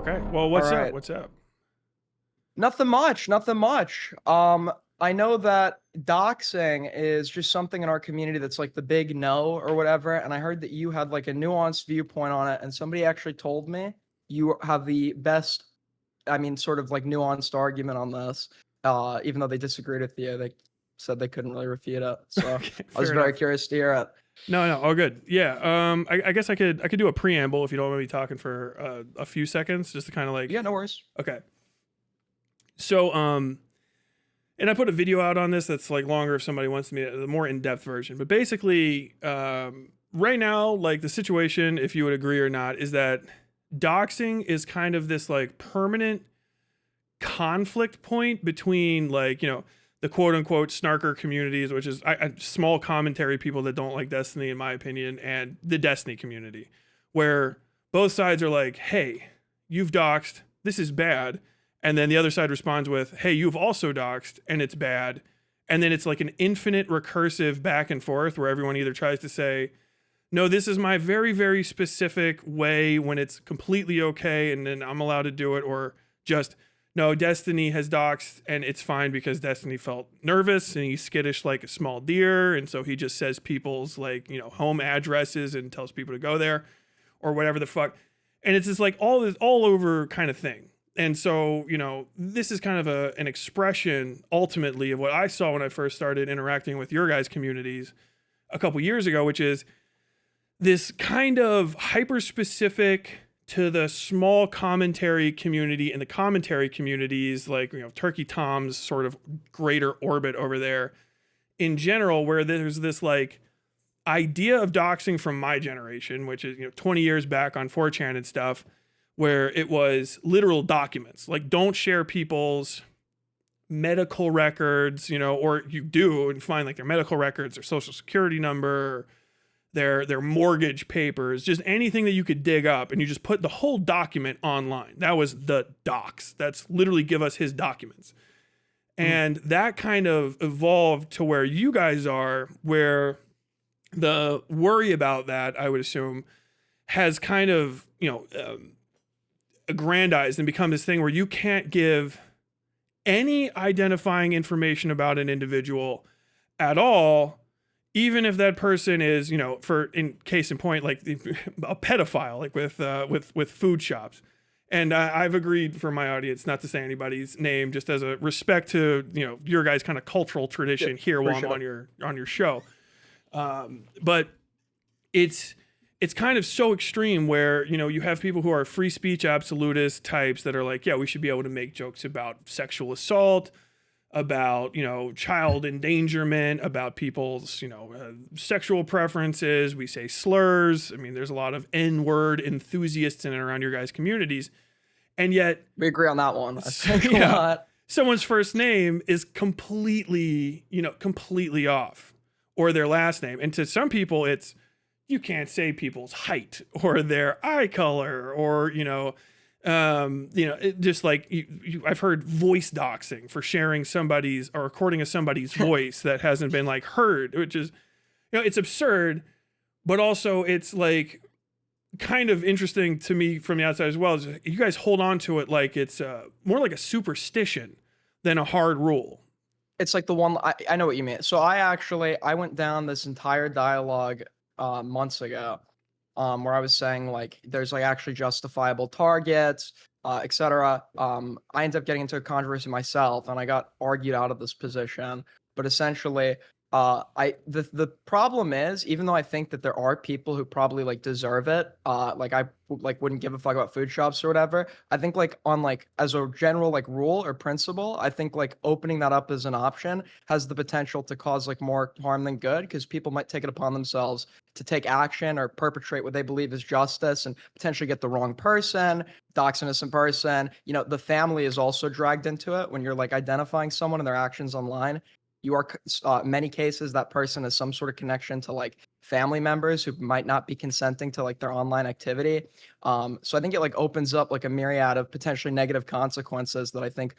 Okay. Well, All what's up? right. What's up? Nothing much, nothing much. I know that doxing is just something in our community that's like the big no or whatever, and I heard that you had like a nuanced viewpoint on it, and somebody actually told me you have the best, I mean, sort of like nuanced argument on this. Even though they disagreed with you, they said they couldn't really refute it. So Okay, I was fair very enough. curious to hear it. No, no, all good. Yeah. I guess I could do a preamble if you don't want me talking for a few seconds, just to kind of Yeah, like. no worries. Okay. So and I put a video out on this that's like longer if somebody wants me the more in depth version. But basically, right now, like the situation, if you would agree or not, is that doxing is kind of this like permanent conflict point between like the quote unquote snarker communities, which is small commentary people that don't like Destiny in my opinion, and the Destiny community, where both sides are like, hey, you've doxed, this is bad, and then the other side responds with, hey, you've also doxed and it's bad, and then it's like an infinite recursive back and forth where everyone either tries to say, no, this is my very, very specific way when it's completely okay and then I'm allowed to do it, or just, no, Destiny has doxed and it's fine because Destiny felt nervous and he's skittish like a small deer. And so he just says people's like, home addresses and tells people to go there or whatever the fuck. And it's just like this all over kind of thing. And so, this is kind of an expression ultimately of what I saw when I first started interacting with your guys' communities a couple years ago, which is this kind of hyper specific to the small commentary community and the commentary communities, like, Turkey Tom's sort of greater orbit over there in general, where there's this like idea of doxing from my generation, which is, 20 years back on 4chan and stuff, where it was literal documents, like don't share people's medical records, or you do and find like their medical records, their social security number, their mortgage papers, just anything that you could dig up, and you just put the whole document online. That was the docs. That's literally give us his documents. And that kind of evolved to where you guys are, where the worry about that, I would assume, has kind of, aggrandized and become this thing where you can't give any identifying information about an individual at all, even if that person is, for in case in point, like a pedophile, like with food shops. And I've agreed for my audience not to say anybody's name, just as a respect to your guys' kind of cultural tradition here while I'm on your show. But it's kind of so extreme where you have people who are free speech absolutist types that are like, yeah, we should be able to make jokes about sexual assault, about child endangerment, about people's sexual preferences. We say slurs. I mean, there's a lot of N-word enthusiasts in and around your guys' communities, and yet We agree on that one. I think a yeah, lot. someone's first name is completely off, or their last name. And to some people, it's you can't say people's height or their eye color, or just like I've heard voice doxing for sharing somebody's or recording of somebody's voice that hasn't been like heard, which is, it's absurd, but also it's like kind of interesting to me from the outside as well. You guys hold on to it like it's more like a superstition than a hard rule. It's like the one I know what you mean. So I went down this entire dialogue months ago, where I was saying like there's like actually justifiable targets, etc. I ended up getting into a controversy myself, and I got argued out of this position. But essentially, the problem is, even though I think that there are people who probably like deserve it, like I like wouldn't give a fuck about food shops or whatever. I think like on like as a general like rule or principle, I think like opening that up as an option has the potential to cause like more harm than good, because people might take it upon themselves to take action or perpetrate what they believe is justice and potentially get the wrong person, dox an innocent person. The family is also dragged into it when you're like identifying someone and their actions online. You are many cases that person has some sort of connection to like family members who might not be consenting to like their online activity. So I think it like opens up like a myriad of potentially negative consequences that I think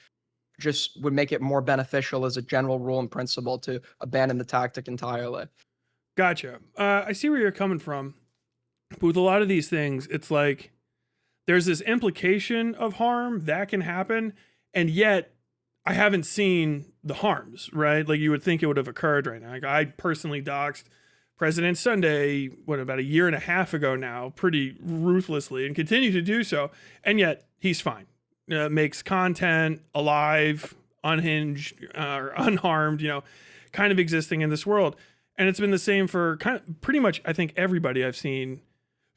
just would make it more beneficial as a general rule and principle to abandon the tactic entirely. Gotcha. I see where you're coming from. But with a lot of these things, it's like there's this implication of harm that can happen, and yet I haven't seen the harms, right? Like you would think it would have occurred right now. Like I personally doxed President Sunday, about a year and a half ago now, pretty ruthlessly, and continue to do so, and yet he's fine. Makes content alive, unhinged, or unharmed, kind of existing in this world. And it's been the same for kind of pretty much, I think, everybody I've seen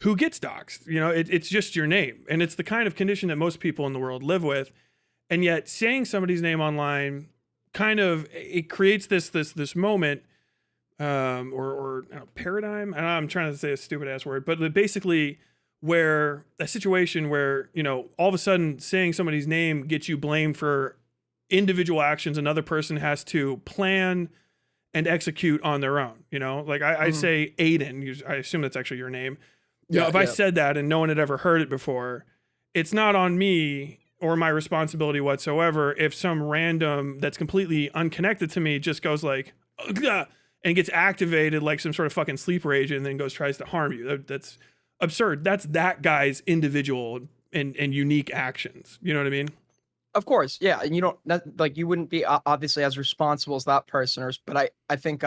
who gets doxxed. It's just your name. And it's the kind of condition that most people in the world live with. And yet saying somebody's name online kind of, it creates this moment, or I don't know, paradigm. I'm trying to say a stupid ass word, but basically where a situation where, all of a sudden saying somebody's name gets you blamed for individual actions another person has to plan and execute on their own. Like I say Aiden, I assume that's actually your name. If I said that and no one had ever heard it before, it's not on me or my responsibility whatsoever if some random that's completely unconnected to me just goes like, ugh, and gets activated like some sort of fucking sleeper agent and then tries to harm you. That's absurd. That's that guy's individual and unique actions. You know what I mean? Of course, yeah, and you don't you wouldn't be obviously as responsible as that person, but I think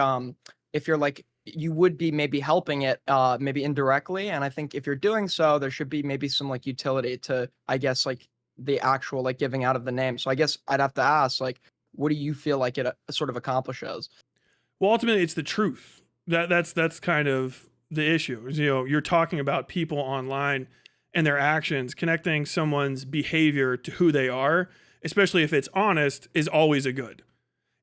if you're like you would be maybe helping it maybe indirectly, and I think if you're doing so, there should be maybe some like utility to I guess like the actual like giving out of the name. So I guess I'd have to ask like, what do you feel like it sort of accomplishes? Well, ultimately, it's the truth. That's kind of the issue. You're talking about people online and their actions, connecting someone's behavior to who they are, especially if it's honest, is always a good.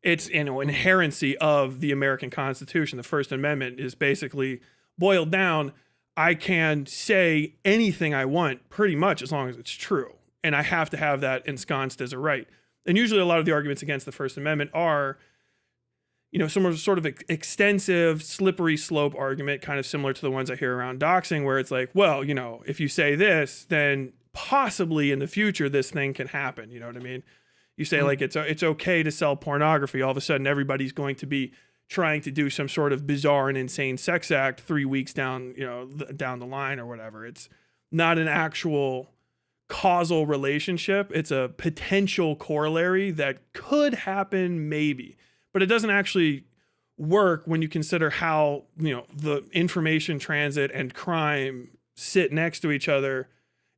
It's inherency of the American Constitution. The First Amendment is basically boiled down. I can say anything I want pretty much as long as it's true. And I have to have that ensconced as a right. And usually a lot of the arguments against the First Amendment are, some sort of extensive, slippery slope argument, kind of similar to the ones I hear around doxing, where it's like, well, if you say this, then possibly in the future this thing can happen. You know what I mean? You say like it's okay to sell pornography. All of a sudden, everybody's going to be trying to do some sort of bizarre and insane sex act 3 weeks down, down the line or whatever. It's not an actual causal relationship. It's a potential corollary that could happen, maybe. But it doesn't actually work when you consider how, the information transit and crime sit next to each other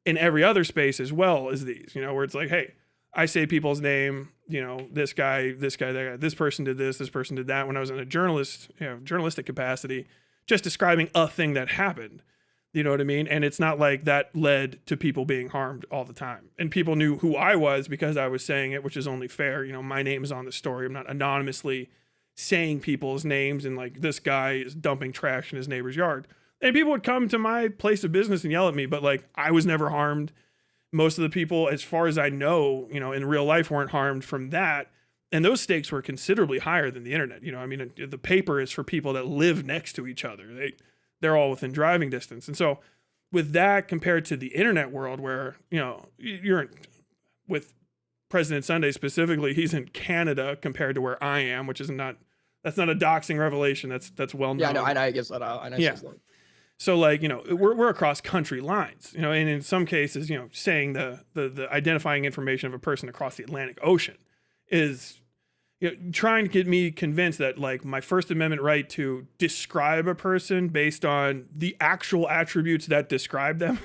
in every other space as well as these, where it's like, hey, I say people's name, this guy, that guy, this person did this person did that when I was in a journalistic capacity, just describing a thing that happened. You know what I mean? And it's not like that led to people being harmed all the time. And people knew who I was because I was saying it, which is only fair. My name is on the story. I'm not anonymously saying people's names and like this guy is dumping trash in his neighbor's yard. And people would come to my place of business and yell at me, but like I was never harmed. Most of the people, as far as I know, in real life weren't harmed from that. And those stakes were considerably higher than the internet. The paper is for people that live next to each other. They're all within driving distance. And so with that compared to the internet world where, you're with President Sunday specifically, he's in Canada compared to where I am, which that's not a doxing revelation. That's well known. Yeah, I know. I guess that out. I know. Yeah. So like, we're across country lines, and in some cases, saying the identifying information of a person across the Atlantic Ocean is, trying to get me convinced that like my First Amendment right to describe a person based on the actual attributes that describe them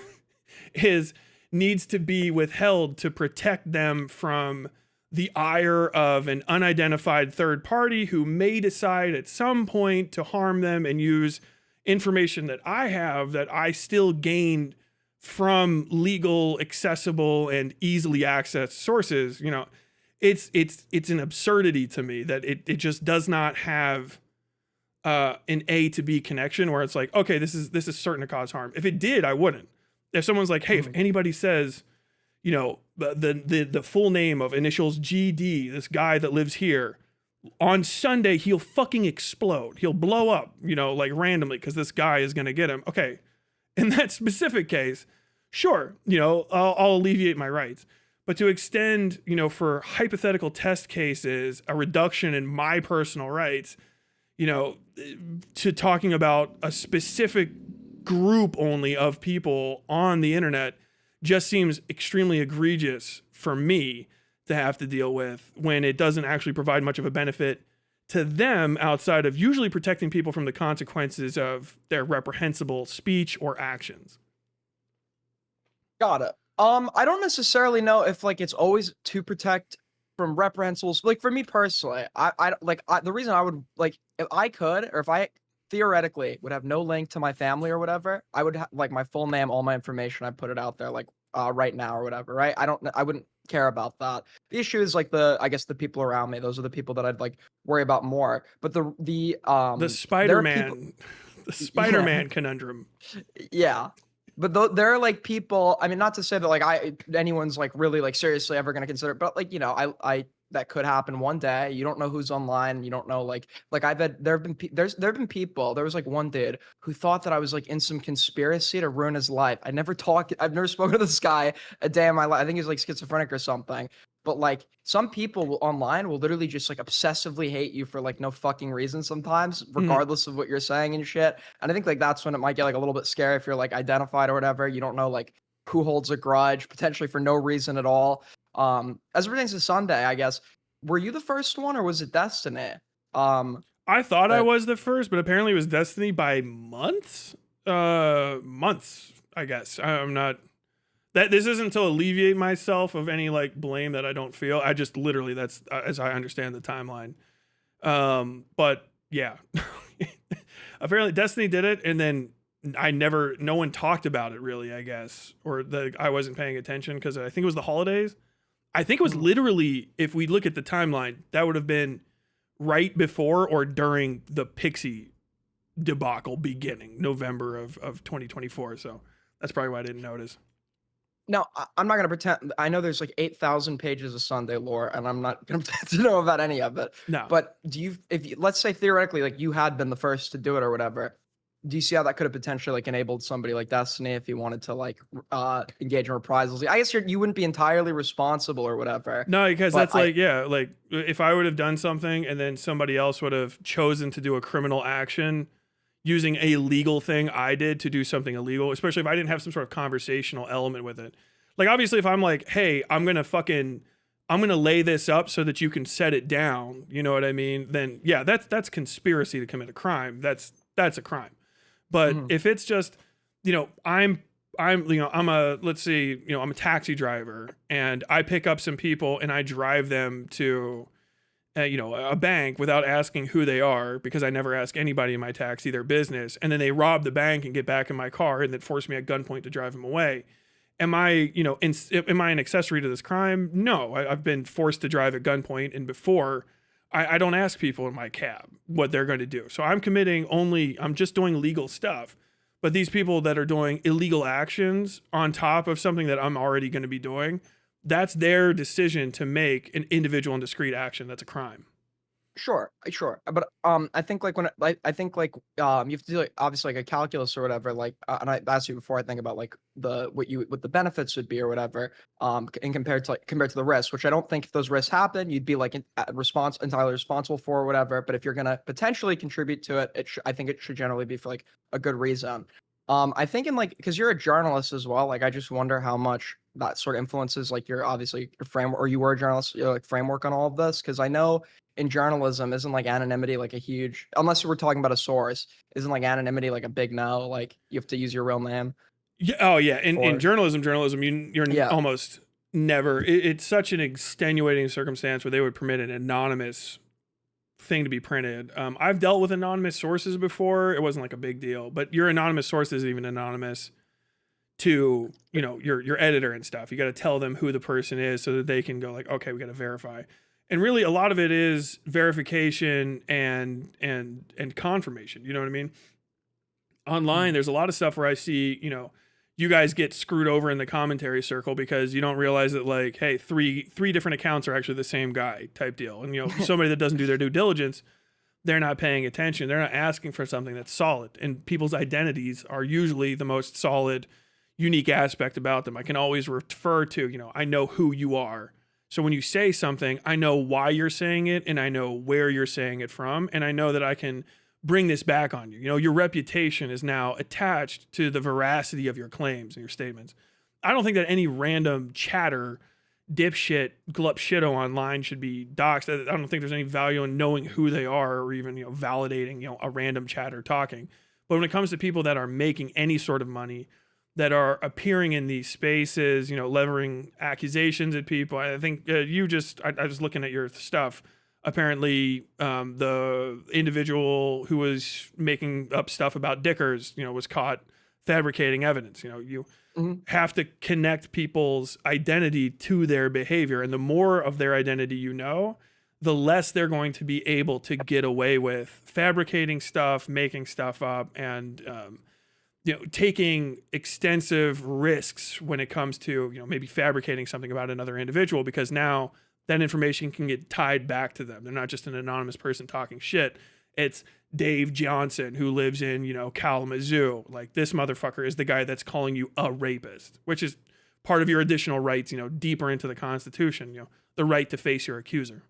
needs to be withheld to protect them from the ire of an unidentified third party who may decide at some point to harm them and use information that I have that I still gained from legal, accessible, and easily accessed sources. It's an absurdity to me that it just does not have an A to B connection where it's like, okay, this is certain to cause harm. If it did, I wouldn't. If someone's like, hey, if anybody says, the full name of initials GD, this guy that lives here, on Sunday he'll fucking explode. He'll blow up, like randomly because this guy is gonna get him. Okay, in that specific case, sure, I'll alleviate my rights. But to extend, for hypothetical test cases, a reduction in my personal rights, to talking about a specific group only of people on the internet just seems extremely egregious for me to have to deal with when it doesn't actually provide much of a benefit to them outside of usually protecting people from the consequences of their reprehensible speech or actions. Got it. I don't necessarily know if like it's always to protect from reprehensibles. Like for me personally, the reason I would like if I could or if I theoretically would have no link to my family or whatever, I would have like my full name, all my information. I put it out there like right now or whatever. Right? I wouldn't care about that. The issue is like I guess the people around me. Those are the people that I'd like worry about more. But The there are people. Spider-Man, the Yeah. Spider-Man conundrum. Yeah. But there are like people, I mean, not to say that like anyone's like really like seriously ever going to consider it, but like, you know, I that could happen one day. You don't know who's online. You don't know like I've had there have been people. There was like one dude who thought that I was like in some conspiracy to ruin his life. I've never spoken to this guy a day in my life. I think he's like schizophrenic or something. But like some people online will literally just like obsessively hate you for like no fucking reason sometimes, Mhm. regardless of what you're saying and shit. And I think like that's when it might get like a little bit scary if you're like identified or whatever. You don't know like who holds a grudge potentially for no reason at all. As it pertains to Sunday, I guess, were you the first one or was it Destiny? Um, I thought I that was the first, but apparently it was Destiny by months. Months, I guess. I'm not. That this isn't to alleviate myself of any like blame that I don't feel. I just literally that's as I understand the timeline. But yeah, apparently Destiny did it, and then no one talked about it really. I guess, or I wasn't paying attention because I think it was the holidays. I think it was Mhm. literally, if we look at the timeline, that would have been right before or during the Pixie debacle beginning, November of 2024. So that's probably why I didn't notice. Now, I'm not gonna pretend. I know there's like 8,000 pages of Sunday lore, and I'm not gonna pretend to know about any of it. No. But let's say theoretically, like you had been the first to do it or whatever, do you see how that could have potentially like enabled somebody like Destiny if he wanted to like engage in reprisals? I guess you wouldn't be entirely responsible or whatever, No, because but that's like, yeah, like if I would have done something and then somebody else would have chosen to do a criminal action using a legal thing I did to do something illegal, especially if I didn't have some sort of conversational element with it. Like, obviously, if I'm like, hey, I'm gonna lay this up so that you can set it down, you know what I mean? Then yeah, that's conspiracy to commit a crime. That's a crime. But Mhm. if it's just, you know, I'm a let's see, you know, I'm a taxi driver and I pick up some people and I drive them to a bank without asking who they are because I never ask anybody in my taxi their business, and then they rob the bank and get back in my car and then force me at gunpoint to drive them away. Am I, am I an accessory to this crime? No, I've been forced to drive at gunpoint, and before, I don't ask people in my cab what they're going to do. So I'm just doing legal stuff. But these people that are doing illegal actions on top of something that I'm already going to be doing, that's their decision to make an individual and discrete action. That's a crime. Sure, but I think like I think like you have to do like obviously like a calculus or whatever. Like, and I asked you before. I think about like what the benefits would be or whatever. And compared to the risks, which I don't think if those risks happen, you'd be like entirely responsible for or whatever. But if you're gonna potentially contribute to it, I think it should generally be for like a good reason. I think in like because you're a journalist as well. Like, I just wonder how much that sort of influences like your obviously your framework, or you were a journalist, like framework on all of this. Because I know in journalism, isn't like anonymity like a huge, unless you were talking about a source, isn't like anonymity like a big no? Like you have to use your real name Yeah. Oh, yeah. In or journalism, you're yeah, almost never. It's such an extenuating circumstance where they would permit an anonymous thing to be printed. I've dealt with anonymous sources before. It wasn't like a big deal, but your anonymous source isn't even anonymous to your editor and stuff. You got to tell them who the person is so that they can go like, okay, we got to verify. And really, a lot of it is verification and confirmation. You know what I mean? Online, mhm, there's a lot of stuff where I see, you guys get screwed over in the commentary circle because you don't realize that like, hey, three different accounts are actually the same guy type deal. And somebody that doesn't do their due diligence, they're not paying attention. They're not asking for something that's solid. And people's identities are usually the most solid, unique aspect about them. I can always refer to, I know who you are. So when you say something, I know why you're saying it and I know where you're saying it from. And I know that I can bring this back on you. Your reputation is now attached to the veracity of your claims and your statements. I don't think that any random chatter, dipshit, glup shitto online should be doxxed. I don't think there's any value in knowing who they are or even, validating, a random chatter talking. But when it comes to people that are making any sort of money, that are appearing in these spaces, levering accusations at people, I think I was looking at your stuff. Apparently, the individual who was making up stuff about Dickers, was caught fabricating evidence. You Mhm. have to connect people's identity to their behavior. And the more of their identity the less they're going to be able to get away with fabricating stuff, making stuff up, and taking extensive risks when it comes to maybe fabricating something about another individual, because now that information can get tied back to them. They're not just an anonymous person talking shit. It's Dave Johnson, who lives in, Kalamazoo. Like, this motherfucker is the guy that's calling you a rapist, which is part of your additional rights, deeper into the Constitution, the right to face your accuser.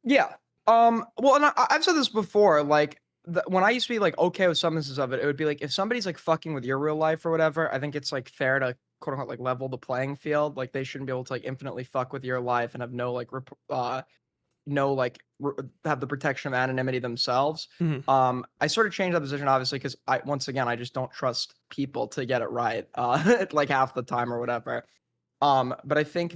Yeah. Well, and I've said this before. Like, when I used to be like okay with some instances of it, it would be like if somebody's like fucking with your real life or whatever. I think it's like fair to quote unquote like level the playing field. Like, they shouldn't be able to like infinitely fuck with your life and have no like have the protection of anonymity themselves. Mm-hmm. I sort of changed that position obviously because once again I just don't trust people to get it right like half the time or whatever. But I think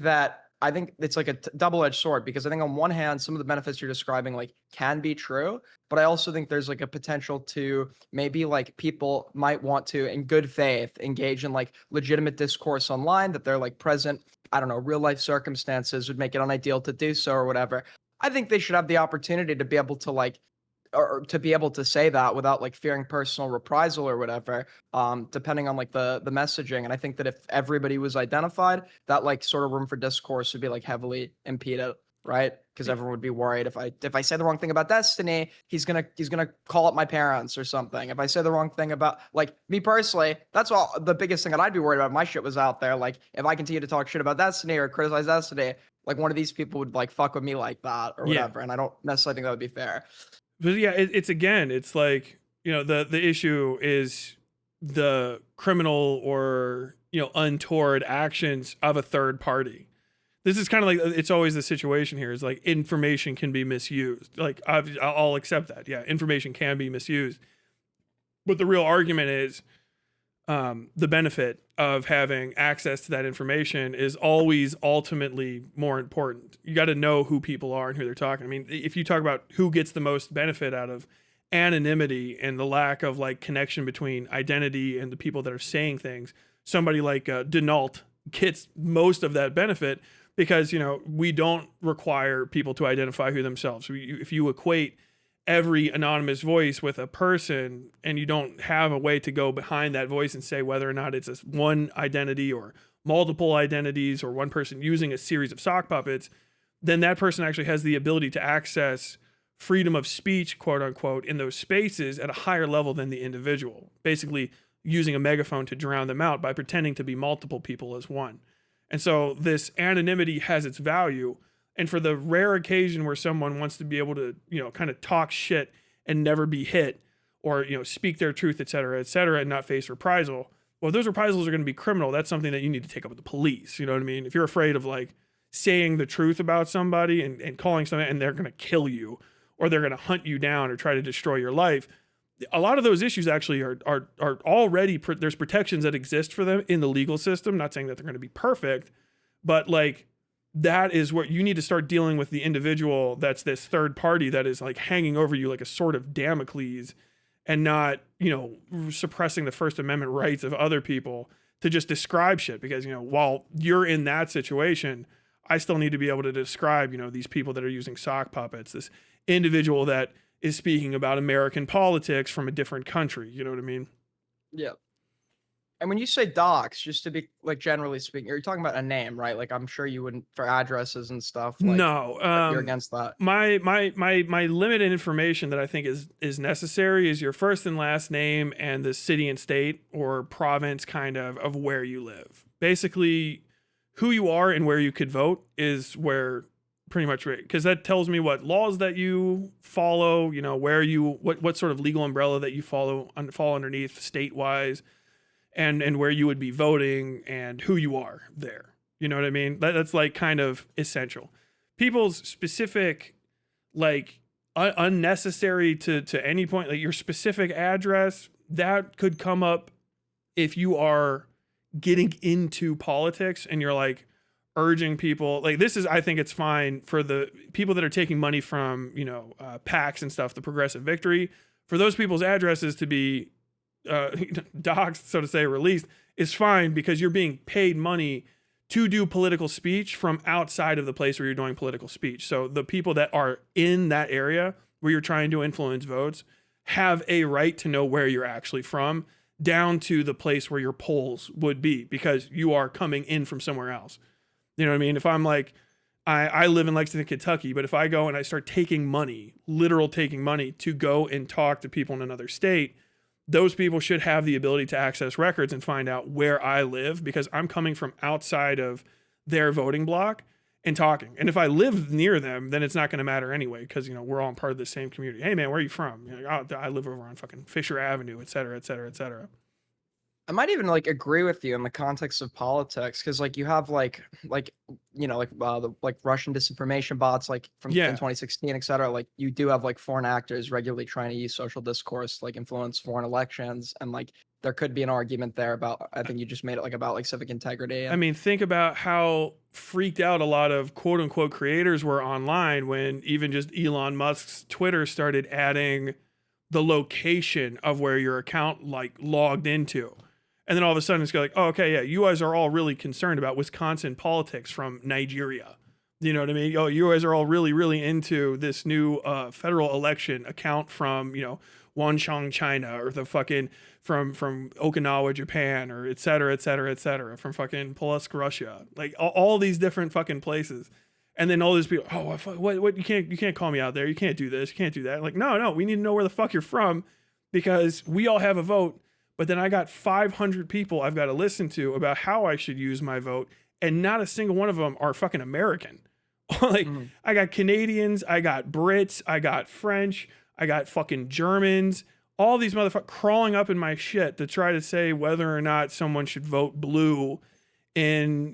it's like a double-edged sword, because I think on one hand some of the benefits you're describing like can be true, but I also think there's like a potential to maybe like people might want to in good faith engage in like legitimate discourse online, that they're like present, I don't know, real life circumstances would make it unideal to do so or whatever. I think they should have the opportunity to be able to like or to be able to say that without like fearing personal reprisal or whatever, depending on like the messaging. And I think that if everybody was identified, that like sort of room for discourse would be like heavily impeded, right? Because everyone would be worried if I say the wrong thing about Destiny, he's gonna call up my parents or something. If I say the wrong thing about like me personally, that's all the biggest thing that I'd be worried about if my shit was out there. Like, if I continue to talk shit about Destiny or criticize Destiny, like one of these people would like fuck with me like that or whatever. And I don't necessarily think that would be fair. But yeah, it's like, the issue is the criminal or, untoward actions of a third party. This is kind of like, it's always the situation here is like information can be misused. Like, I'll accept that. Yeah, information can be misused. But the real argument is the benefit of having access to that information is always ultimately more important. You got to know who people are and who they're talking. I mean, if you talk about who gets the most benefit out of anonymity and the lack of like connection between identity and the people that are saying things, somebody like Denault gets most of that benefit because, we don't require people to identify who themselves. If you equate every anonymous voice with a person and you don't have a way to go behind that voice and say whether or not it's one identity or multiple identities or one person using a series of sock puppets, then that person actually has the ability to access freedom of speech, quote unquote, in those spaces at a higher level than the individual, basically using a megaphone to drown them out by pretending to be multiple people as one. And so this anonymity has its value. And for the rare occasion where someone wants to be able to, kind of talk shit and never be hit or, speak their truth, et cetera, and not face reprisal, well, if those reprisals are going to be criminal, that's something that you need to take up with the police. You know what I mean? If you're afraid of like saying the truth about somebody and calling something and they're going to kill you or they're going to hunt you down or try to destroy your life, a lot of those issues actually are already, there's protections that exist for them in the legal system. Not saying that they're going to be perfect, but like, that is what you need to start dealing with, the individual that's this third party that is like hanging over you like a sword of Damocles and not, suppressing the First Amendment rights of other people to just describe shit. Because, while you're in that situation, I still need to be able to describe, these people that are using sock puppets, this individual that is speaking about American politics from a different country. You know what I mean? Yeah. And when you say docs, just to be like generally speaking, you're talking about a name, right? Like, I'm sure you wouldn't for addresses and stuff. Like, no, you're against that. My limited information that I think is necessary is your first and last name and the city and state or province kind of where you live. Basically, who you are and where you could vote is where pretty much, because that tells me what laws that you follow. Where you what sort of legal umbrella that you fall underneath state wise. and where you would be voting and who you are there. You know what I mean? That's like kind of essential. People's specific, like unnecessary to any point, like your specific address, that could come up if you are getting into politics and you're like urging people. Like this is, I think it's fine for the people that are taking money from, PACs and stuff, the Progressive Victory, for those people's addresses to be doxed, so to say, released, is fine because you're being paid money to do political speech from outside of the place where you're doing political speech. So the people that are in that area where you're trying to influence votes have a right to know where you're actually from, down to the place where your polls would be, because you are coming in from somewhere else. You know what I mean? If I'm like, I live in Lexington, Kentucky, but if I go and I start taking money, literal taking money to go and talk to people in another state, those people should have the ability to access records and find out where I live, because I'm coming from outside of their voting block and talking. And if I live near them, then it's not going to matter anyway, because, we're all part of the same community. Hey, man, where are you from? Oh, I live over on fucking Fisher Avenue, et cetera, et cetera, et cetera. I might even like agree with you in the context of politics, because like you have the like Russian disinformation bots, like from in 2016, etc. Like you do have like foreign actors regularly trying to use social discourse like influence foreign elections, and like there could be an argument there about, I think you just made it like about like civic integrity. I mean, think about how freaked out a lot of quote unquote creators were online when even just Elon Musk's Twitter started adding the location of where your account like logged into. And then all of a sudden it's like, oh, okay, yeah, you guys are all really concerned about Wisconsin politics from Nigeria. You know what I mean? Oh, you guys are all really, really into this new federal election account from, Wanshan, China, or the fucking from Okinawa, Japan, or et cetera, et cetera, et cetera, from fucking Polsk, Russia. Like all these different fucking places. And then all these people, oh, what you can't call me out there. You can't do this. You can't do that. Like, no, we need to know where the fuck you're from, because we all have a vote. But then I got 500 people I've got to listen to about how I should use my vote, and not a single one of them are fucking American. I got Canadians, I got Brits, I got French, I got fucking Germans, all these motherfuckers crawling up in my shit to try to say whether or not someone should vote blue in,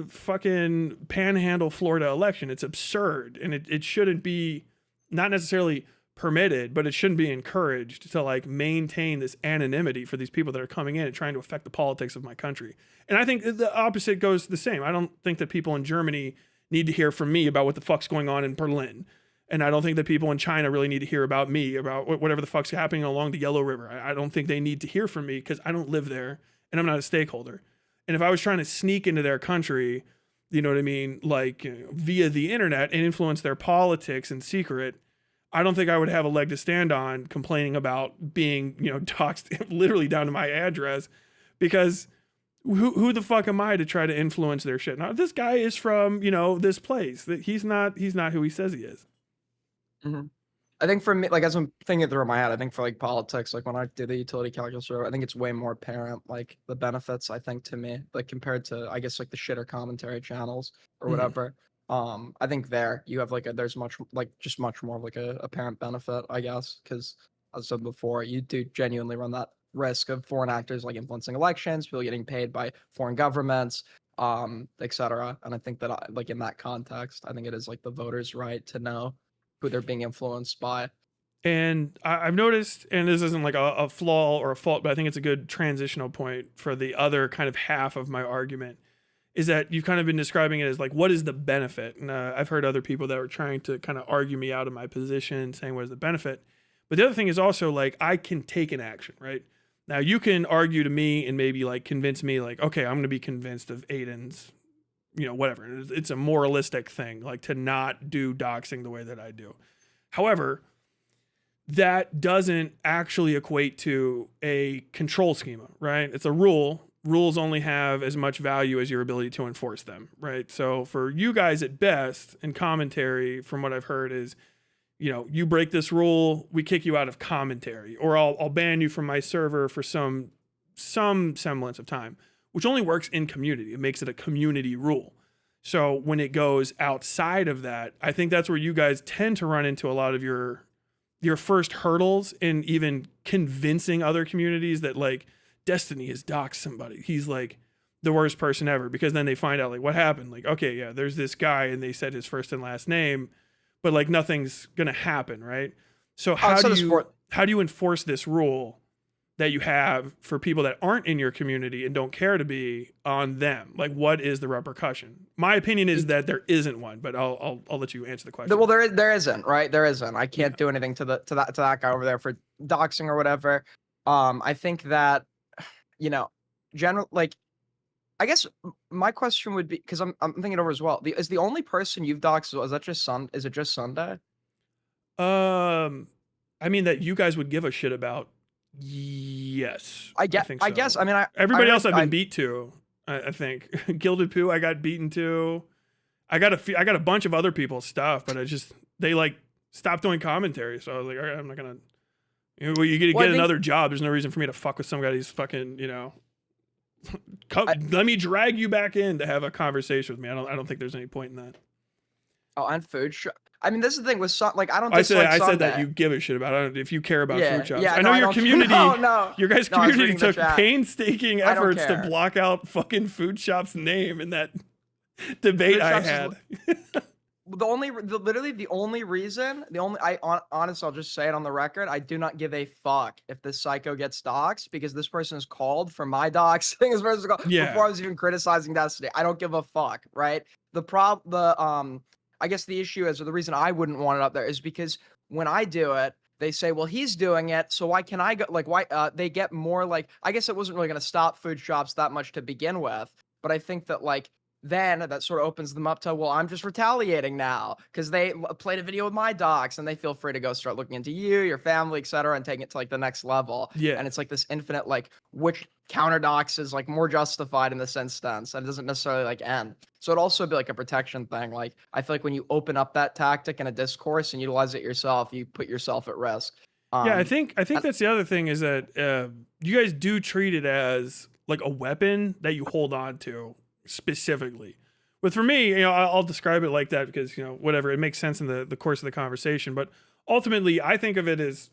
fucking Panhandle, Florida election. It's absurd, and it shouldn't be, not necessarily permitted, but it shouldn't be encouraged to like maintain this anonymity for these people that are coming in and trying to affect the politics of my country. And I think the opposite goes the same. I don't think that people in Germany need to hear from me about what the fuck's going on in Berlin. And I don't think that people in China really need to hear about me, about whatever the fuck's happening along the Yellow River. I don't think they need to hear from me, because I don't live there and I'm not a stakeholder. And if I was trying to sneak into their country, you know what I mean, like via the internet, and influence their politics in secret, I don't think I would have a leg to stand on complaining about being, doxxed literally down to my address, because who the fuck am I to try to influence their shit? Now, this guy is from, this place. That he's not who he says he is. Mm-hmm. I think for me, like as I'm thinking through my head, I think for like politics, like when I do the utility calculus, I think it's way more apparent, like the benefits, I think, to me, like compared to, I guess, like the shitter commentary channels or whatever. I think there you have there's much more of like a apparent benefit, I guess, because as I said before, you do genuinely run that risk of foreign actors like influencing elections, people getting paid by foreign governments, etc. And I think that like in that context, I think it is like the voters' right to know who they're being influenced by. And I've noticed, and this isn't like a flaw or a fault, but I think it's a good transitional point for the other kind of half of my argument, is that you've kind of been describing it as like, what is the benefit? And I've heard other people that were trying to kind of argue me out of my position, saying, what is the benefit? But the other thing is also like, I can take an action, right? Now you can argue to me and maybe like convince me like, okay, I'm going to be convinced of Aiden's, whatever. It's a moralistic thing, like to not do doxing the way that I do. However, that doesn't actually equate to a control schema, right? It's a rule. Rules only have as much value as your ability to enforce them, right? So for you guys at best, and commentary from what I've heard is, you break this rule, we kick you out of commentary, or I'll ban you from my server for some semblance of time, which only works in community. It makes it a community rule. So when it goes outside of that, I think that's where you guys tend to run into a lot of your first hurdles in even convincing other communities that like Destiny has doxed somebody. He's like the worst person ever, because then they find out like what happened. Like, okay, yeah, there's this guy and they said his first and last name, but like nothing's gonna happen, right? So how do you enforce this rule that you have for people that aren't in your community and don't care to be on them? Like, what is the repercussion? My opinion is that there isn't one, but I'll let you answer the question. Well, there isn't, right? There isn't. I can't do anything to that guy over there for doxing or whatever. I think that, like, I guess my question would be, because I'm thinking over as well. Is the only person you've doxed, is that just Is it just Sunday? I mean, that you guys would give a shit about. Yes, I think so. I guess. I mean, everybody else I've been beat to. I think Gilded Poo I got beaten to. I got a bunch of other people's stuff, but they like stopped doing commentary. So I was like, all right, I'm not gonna. You get another job. There's no reason for me to fuck with somebody's fucking, let me drag you back in to have a conversation with me. I don't think there's any point in that. Oh, and food shop. I mean, this is the thing with like I don't. I said that you give a shit about it if you care about food shops. Yeah, I know your community. Your guys' community took the painstaking efforts to block out fucking food shop's name in that debate I had. Literally the only reason, honestly, I'll just say it on the record. I do not give a fuck if this psycho gets doxxed, because this person is called for my doxing. This person is called before I was even criticizing Destiny. I don't give a fuck, right? I guess the issue is, or the reason I wouldn't want it up there is because when I do it, they say, well, he's doing it, so why can I go? Like, why? They get more like, I guess it wasn't really going to stop food shops that much to begin with, but I think that like, then that sort of opens them up to, well, I'm just retaliating now because they played a video with my docs, and they feel free to go start looking into you, your family, etc., and taking it to like the next level. Yeah. And it's like this infinite, like, which counter dox is like more justified in this instance, and it doesn't necessarily like end. So it'd also be like a protection thing. Like, I feel like when you open up that tactic in a discourse and utilize it yourself, you put yourself at risk. Yeah, I think that's the other thing is that you guys do treat it as like a weapon that you hold on to specifically. But for me, I'll describe it like that because, whatever, it makes sense in the course of the conversation. But ultimately, I think of it as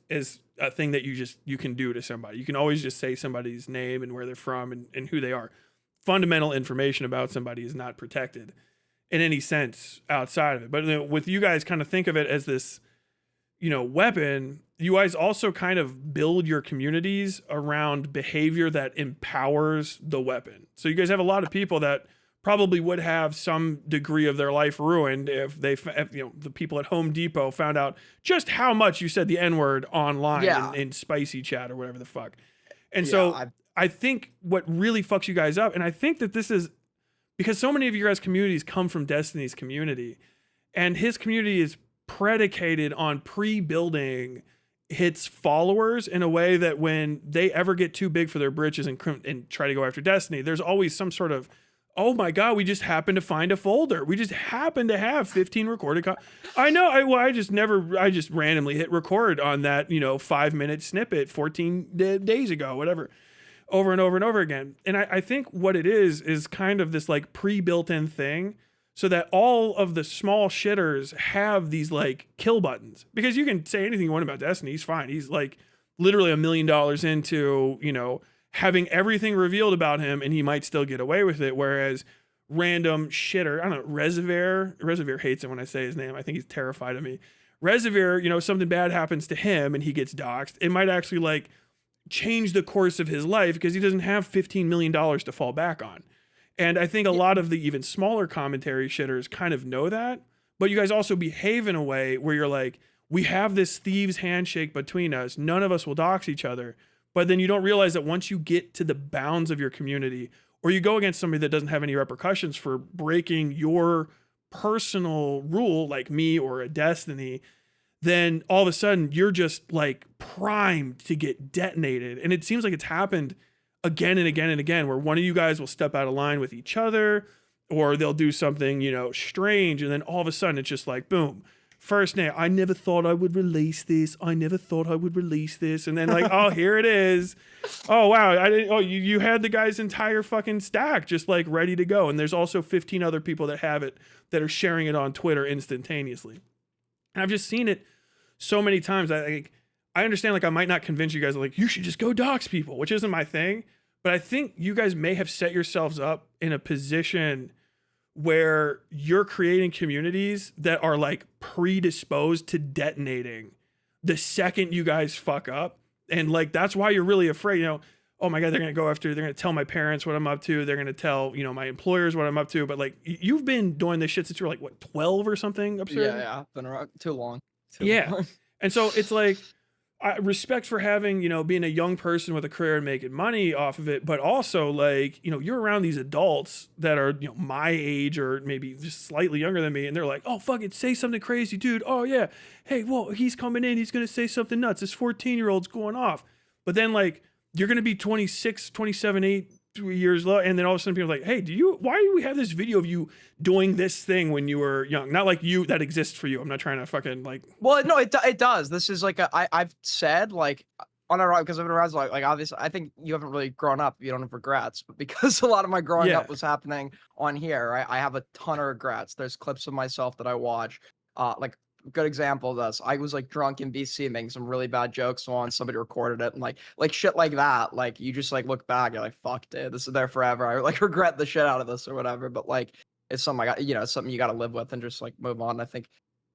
a thing that you can do to somebody. You can always just say somebody's name and where they're from and who they are. Fundamental information about somebody is not protected in any sense outside of it. But with you guys kind of think of it as this, weapon, you guys also kind of build your communities around behavior that empowers the weapon. So you guys have a lot of people that probably would have some degree of their life ruined if the people at Home Depot found out just how much you said the N-word online in spicy chat or whatever the fuck. And I think what really fucks you guys up, and I think that this is because so many of your guys' communities come from Destiny's community, and his community is predicated on pre-building its followers in a way that when they ever get too big for their britches and try to go after Destiny, there's always some sort of, oh my God, we just happened to find a folder. We just happen to have 15 recorded. I know. I just randomly hit record on that, 5-minute snippet 14 days ago, whatever, over and over and over again. And I think what it is kind of this like pre-built in thing so that all of the small shitters have these like kill buttons, because you can say anything you want about Destiny. He's fine. He's like literally $1 million into, having everything revealed about him, and he might still get away with it. Whereas random shitter, I don't know, Reservoir hates it when I say his name. I think he's terrified of me. Reservoir, something bad happens to him and he gets doxxed. It might actually like change the course of his life because he doesn't have $15 million to fall back on. And I think a lot of the even smaller commentary shitters kind of know that, but you guys also behave in a way where you're like, we have this thieves handshake between us. None of us will dox each other. But then you don't realize that once you get to the bounds of your community, or you go against somebody that doesn't have any repercussions for breaking your personal rule, like me or a Destiny, then all of a sudden you're just like primed to get detonated. And it seems like it's happened again and again and again, where one of you guys will step out of line with each other, or they'll do something, strange. And then all of a sudden it's just like, boom. First name, I never thought I would release this. And then like, oh, here it is. Oh, wow. You had the guy's entire fucking stack just like ready to go. And there's also 15 other people that have it that are sharing it on Twitter instantaneously. And I've just seen it so many times. I understand, like, I might not convince you guys like, you should just go dox people, which isn't my thing. but I think you guys may have set yourselves up in a position where you're creating communities that are like predisposed to detonating the second you guys fuck up. And like, that's why you're really afraid, oh my God, they're going to go after, they're going to tell my parents what I'm up to. They're going to tell, my employers what I'm up to. But like, you've been doing this shit since you were like, what, 12 or something absurd? Yeah, been around too long. Yeah. And so it's like, respect for having, being a young person with a career and making money off of it, but also like, you're around these adults that are, my age or maybe just slightly younger than me. And they're like, oh, fuck it, say something crazy, dude. Oh yeah. Hey, well, he's coming in. He's going to say something nuts. This 14-year-old's going off. But then like, you're going to be 26, 27, 8 years low. And then all of a sudden people are like, hey, why do we have this video of you doing this thing when you were young? Not like you, that exists for you. I'm not trying to fucking like. Well, no, it does. This is like I've said like on a because I've been around like obviously I think you haven't really grown up. You don't have regrets, but because a lot of my growing up was happening on here, right? I have a ton of regrets. There's clips of myself that I watch. Like good example of this. I was like drunk in BC making some really bad jokes on somebody recorded it and like shit like that. Like you just like look back, you're like, fuck dude, this is there forever. I like regret the shit out of this or whatever. But like it's something I got, it's something you gotta live with and just like move on. I think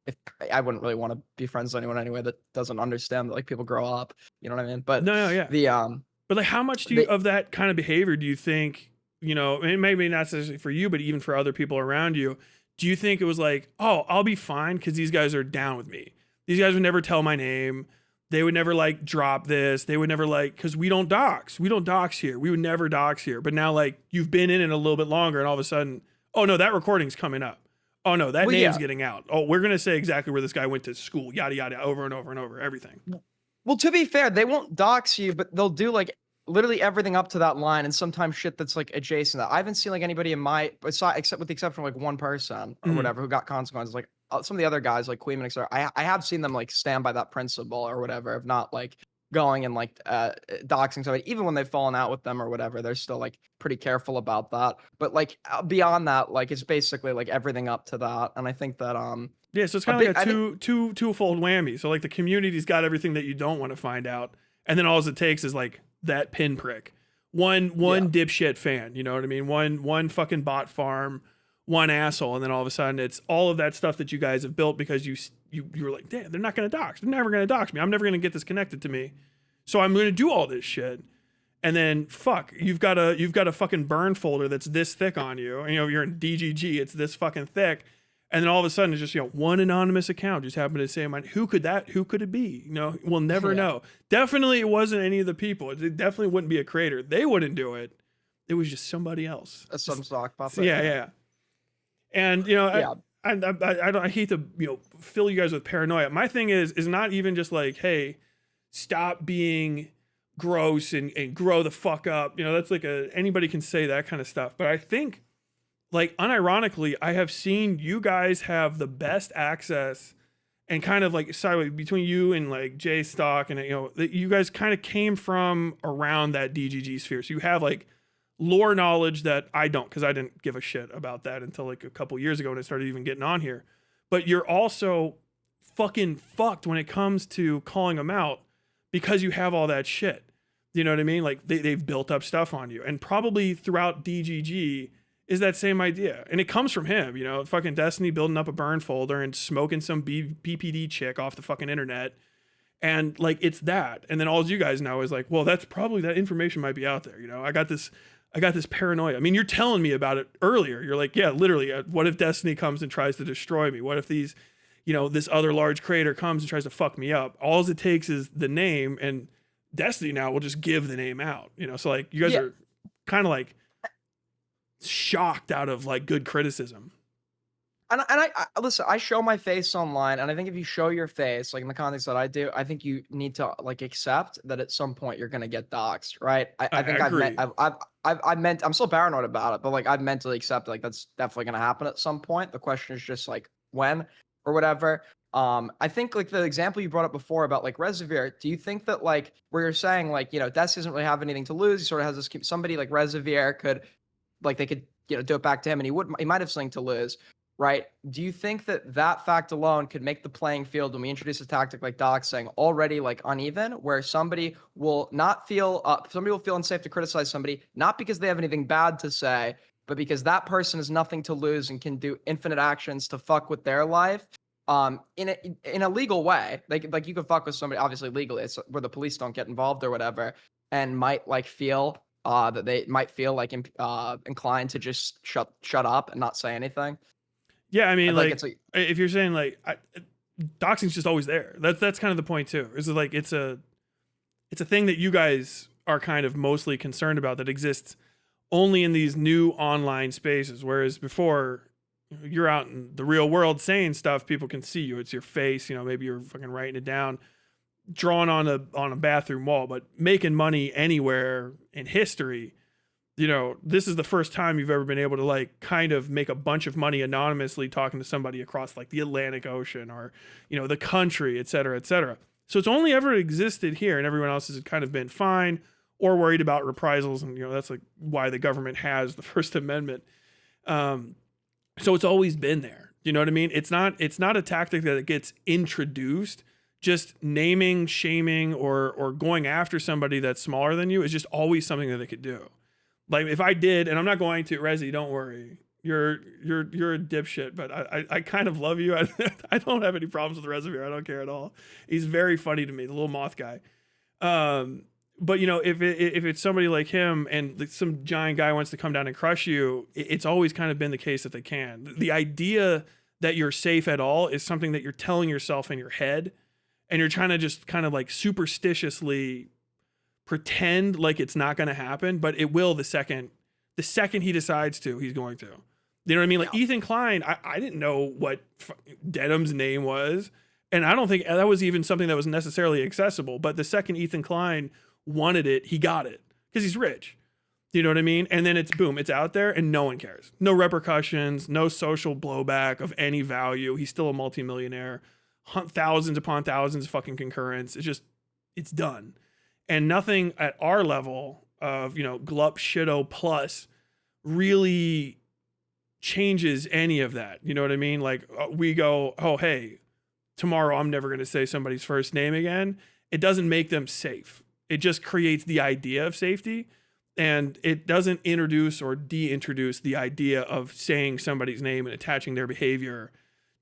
if I wouldn't really want to be friends with anyone anyway that doesn't understand that like people grow up. You know what I mean? But no, yeah. But like how much do you of that kind of behavior do you think, and maybe not necessarily for you, but even for other people around you, do you think it was like, oh, I'll be fine because these guys are down with me. These guys would never tell my name. They would never like drop this. They would never like, because we don't dox. We don't dox here. We would never dox here. But now like you've been in it a little bit longer and all of a sudden, oh no, that recording's coming up. Oh no, that name's getting out. Oh, we're going to say exactly where this guy went to school, yada, yada, over and over and over, everything. Well, to be fair, they won't dox you, but they'll do like literally everything up to that line and sometimes shit that's like adjacent to that. I haven't seen like anybody in my except with the exception of like one person or whatever who got consequences. Like some of the other guys like Queeman, etc. I have seen them like stand by that principle or whatever, if not like going and like doxing somebody. Even when they've fallen out with them or whatever, they're still like pretty careful about that. But like beyond that, like it's basically like everything up to that. And I think that yeah, so it's kind of like a twofold whammy. So like the community's got everything that you don't want to find out, and then all it takes is like that pinprick, one dipshit fan, you know what I mean? One fucking bot farm, one asshole, and then all of a sudden it's all of that stuff that you guys have built because you were like, damn, they're not gonna dox. They're never gonna dox me. I'm never gonna get this connected to me, so I'm gonna do all this shit. And then fuck, you've got a fucking burn folder that's this thick on you. And, you're in DGG, it's this fucking thick. And then all of a sudden it's just, one anonymous account just happened to say, who could it be? We'll never know. Definitely it wasn't any of the people. It definitely wouldn't be a creator. They wouldn't do it. It was just somebody else. Some sock puppet. Yeah. And, I hate to, fill you guys with paranoia. My thing is not even just like, hey, stop being gross and grow the fuck up. That's like anybody can say that kind of stuff. But I think, like, unironically, I have seen you guys have the best access and kind of like sideways between you and like Jay Stock and, that you guys kind of came from around that DGG sphere. So you have like lore knowledge that I don't, because I didn't give a shit about that until like a couple years ago when I started even getting on here. But you're also fucking fucked when it comes to calling them out because you have all that shit. You know what I mean? Like they've built up stuff on you, and probably throughout DGG is that same idea. And it comes from him, fucking Destiny building up a burn folder and smoking some BPD chick off the fucking internet. And like, it's that. And then all you guys know is like, well, that's probably, that information might be out there. I got this paranoia. I mean, you're telling me about it earlier. You're like, yeah, literally, what if Destiny comes and tries to destroy me? What if these, this other large creator comes and tries to fuck me up? All it takes is the name, and Destiny now will just give the name out, so like you guys are kind of like shocked out of like good criticism. And I listen, I show my face online, and I think if you show your face, like in the context that I do, I think you need to like accept that at some point you're gonna get doxxed, right? I think I'm still paranoid about it, but like I've mentally accepted like that's definitely gonna happen at some point. The question is just like when or whatever. I think like the example you brought up before about like Reservoir, do you think that like where you're saying like, Des doesn't really have anything to lose, he sort of has this somebody like Reservoir could like they could, do it back to him and he might have something to lose. right? Do you think that that fact alone could make the playing field when we introduce a tactic like doxing already like uneven, where somebody will feel unsafe to criticize somebody, not because they have anything bad to say, but because that person has nothing to lose and can do infinite actions to fuck with their life, in a legal way. Like you could fuck with somebody obviously legally, it's where the police don't get involved or whatever, and might like feel that they might feel like inclined to just shut up and not say anything. Yeah, I I mean, feel like like it's a if you're saying like doxing's just always there. That's kind of the point too. Is like it's a thing that you guys are kind of mostly concerned about that exists only in these new online spaces, whereas before you're out in the real world saying stuff, people can see you. It's your face, maybe you're fucking writing it down, drawn on a bathroom wall, but making money anywhere in history. This is the first time you've ever been able to like kind of make a bunch of money anonymously talking to somebody across like the Atlantic Ocean or, the country, et cetera, et cetera. So it's only ever existed here, and everyone else has kind of been fine or worried about reprisals. And, that's like why the government has the First Amendment. So it's always been there. You know what I mean? It's not a tactic that gets introduced. Just naming, shaming, or going after somebody that's smaller than you is just always something that they could do. Like if I did, and I'm not going to, Rezi, don't worry. You're a dipshit, but I kind of love you. I don't have any problems with Reservoir. I don't care at all. He's very funny to me, the little moth guy. But if it's somebody like him and some giant guy wants to come down and crush you, it's always kind of been the case that they can. The idea that you're safe at all is something that you're telling yourself in your head, and you're trying to just kind of like superstitiously pretend like it's not going to happen, but it will the second he decides to. He's going to. You know what I mean? Like Ethan Klein, I didn't know what Dedham's name was, and I don't think that was even something that was necessarily accessible. But the second Ethan Klein wanted it, he got it because he's rich. You know what I mean? And then it's boom, it's out there, and no one cares. No repercussions, no social blowback of any value. He's still a multimillionaire. Thousands upon thousands of fucking concurrents. It's done. And nothing at our level of, glup shitto plus really changes any of that. You know what I mean? Like we go, oh, hey, tomorrow I'm never going to say somebody's first name again. It doesn't make them safe. It just creates the idea of safety, and it doesn't introduce or de-introduce the idea of saying somebody's name and attaching their behavior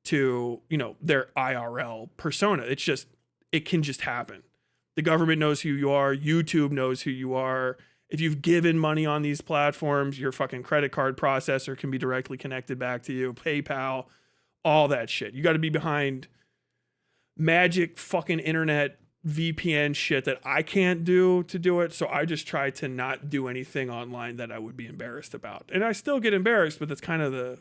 to, their IRL persona. It can just happen. The government knows who you are. YouTube knows who you are. If you've given money on these platforms, your fucking credit card processor can be directly connected back to you. PayPal, all that shit. You got to be behind magic fucking internet VPN shit that I can't do to do it. So I just try to not do anything online that I would be embarrassed about. And I still get embarrassed, but that's kind of the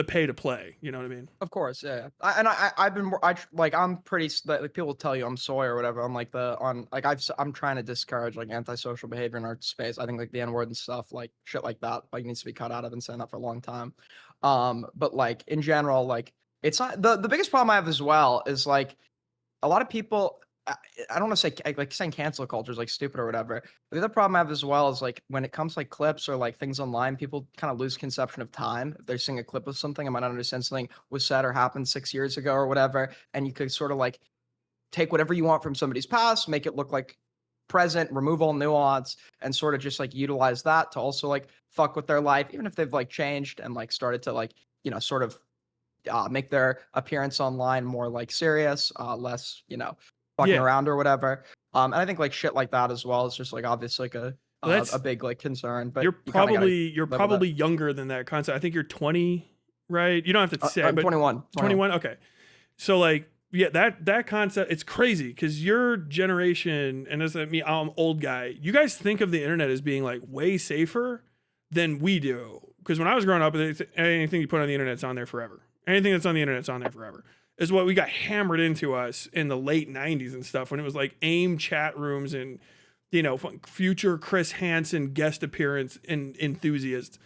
pay to play. You know what I mean? Of course, yeah. I'm pretty like people tell you I'm soy or whatever. I'm like I'm trying to discourage like antisocial behavior in our space. I think like the N word and stuff, like shit like that, like needs to be cut out. I've been saying that for a long time. But like in general, like it's not the biggest problem I have as well is like a lot of people. I don't want to say like saying cancel culture is like stupid or whatever. But the other problem I have as well is like when it comes to like clips or like things online, people kind of lose conception of time. If they're seeing a clip of something, I might not understand something was said or happened 6 years ago or whatever, and you could sort of like take whatever you want from somebody's past, make it look like present, remove all nuance, and sort of just like utilize that to also like fuck with their life, even if they've like changed and like started to like sort of make their appearance online more like serious, less fucking around or whatever. And I think like shit like that as well is just like obviously like a big like concern. But you're probably younger than that concept. I think you're 20, right? You don't have to say. I'm but 21. 21. Okay. So like, yeah, that concept, it's crazy because your generation, and as me, I'm old guy. You guys think of the internet as being like way safer than we do. Because when I was growing up, anything you put on the internet's on there forever. Anything that's on the internet's on there forever. Is what we got hammered into us in the late 90s and stuff when it was like AIM chat rooms and, future Chris Hansen guest appearance and enthusiasts.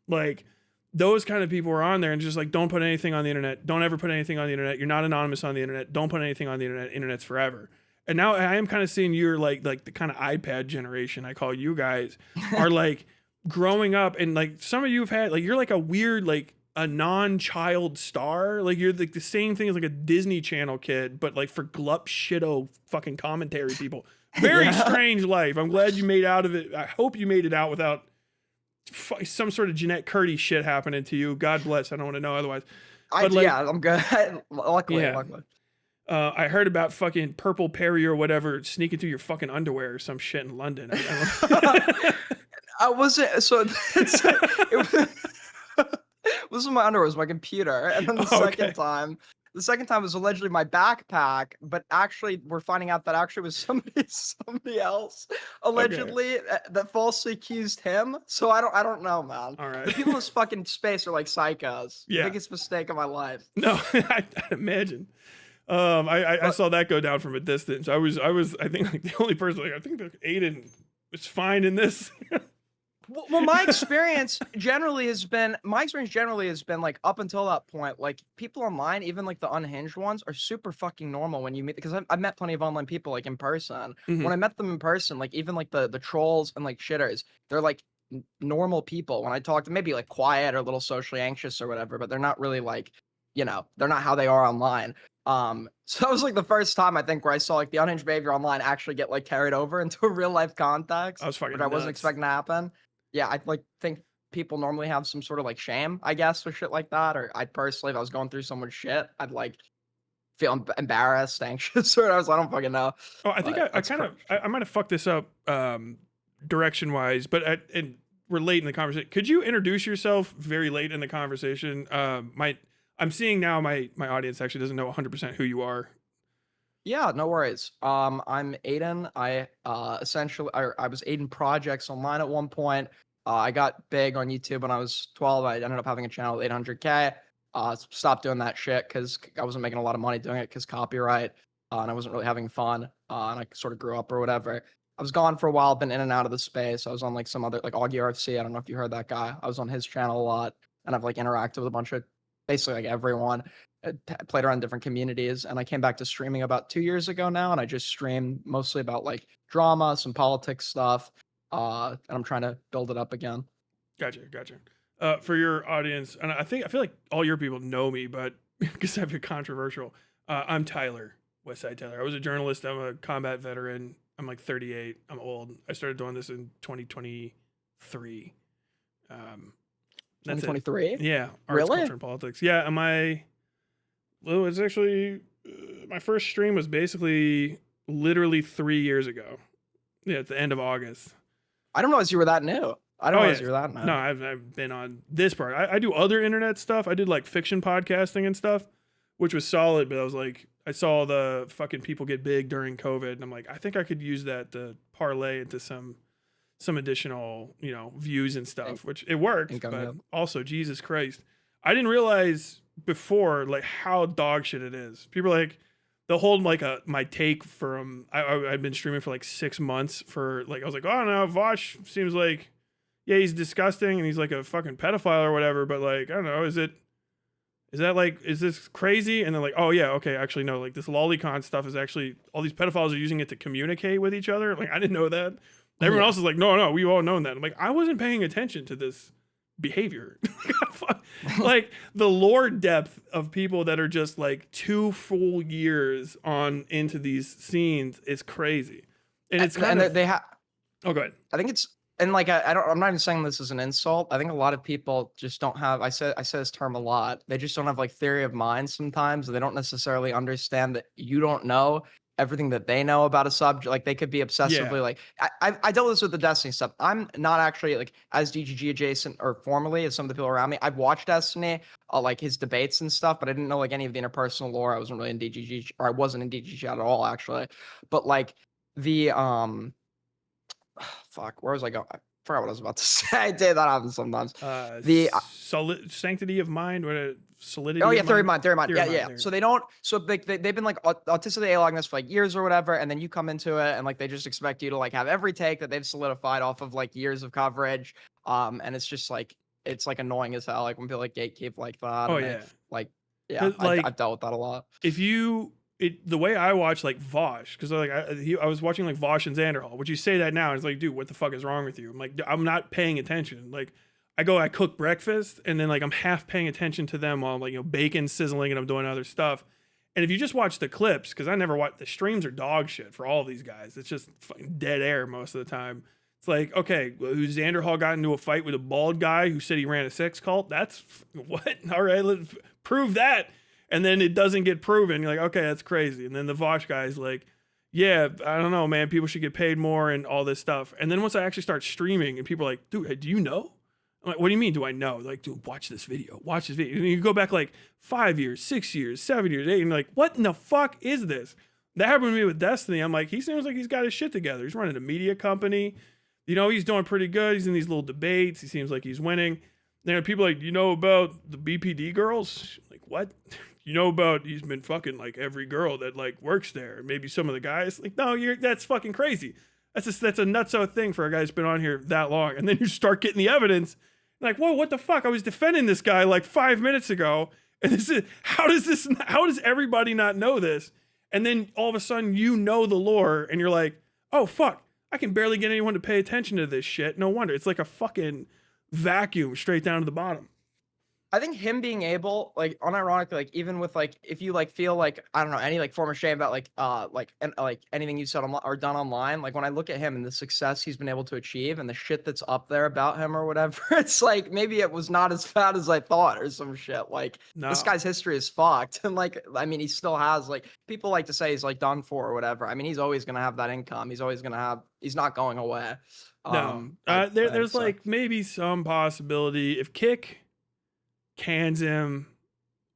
Like those kind of people were on there and just like, don't put anything on the internet. Don't ever put anything on the internet. You're not anonymous on the internet. Don't put anything on the internet. Internet's forever. And now I am kind of seeing you're like the kind of iPad generation, I call you guys, are like growing up, and like some of you have had like, you're like a weird, like a non-child star. Like you're like the same thing as like a Disney Channel kid, but like for glup shitto fucking commentary people. Very Yeah. strange life. I'm glad you made out of it. I hope you made it out without some sort of Jeanette Curdy shit happening to you. God bless. I don't want to know otherwise. But like, Yeah, I'm good. Luckily, yeah. luckily. I heard about fucking Purple Perry or whatever sneaking through your fucking underwear or some shit in London. I wasn't so. It wasn't my underwear. It was my computer. And then the second time was allegedly my backpack. But actually, we're finding out that actually was somebody else allegedly that falsely accused him. So I don't know, man. All right. The people in this fucking space are like psychos. Yeah. Biggest mistake of my life. No, I imagine. I saw that go down from a distance. I think like the only person like I think that Aiden was fine in this. Well, my experience generally has been like up until that point, like people online, even like the unhinged ones, are super fucking normal when you meet, because I've met plenty of online people like in person. Mhm. When I met them in person, like even like the trolls and like shitters, they're like normal people. When I talk to maybe like quiet or a little socially anxious or whatever, but they're not really like, they're not how they are online. So that was like the first time I think where I saw like the unhinged behavior online actually get like carried over into a real life context, I was fucking which I wasn't nuts. expecting to happen. Yeah, I like think people normally have some sort of like shame, I guess, with shit like that. Or I personally, if I was going through someone's shit, I'd like feel embarrassed, anxious, or whatever. I don't fucking know. Oh, I think I might have fucked this up direction wise, but and we're late in the conversation. Could you introduce yourself very late in the conversation? I'm seeing now my audience actually doesn't know 100% who you are. Yeah, no worries. I'm Aiden. I essentially I was Aiden Projects online at one point. I got big on YouTube when I was 12. I ended up having a channel with 800K. Stopped doing that shit because I wasn't making a lot of money doing it because copyright, and I wasn't really having fun. And I sort of grew up or whatever. I was gone for a while, been in and out of the space. I was on like some other like Augie RFC. I don't know if you heard that guy. I was on his channel a lot, and I've like interacted with a bunch of basically like everyone. Played around different communities, and I came back to streaming about 2 years ago now, and I just stream mostly about like drama, some politics stuff, and I'm trying to build it up again. Gotcha. For your audience, and I feel like all your people know me, but because I've been controversial, I'm Tyler, Westside Tyler. I was a journalist. I'm a combat veteran. I'm like 38. I'm old. I started doing this in 2023. 2023? Yeah. Arts, Really? culture, and politics. Yeah. Well, it's actually my first stream was basically literally 3 years ago. Yeah, at the end of August. I don't know as you were that new. I don't know as you were that new. No, I've been on this part. I do other internet stuff. I did like fiction podcasting and stuff, which was solid. But I was like, I saw the fucking people get big during COVID, and I'm like, I think I could use that to parlay into some additional, views and stuff. Which it worked, but also Jesus Christ, I didn't realize before like how dog shit it is. People are like they'll hold like my take from I've been streaming for like 6 months for like I was like, oh no, Vosh seems like he's disgusting and he's like a fucking pedophile or whatever, but like I don't know, is this crazy? And then like, oh yeah, okay, actually no, like this lolicon stuff is actually all these pedophiles are using it to communicate with each other. Like I didn't know that. Everyone else is like, no, we've all known that. I'm like, I wasn't paying attention to this behavior. Like the lore depth of people that are just like 2 full years on into these scenes is crazy. And it's kind of oh, go ahead. I think it's and like I'm not even saying this as an insult. I think a lot of people just don't have I say this term a lot. They just don't have like theory of mind sometimes. They don't necessarily understand that you don't know everything that they know about a subject. Like they could be obsessively like I dealt with this with the Destiny stuff. I'm not actually like as DGG adjacent or formally as some of the people around me. I've watched Destiny, like his debates and stuff, but I didn't know like any of the interpersonal lore. I wasn't really in DGG, or I wasn't in DGG at all actually. But like the fuck, where was I going? I forgot what I was about to say. I did that happens sometimes. The sanctity of mind, what solidity. Oh yeah, theory of mind. Yeah. So they don't. So they've been like autistically A-logging this for like years or whatever, and then you come into it and like they just expect you to like have every take that they've solidified off of like years of coverage. And it's just like it's like annoying as hell. Like when people like gatekeep like that. Oh yeah. I've dealt with that a lot. The way I watch like Vosh, because like I was watching like Vosh and Xanderhall. Would you say that now? And it's like, dude, what the fuck is wrong with you? I'm like, I'm not paying attention. Like, I cook breakfast, and then like I'm half paying attention to them while like, bacon sizzling and I'm doing other stuff. And if you just watch the clips, because I never watch the streams, are dog shit for all of these guys. It's just fucking dead air most of the time. It's like, okay, who Xander Hall got into a fight with a bald guy who said he ran a sex cult? That's what? All right, let's prove that. And then it doesn't get proven. You're like, okay, that's crazy. And then the Vosh guy's like, yeah, I don't know, man. People should get paid more and all this stuff. And then once I actually start streaming and people are like, dude, do you know? I'm like, what do you mean, do I know? Like, dude, watch this video. Watch this video. And you go back like 5 years, 6 years, 7 years, 8, and you're like, what in the fuck is this? That happened to me with Destiny. I'm like, he seems like he's got his shit together. He's running a media company. He's doing pretty good. He's in these little debates. He seems like he's winning. Then people are like, you know about the BPD girls? Like, what? He's been fucking like every girl that like works there. Maybe some of the guys. Like, no, that's fucking crazy. That's a nutso thing for a guy who's been on here that long. And then you start getting the evidence. Like, whoa, what the fuck? I was defending this guy like 5 minutes ago. And how does everybody not know this? And then all of a sudden the lore and you're like, oh fuck, I can barely get anyone to pay attention to this shit. No wonder. It's like a fucking vacuum straight down to the bottom. I think him being able, like, unironically, like, even with like, if you like feel like, I don't know, any like form of shame about like anything you said or done online, like when I look at him and the success he's been able to achieve and the shit that's up there about him or whatever, it's like maybe it was not as bad as I thought or some shit. Like this guy's history is fucked, and like I mean he still has, like, people like to say he's like done for or whatever. I mean he's always gonna have that income. He's not going away. There's like maybe some possibility if Kick cans him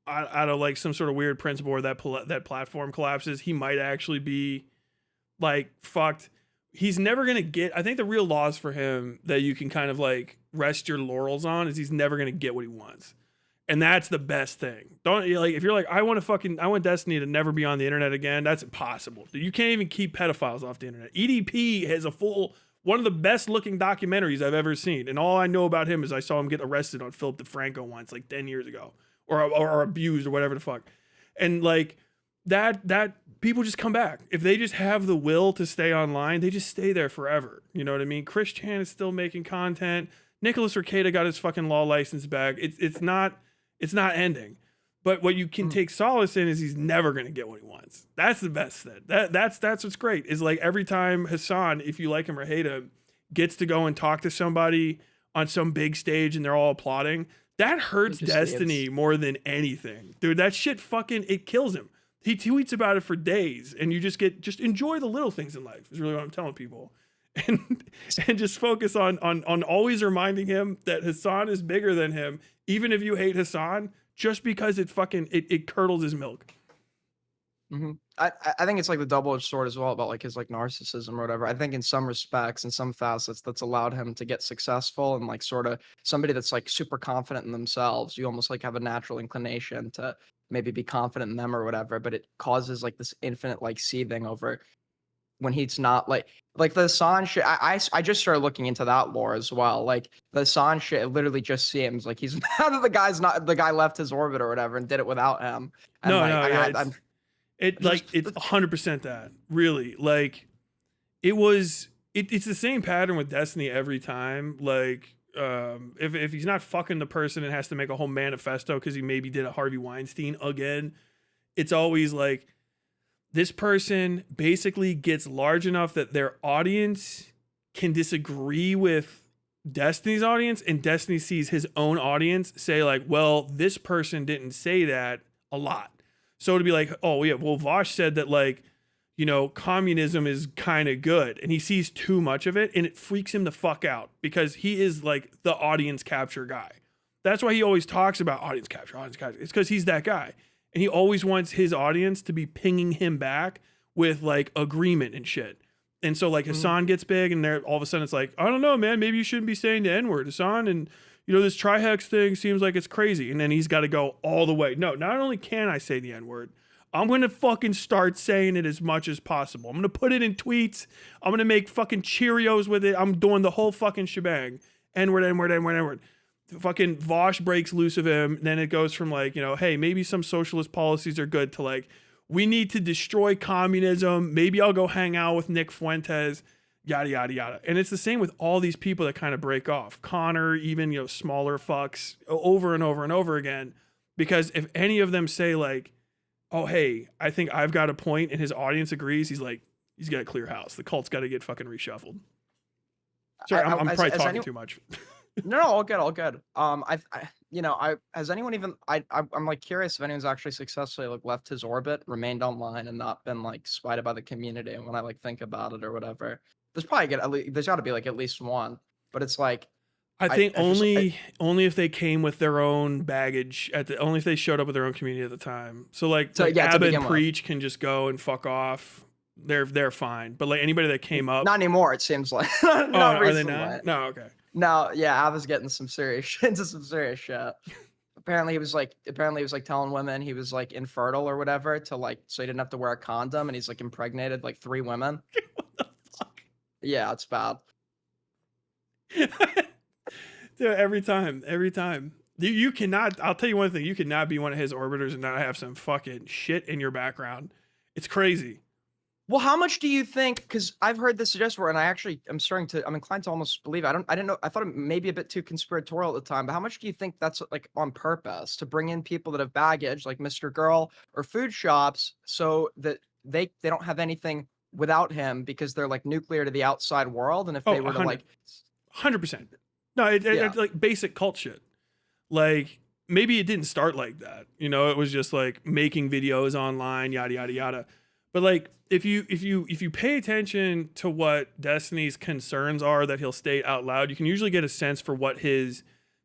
out of like some sort of weird principle or that platform collapses, he might actually be like fucked. He's never gonna get, I think the real loss for him that you can kind of like rest your laurels on is he's never gonna get what he wants. And that's the best thing. Don't, like, if you're like, I want Destiny to never be on the internet again, that's impossible. You can't even keep pedophiles off the internet. EDP has one of the best looking documentaries I've ever seen. And all I know about him is I saw him get arrested on Philip DeFranco once, like 10 years ago, or abused or whatever the fuck. And like that people just come back. If they just have the will to stay online, they just stay there forever. You know what I mean? Chris Chan is still making content. Nicholas Requeta got his fucking law license back. It's not ending. But what you can take solace in is he's never going to get what he wants. That's the best thing. That's what's great, is like every time Hassan, if you like him or hate him, gets to go and talk to somebody on some big stage and they're all applauding, that hurts Destiny more than anything. Dude, that shit fucking, it kills him. He tweets about it for days, and you just enjoy the little things in life is really what I'm telling people. And just focus on always reminding him that Hassan is bigger than him, even if you hate Hassan, just because it curdles his milk. Mm-hmm. I think it's like the double-edged sword as well about like his like narcissism or whatever. I think in some respects, in some facets, that's allowed him to get successful, and like sort of somebody that's like super confident in themselves. You almost like have a natural inclination to maybe be confident in them or whatever, but it causes like this infinite like seething over when he's not like the Hassan shit. I just started looking into that lore as well. Like the Hassan shit, it literally just seems like he's mad that the guy left his orbit or whatever and did it without him. And it's 100% that, really. Like it's the same pattern with Destiny every time. Like if he's not fucking the person and has to make a whole manifesto because he maybe did a Harvey Weinstein again, it's always like this person basically gets large enough that their audience can disagree with Destiny's audience, and Destiny sees his own audience say like, well, this person didn't say that a lot. So to be like, oh yeah, well, Vosh said that like, communism is kind of good, and he sees too much of it and it freaks him the fuck out because he is like the audience capture guy. That's why he always talks about audience capture. It's because he's that guy. And he always wants his audience to be pinging him back with like agreement and shit. And so like Hassan gets big, and all of a sudden it's like, I don't know, man, maybe you shouldn't be saying the N-word, Hassan. And this Trihex thing seems like it's crazy. And then he's got to go all the way. No, not only can I say the N-word, I'm going to fucking start saying it as much as possible. I'm going to put it in tweets. I'm going to make fucking Cheerios with it. I'm doing the whole fucking shebang. N-word, N-word, N-word, N-word. Fucking Vosh breaks loose of him. Then it goes from like, hey, maybe some socialist policies are good to like, we need to destroy communism. Maybe I'll go hang out with Nick Fuentes. yada yada yada. And it's the same with all these people that kind of break off. Connor, even, you know, smaller fucks, over and over and over again. Because if any of them say like, oh hey, I think I've got a point, and his audience agrees, he's like, he's got to clear house. The cult's got to get fucking reshuffled. Sorry, I'm probably talking too much. No, all good, all good. Has anyone even? I'm like curious if anyone's actually successfully like left his orbit, remained online, and not been like spied by the community. And when I like think about it or whatever, there's got to be like at least one. But it's like, I think only if they came with their own baggage only if they showed up with their own community at the time. So like Abba and Preach can just go and fuck off. They're fine. But like anybody that came up, not anymore. It seems like. Not are they not? No, okay. No, yeah, Abba's getting some serious into some serious shit. Apparently he was like telling women he was like infertile or whatever to like so he didn't have to wear a condom, and he's like impregnated like 3 women. What the fuck? Yeah, it's bad. Dude, every time. You cannot, I'll tell you one thing, you cannot be one of his orbiters and not have some fucking shit in your background. It's crazy. Well, how much do you think? Because I've heard this suggested before, and I'm inclined to almost believe it. I didn't know. I thought it may be a bit too conspiratorial at the time. But how much do you think that's like on purpose to bring in people that have baggage, like Mr. Girl or food shops, so that they don't have anything without him because they're like nuclear to the outside world, and if they were to like 100%. No, it's like basic cult shit. Like maybe it didn't start like that. You know, it was just like making videos online, yada yada yada. But like if you pay attention to what Destiny's concerns are that he'll state out loud, you can usually get a sense for what his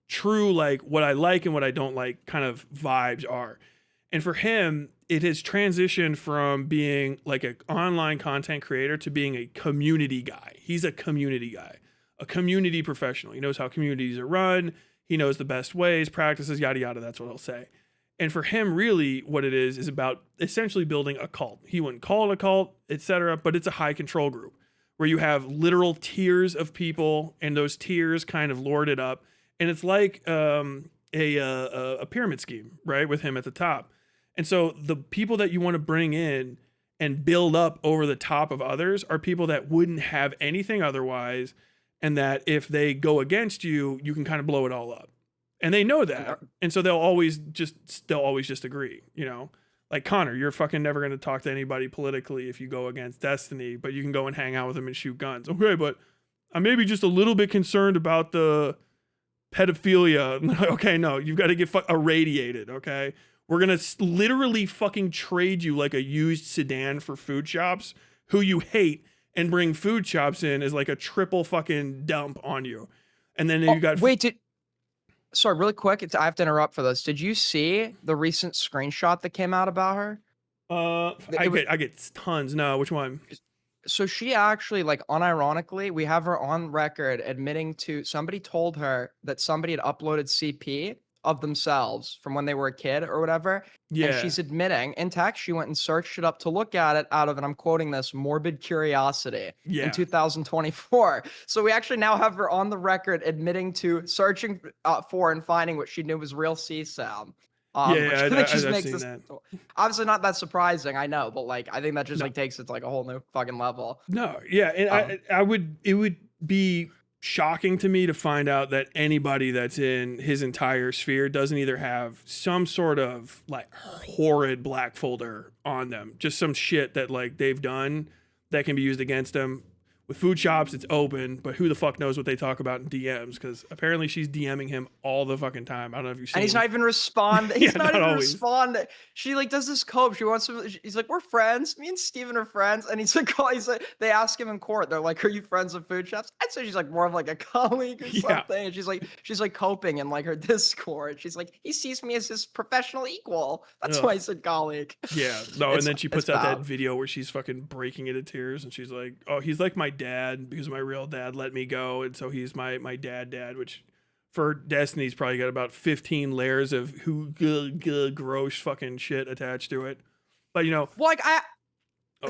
true, like what I like and what I don't like kind of vibes are. And for him, it has transitioned from being like an online content creator to being a community guy. He's a community guy, a community professional. He knows how communities are run. He knows the best ways, practices, yada yada. That's what he'll say. And for him, really, what it is about essentially building a cult. He wouldn't call it a cult, etc., but it's a high control group where you have literal tiers of people, and those tiers kind of lord it up. And it's like a pyramid scheme, right, with him at the top. And so the people that you want to bring in and build up over the top of others are people that wouldn't have anything otherwise, and that if they go against you, you can kind of blow it all up. And they know that. And so they'll always just agree, you know? Like Connor, you're fucking never going to talk to anybody politically if you go against Destiny, but you can go and hang out with them and shoot guns. Okay, but I'm maybe just a little bit concerned about the pedophilia. Okay, no, you've got to get irradiated, okay? We're going to literally fucking trade you like a used sedan for food shops who you hate, and bring food shops in as like a triple fucking dump on you. And then you got... Sorry, really quick. I have to interrupt for this. Did you see the recent screenshot that came out about her? I get tons. No, which one? So she actually, like, unironically, we have her on record admitting to somebody told her that somebody had uploaded CP of themselves from when they were a kid or whatever. Yeah. And she's admitting in text, she went and searched it up to look at it out of, and I'm quoting this, morbid curiosity in 2024. So we actually now have her on the record admitting to searching for and finding what she knew was real CSAM. I've seen that. Obviously not that surprising, I know, but like I think that just like takes it to like a whole new fucking level. No, yeah, and it would be shocking to me to find out that anybody that's in his entire sphere doesn't either have some sort of like horrid black folder on them, just some shit that like they've done that can be used against them. With food shops, it's open, but who the fuck knows what they talk about in DMs? Because apparently she's DMing him all the fucking time. I don't know if you've seen. And he's not even responding. He's not even responding. She like does this cope. She wants to. He's like, we're friends. Me and Steven are friends. And he's like, they ask him in court. They're like, are you friends with food shops? I'd say she's like more of like a colleague or something. And she's like coping in like her Discord. She's like, he sees me as his professional equal. That's why I said colleague. Yeah. No. And then she puts out that video where she's fucking breaking into tears, and she's like, oh, he's like my dad because my real dad let me go, and so he's my dad, which for Destiny's probably got about 15 layers of gross fucking shit attached to it. But you know, well, like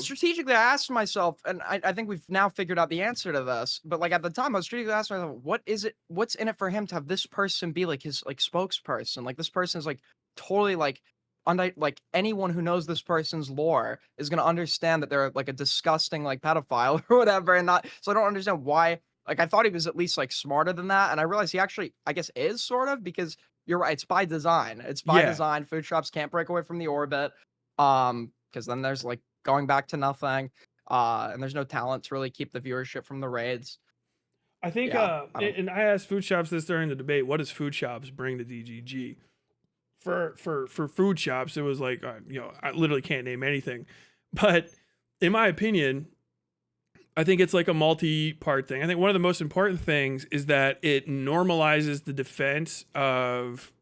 strategically I asked myself, and I think we've now figured out the answer to this, but like at the time I was strategically asking myself, what's in it for him to have this person be like his like spokesperson? Like this person is like totally like like anyone who knows this person's lore is gonna understand that they're like a disgusting like pedophile or whatever, and not. So I don't understand why. Like I thought he was at least like smarter than that, and I realized he actually, I guess, is sort of because you're right. It's by design. It's by Yeah. design. Food shops can't break away from the orbit, because then there's like going back to nothing, and there's no talent to really keep the viewership from the raids. I think, Yeah, I don't. and I asked food shops this during the debate. What does food shops bring to DGG? For food shops, it was like, I literally can't name anything, but in my opinion, I think it's like a multi-part thing. I think one of the most important things is that it normalizes the defense of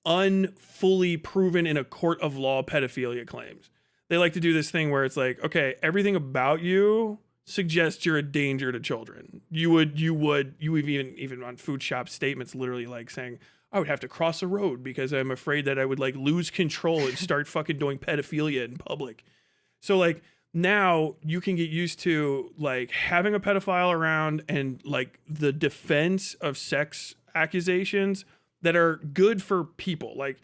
unfully proven in a court of law pedophilia claims. They like to do this thing where it's like, okay, everything about you suggests you're a danger to children. You even on food shop statements, literally like saying, I would have to cross a road because I'm afraid that I would like lose control and start fucking doing pedophilia in public. So like now you can get used to like having a pedophile around and like the defense of sex accusations that are good for people. Like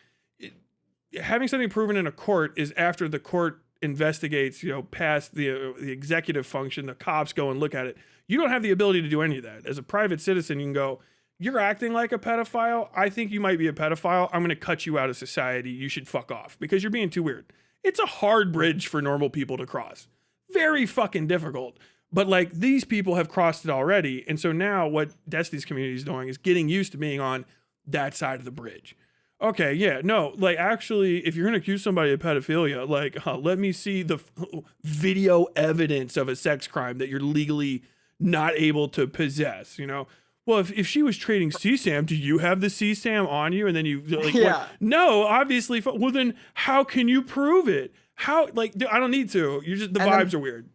having something proven in a court is after the court investigates, past the executive function, the cops go and look at it. You don't have the ability to do any of that. As a private citizen, you can go, you're acting like a pedophile. I think you might be a pedophile. I'm going to cut you out of society. You should fuck off because you're being too weird. It's a hard bridge for normal people to cross. Very fucking difficult. But like these people have crossed it already. And so now what Destiny's community is doing is getting used to being on that side of the bridge. Okay, yeah, no, like actually, if you're going to accuse somebody of pedophilia, like let me see the video evidence of a sex crime that you're legally not able to possess, Well, if she was trading CSAM, do you have the CSAM on you? And then you like, Yeah. no, obviously. Well, then how can you prove it? How, like, I don't need to. You just, the vibes are weird.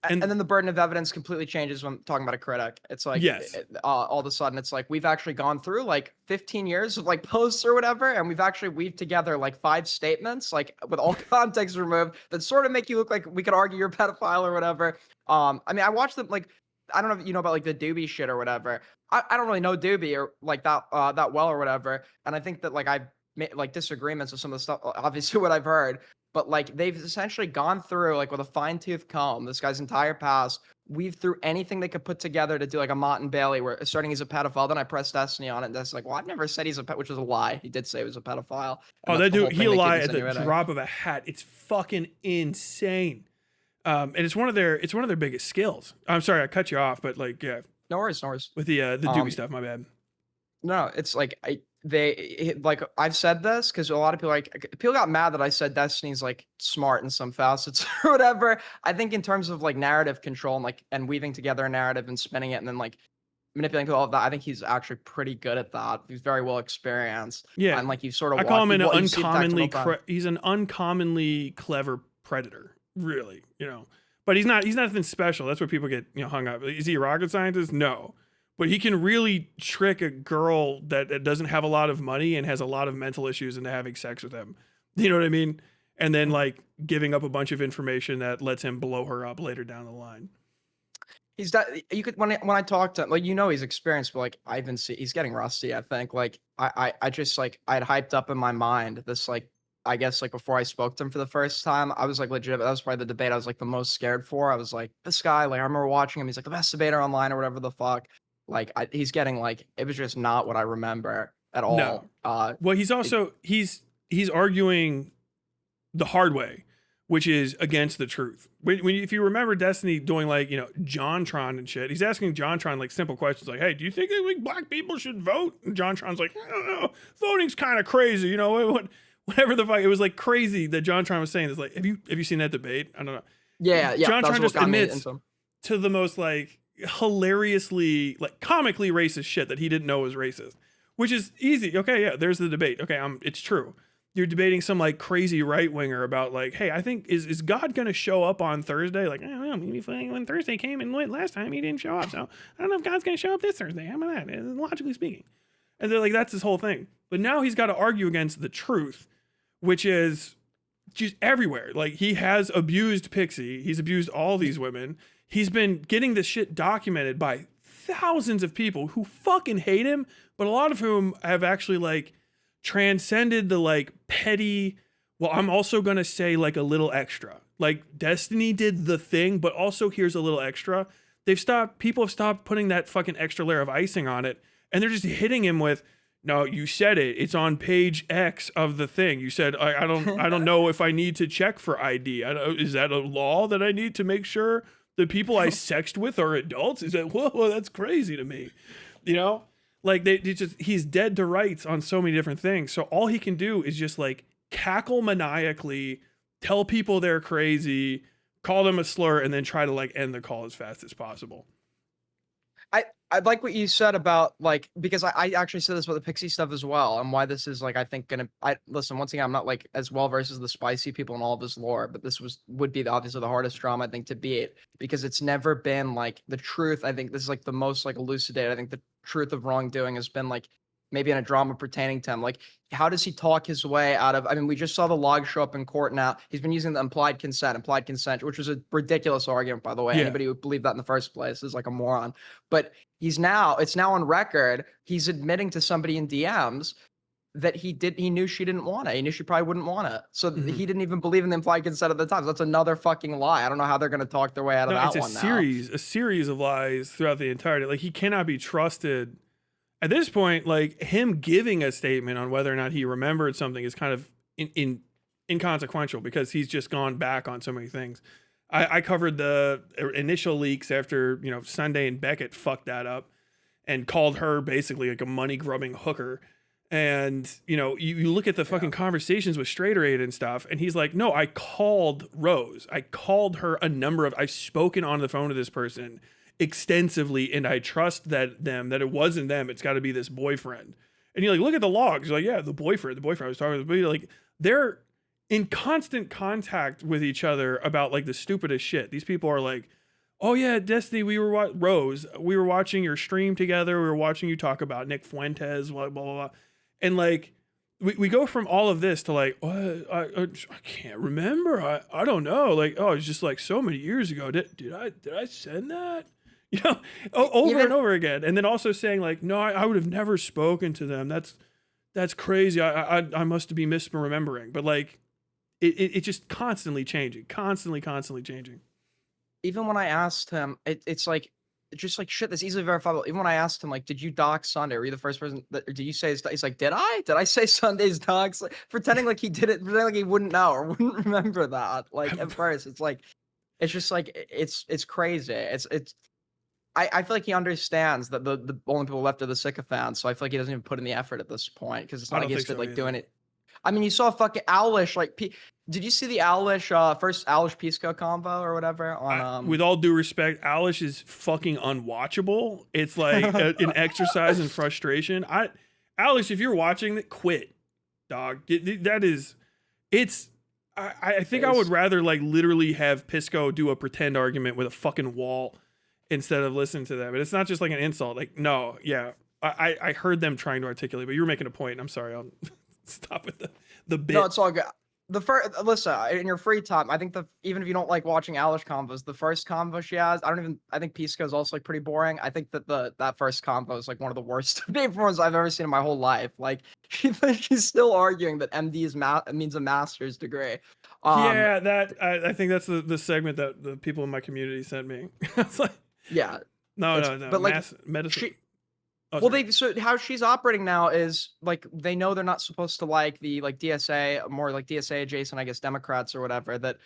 And then the burden of evidence completely changes when talking about a critic. It's like, Yes. All of a sudden, it's like we've actually gone through like 15 years of like posts or whatever, and we've actually weaved together like 5 statements, like with all context removed, that sort of make you look like we could argue you're a pedophile or whatever. I mean, I watched them like, I don't know if you know about like the Doobie shit or whatever. I don't really know Doobie or like that well or whatever, and I think that like I've made like disagreements with some of the stuff, obviously what I've heard. But like they've essentially gone through like with a fine-tooth comb this guy's entire past, weave through anything they could put together to do like a Mott and Bailey where starting he's a pedophile. Then I pressed Destiny on it, and that's like, well, I've never said he's a pet, which was a lie. He did say he was a pedophile. Oh, that dude, he'll lie at the drop of a hat. It's fucking insane. And it's one of their biggest skills. I'm sorry, I cut you off, but like, yeah. No worries, no worries. With the Doobie stuff, my bad. No, it's like like I've said this because a lot of people got mad that I said Destiny's like smart in some facets or whatever. I think in terms of like narrative control and like and weaving together a narrative and spinning it and then like manipulating all of that, I think he's actually pretty good at that. He's very well experienced. Yeah, and like you sort of I call him he's an uncommonly clever predator. Really, but he's not nothing special. That's where people get hung up. Is he a rocket scientist? No. But he can really trick a girl that doesn't have a lot of money and has a lot of mental issues into having sex with him. You know what I mean? And then like giving up a bunch of information that lets him blow her up later down the line. He's that you could when I talk to him, like he's experienced, but like I even see he's getting rusty. I think like I just like I'd hyped up in my mind this like I guess like before I spoke to him for the first time, I was like legit. That was probably the debate I was like the most scared for. I was like, this guy, like I remember watching him. He's like the best debater online or whatever the fuck. Like he's getting like it was just not what I remember at all. No. Well, he's also he's arguing the hard way, which is against the truth. If you remember Destiny doing like JonTron and shit, he's asking JonTron like simple questions like, "Hey, do you think that like black people should vote?" And JonTron's like, "I don't know, voting's kind of crazy, whatever the fuck." It was like crazy that JonTron was saying this. Like, have you seen that debate? I don't know. Yeah. JonTron just admits to the most like hilariously like comically racist shit that he didn't know was racist, which is easy. Okay, yeah, there's the debate. Okay, it's true. You're debating some like crazy right winger about like, hey, I think is God gonna show up on Thursday? Like, I don't know, maybe when Thursday came and went last time, he didn't show up. So I don't know if God's gonna show up this Thursday. How about that? Logically speaking, and they're like, that's his whole thing. But now he's got to argue against the truth, which is just everywhere. Like he has abused Pixie. He's abused all these women. He's been getting this shit documented by thousands of people who fucking hate him, but a lot of whom have actually like transcended the like petty well, I'm also gonna say like a little extra. Like Destiny did the thing, but also here's a little extra. People have stopped putting that fucking extra layer of icing on it, and they're just hitting him with, no, you said it. It's on page X of the thing. You said I don't know if I need to check for ID. Is that a law that I need to make sure the people I sexted with are adults? Is that whoa? That's crazy to me. You know, like he's dead to rights on so many different things. So all he can do is just like cackle maniacally, tell people they're crazy, call them a slur, and then try to like end the call as fast as possible. I like what you said about like, because I actually said this about the Pixie stuff as well, and why this is like, I think I listen, once again, I'm not like as well versed as the spicy people and all of this lore, but this would be obviously the hardest drama I think to beat, because it's never been like the truth. I think this is like the most like elucidated. I think the truth of wrongdoing has been like maybe in a drama pertaining to him. Like, how does he talk his way out of, I mean, we just saw the log show up in court now. He's been using the implied consent, which was a ridiculous argument, by the way. Yeah. Anybody who would believe that in the first place is like a moron. But it's now on record. He's admitting to somebody in DMs that he knew she didn't want it. He knew she probably wouldn't want it. So he didn't even believe in the implied consent at the time. So that's another fucking lie. I don't know how they're going to talk their way out of that one now. It's a series of lies throughout the entirety. Like, he cannot be trusted. At this point, like, him giving a statement on whether or not he remembered something is kind of inconsequential, because he's just gone back on so many things. I covered the initial leaks after, Sunday and Beckett fucked that up and called her basically like a money grubbing hooker. And, you look at the fucking conversations with Straighter Aid and stuff, and he's like, no, I called Rose. I called her I've spoken on the phone to this person extensively, and I trust that it wasn't them. It's got to be this boyfriend. And you like look at the logs. You're like, yeah, the boyfriend I was talking to. Like, they're in constant contact with each other about like the stupidest shit. These people are like, oh yeah, Destiny, Rose, we were watching your stream together. We were watching you talk about Nick Fuentes, blah blah blah, and like we go from all of this to like, I can't remember. I don't know. Like, oh, it's just like so many years ago. Did I send that? Over and over again. And then also saying like, no, I would have never spoken to them. That's crazy. I must be misremembering. But like, it just constantly changing, constantly changing. Even when I asked him, it's like, just like shit that's easily verifiable. Even when I asked him, like, did you dox Sunday? Were you the first person that, or did you say, he's like, did I say Sunday's dox? Like, pretending like he did it, pretending like he wouldn't know or wouldn't remember that. Like, at first, it's like, it's just like, it's crazy. I feel like he understands that the only people left are the sycophants, so I feel like he doesn't even put in the effort at this point, because it's not like he's doing it. I mean, you saw fucking Owlish, like, did you see the Owlish, first Owlish Pisco convo or whatever? On with all due respect, Owlish is fucking unwatchable. It's like an exercise in frustration. Owlish, if you're watching it, quit, dog. I think I would rather like literally have Pisco do a pretend argument with a fucking wall instead of listening to them. But it's not just like an insult. Like, no, yeah. I heard them trying to articulate, but you were making a point. I'm sorry. I'll stop with the bit. No, it's all good. The first, listen, in your free time, I think even if you don't like watching Alish convos, the first convo she has, I think Pisco is also like pretty boring. I think that that first convo is like one of the worst performances I've ever seen in my whole life. Like, she's still arguing that MD means a master's degree. Yeah, I think that's the segment that the people in my community sent me. It's like, yeah, no, but like medicine. So how she's operating now is like, they know they're not supposed to like the like DSA, more like DSA adjacent, I guess, Democrats or whatever, that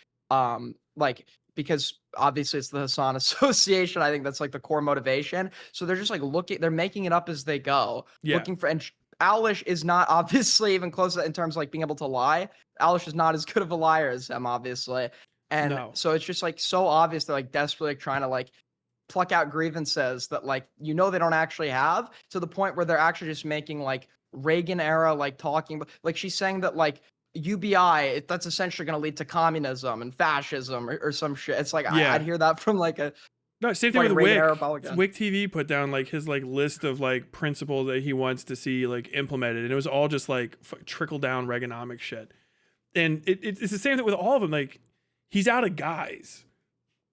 like, because obviously it's the Hassan Association. I think that's like the core motivation. So they're just like they're making it up as they go, looking for, and Owlish is not obviously even close in terms of like being able to lie. Owlish is not as good of a liar as him, obviously. And so it's just like so obvious they're like desperately trying to like pluck out grievances that like, they don't actually have, to the point where they're actually just making like Reagan era like talking, like she's saying that like UBI, that's essentially going to lead to communism and fascism or some shit. It's like, I'd hear that from like a same thing with Wick. Wick TV put down like his like list of like principles that he wants to see like implemented, and it was all just like trickle down Reaganomics shit. And it's the same thing with all of them. Like, he's out of guys.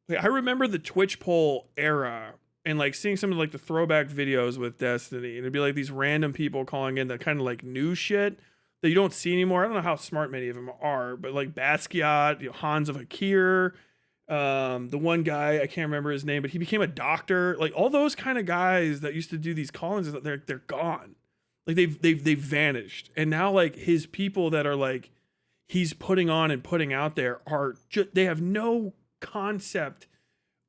Like, I remember the Twitch poll era and like seeing some of like the throwback videos with Destiny, and it'd be like these random people calling in that kind of like new shit that you don't see anymore. I don't know how smart many of them are, but like Basquiat, Hans of Akir, the one guy I can't remember his name, but he became a doctor. Like all those kind of guys that used to do these call-ins, they're gone. Like they've vanished, and now like his people that are like he's putting on and putting out there are they have no concept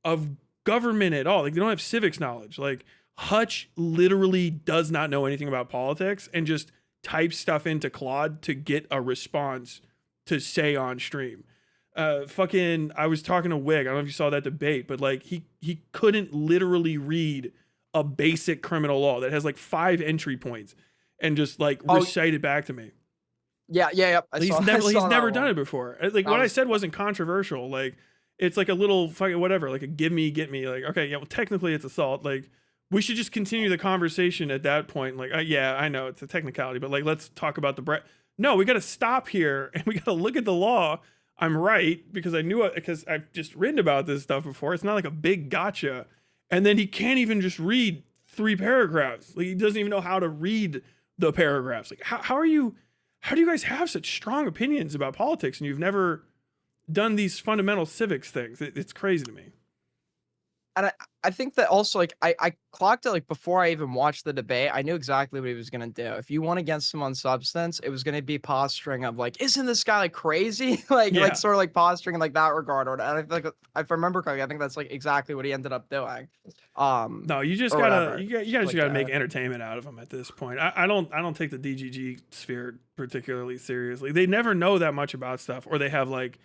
of government at all. Like they don't have civics knowledge. Like Hutch literally does not know anything about politics and just types stuff into Claude to get a response to say on stream. I was talking to Wig. I don't know if you saw that debate, but like he couldn't literally read a basic criminal law that has like 5 entry points and just like recite it back to me. Yeah. He's never done it before. Like what I said wasn't controversial. Like it's like a little fucking whatever, like a get me. Like, okay, yeah, well technically it's assault. Like we should just continue the conversation at that point. Like, yeah, I know it's a technicality, but like let's talk about no, we got to stop here and we got to look at the law. I'm right because I knew it because I've just written about this stuff before. It's not like a big gotcha. And then he can't even just read 3 paragraphs. Like he doesn't even know how to read the paragraphs. Like how do you guys have such strong opinions about politics and you've never done these fundamental civics things? It's crazy to me. And I think that also, like, I clocked it, like, before I even watched the debate. I knew exactly what he was going to do. If you won against him on substance, it was going to be posturing of, like, isn't this guy, like, crazy? like, sort of, like, posturing in, like, that regard. And I think, if I remember correctly, I think that's, like, exactly what he ended up doing. No, you just gotta, just gotta make entertainment out of him at this point. I don't take the DGG sphere particularly seriously. They never know that much about stuff, or they have, like,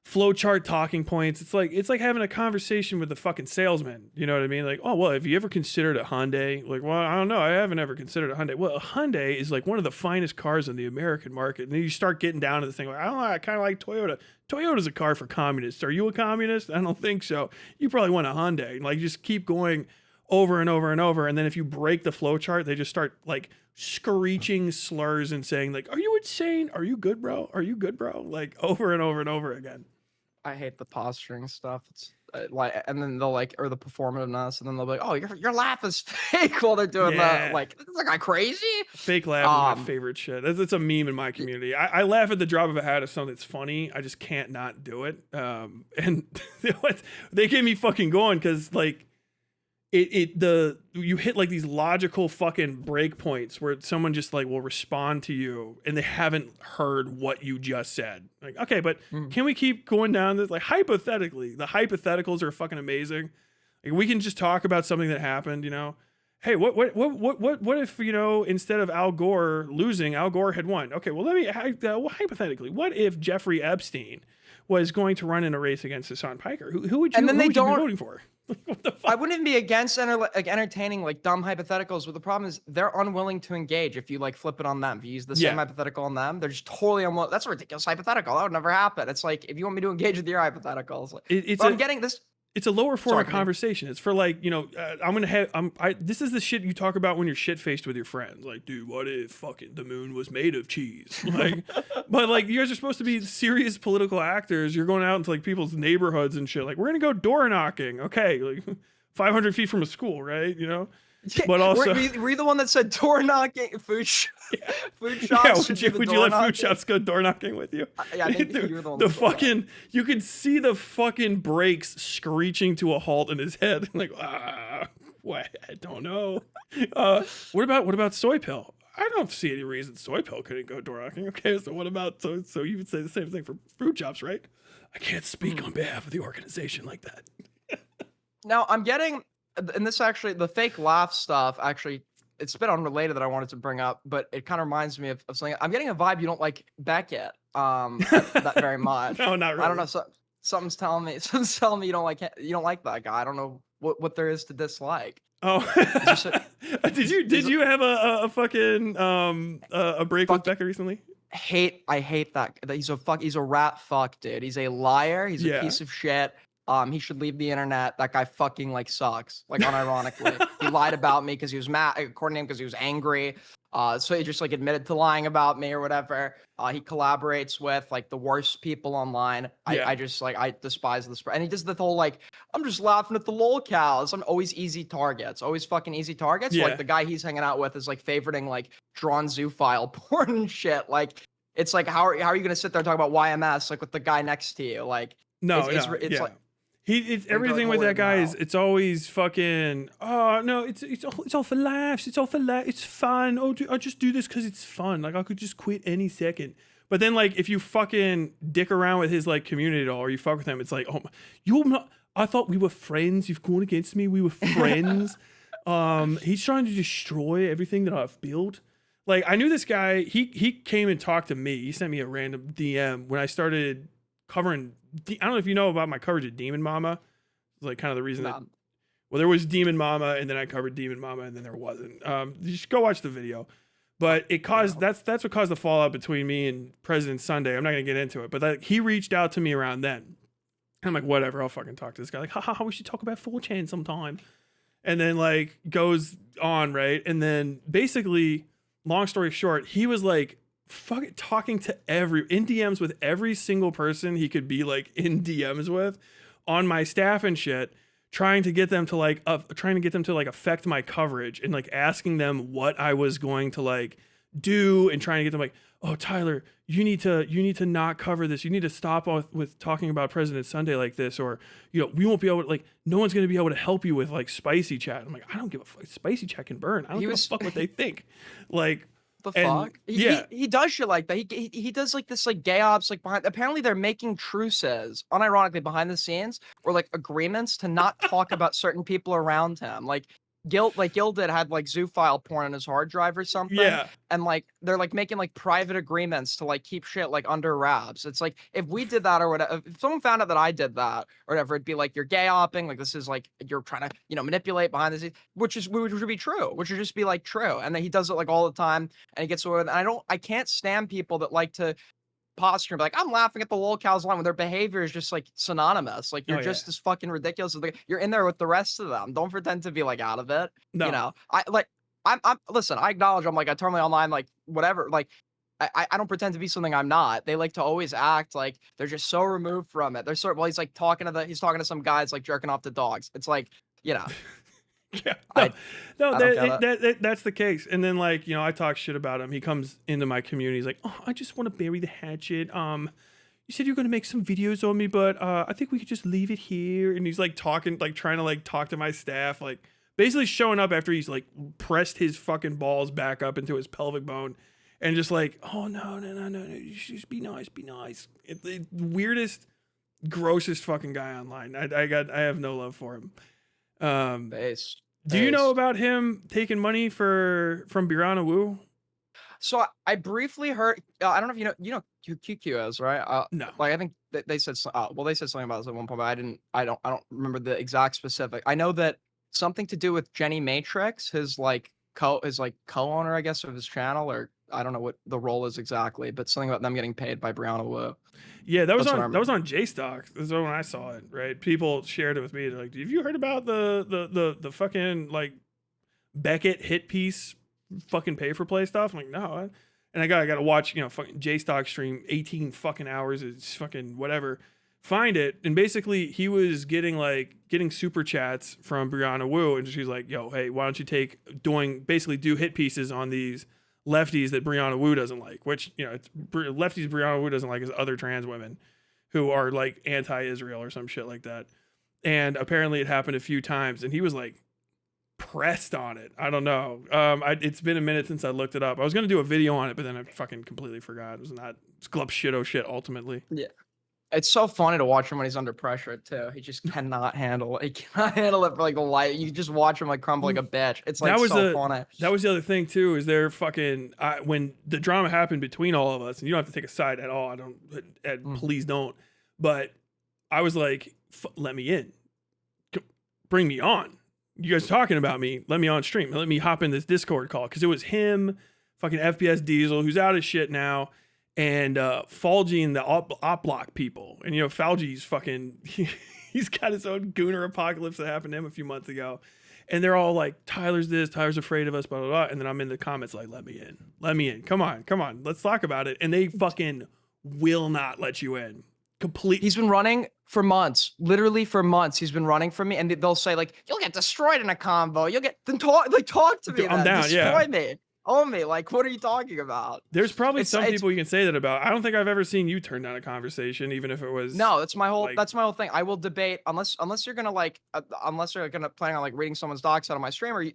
flowchart talking points. It's like having a conversation with the fucking salesman. You know what I mean? Like, oh well, have you ever considered a Hyundai? Like, well, I don't know. I haven't ever considered a Hyundai. Well, a Hyundai is like one of the finest cars in the American market. And then you start getting down to the thing like, I don't know, I kind of like Toyota. Toyota's a car for communists. Are you a communist? I don't think so. You probably want a Hyundai. Like, just keep going over and over and over. And then if you break the flowchart, they just start like screeching slurs and saying like, are you insane? Are you good, bro? Are you good, bro? Like over and over and over again. I hate the posturing stuff. It's like, and then they'll like, or the performativeness, and then they'll be like, "Oh, your laugh is fake," while they're doing that. Like, is that guy crazy? Fake laugh is my favorite shit. It's a meme in my community. I laugh at the drop of a hat if something that's funny. I just can't not do it. And they get me fucking going because like you hit like these logical fucking break points where someone just like will respond to you and they haven't heard what you just said. Like, okay, but can we keep going down this? Like hypothetically, the hypotheticals are fucking amazing. Like we can just talk about something that happened, you know. Hey, what if, you know, instead of Al Gore losing, Al Gore had won? Okay, well hypothetically, what if Jeffrey Epstein was going to run in a race against Hassan Piker? Who would you be voting for? What the fuck? I wouldn't be against entertaining like dumb hypotheticals, but the problem is they're unwilling to engage if you like flip it on them. If you use the same hypothetical on them, they're just totally unwilling. That's a ridiculous hypothetical. That would never happen. It's like, if you want me to engage with your hypotheticals, I'm getting this. It's a lower form of conversation. It's for like, you know, this is the shit you talk about when you're shit faced with your friends. Like, dude, what if fucking the moon was made of cheese? Like, but like, you guys are supposed to be serious political actors. You're going out into like people's neighborhoods and shit. Like, we're gonna go door knocking. Okay, like 500 feet from a school, right? You know. But also, were you the one that said door knocking, food shops? Yeah, would you let food shops go door knocking with you? Yeah, I think you were the one. The fucking, you could see the fucking brakes screeching to a halt in his head. Like, what? I don't know. What about Soy Pill? I don't see any reason Soy Pill couldn't go door knocking. Okay, so what about so you would say the same thing for food shops, right? I can't speak on behalf of the organization like that. Now I'm getting. And this actually, the fake laugh stuff, actually, it's a bit unrelated that I wanted to bring up, but it kind of reminds me of something. I'm getting a vibe you don't like Beckett that very much. No, not really. I don't know. Something's telling me you don't like that guy. I don't know what there is to dislike. Oh, did you have a fucking a break with Beckett recently? I hate that. He's a rat fuck, dude. He's a liar. He's a piece of shit. He should leave the internet. That guy fucking like sucks. Like unironically, he lied about me because he was mad. According to him, because he was angry. So he just like admitted to lying about me or whatever. He collaborates with like the worst people online. Yeah. I just like I despise this. And he does the whole like I'm just laughing at the lolcows. I'm always easy targets. Always fucking easy targets. Yeah. Like the guy he's hanging out with is like favoriting like drawn zoophile porn and shit. Like it's like how are you gonna sit there and talk about YMS like with the guy next to you? Like it's yeah. like It's everything with that guy is it's always fucking no, it's all for laughs, it's all for it's fun. I just do this because it's fun. Like I could just quit any second. But then like if you fucking dick around with his like community at all or you fuck with him, it's like, oh you're not I thought we were friends, you've gone against me, we were friends. He's trying to destroy everything that I've built. Like I knew this guy, he came and talked to me. He sent me a random DM when I started covering I don't know if you know about my coverage of Demon Mama. It's like kind of the reason that well there was Demon Mama and then I covered Demon Mama and then there wasn't. You should go watch the video. But it caused that's what caused the fallout between me and President Sunday. I'm not gonna get into it, but he reached out to me around then. I'm like, whatever, I'll fucking talk to this guy. Like, haha, we should talk about 4chan sometime. And then like goes on, right? And then basically, long story short, he was like fucking talking to in DMs with every single person he could be like in DMs with on my staff and shit, trying to get them to like affect my coverage and like asking them what I was going to like do and trying to get them like, oh Tyler, you need to not cover this. You need to stop with talking about President Sunday like this, or we won't be able to, like, no one's going to be able to help you with like spicy chat. I'm like, I don't give a fuck. Spicy chat can burn. I don't give a fuck what they think. Like the fuck? He does shit like that. He does like this like gay ops like behind. Apparently they're making truces, unironically behind the scenes, or like agreements to not talk about certain people around him. Like Gilded had like zoophile porn on his hard drive or something. Yeah. And like they're like making like private agreements to like keep shit like under wraps. It's like if we did that or whatever, if someone found out that I did that or whatever, it'd be like you're gay opping, like this is like you're trying to, manipulate behind the scenes, which would be true, which would just be like true. And then he does it like all the time and he gets away with it. And I can't stand people that like to posture and be like, I'm laughing at the lolcows line when their behavior is just like synonymous. Like you're just as fucking ridiculous as you're in there with the rest of them. Don't pretend to be like out of it. No. I'm listen, I acknowledge I'm like I totally online, like whatever. Like I don't pretend to be something I'm not. They like to always act like they're just so removed from it. They're he's like talking to some guys like jerking off to dogs. It's like, Yeah, I that's the case. And then like, I talk shit about him. He comes into my community. He's like, oh, I just want to bury the hatchet. You said you're going to make some videos on me, but I think we could just leave it here. And he's like talking, like trying to like talk to my staff, like basically showing up after he's like pressed his fucking balls back up into his pelvic bone and just like, oh no, just be nice. The weirdest, grossest fucking guy online. I have no love for him. Do you know about him taking money from Brianna Wu? So I briefly heard. I don't know if you know who QQ is, right? No. Like I think they said. They said something about this at one point, but I don't remember the exact specific. I know that something to do with Jenny Matrix, his co-owner, I guess, of his channel, or I don't know what the role is exactly, but something about them getting paid by Brianna Wu. Yeah, that was on JStock. That's when I saw it, right? People shared it with me. They're like, have you heard about the fucking like Beckett hit piece fucking pay for play stuff? I'm like, no. And I gotta watch, fucking JStock stream 18 fucking hours. It's fucking whatever. Find it. And basically he was getting super chats from Brianna Wu, and she's like, yo, hey, why don't you do hit pieces on these lefties that Brianna Wu doesn't like, which, it's lefties Brianna Wu doesn't like is other trans women who are like anti-Israel or some shit like that. And apparently it happened a few times and he was like pressed on it. I don't know. It's been a minute since I looked it up. I was going to do a video on it, but then I fucking completely forgot. It's glup shit shit. Yeah. It's so funny to watch him when he's under pressure too. He just cannot handle it. He cannot handle it for like the light. You just watch him like crumble like a bitch. It's like funny. That was the other thing too. Is there fucking when the drama happened between all of us, and you don't have to take a side at all. Please don't. But I was like, let me in, bring me on. You guys talking about me? Let me on stream. Let me hop in this Discord call because it was him, fucking FPS Diesel, who's out of shit now. and Falging the op block people. And you know, Falgi's fucking he's got his own gooner apocalypse that happened to him a few months ago. And they're all like, Tyler's this, Tyler's afraid of us, blah, blah, blah. And then I'm in the comments like, let me in. Come on, let's talk about it. And they fucking will not let you in. Complete. He's been running for months, literally for months. He's been running from me, and they'll say like, "You'll get destroyed in a combo. You'll get then talk to me. Dude, I'm down. Destroy me, own me. Like, what are you talking about?" There's probably some people you can say that about. I don't think I've ever seen you turn down a conversation, even if it was. No, that's my whole. Like, that's my whole thing. I will debate unless you're gonna like unless you're gonna plan on like reading someone's docs out of my stream, or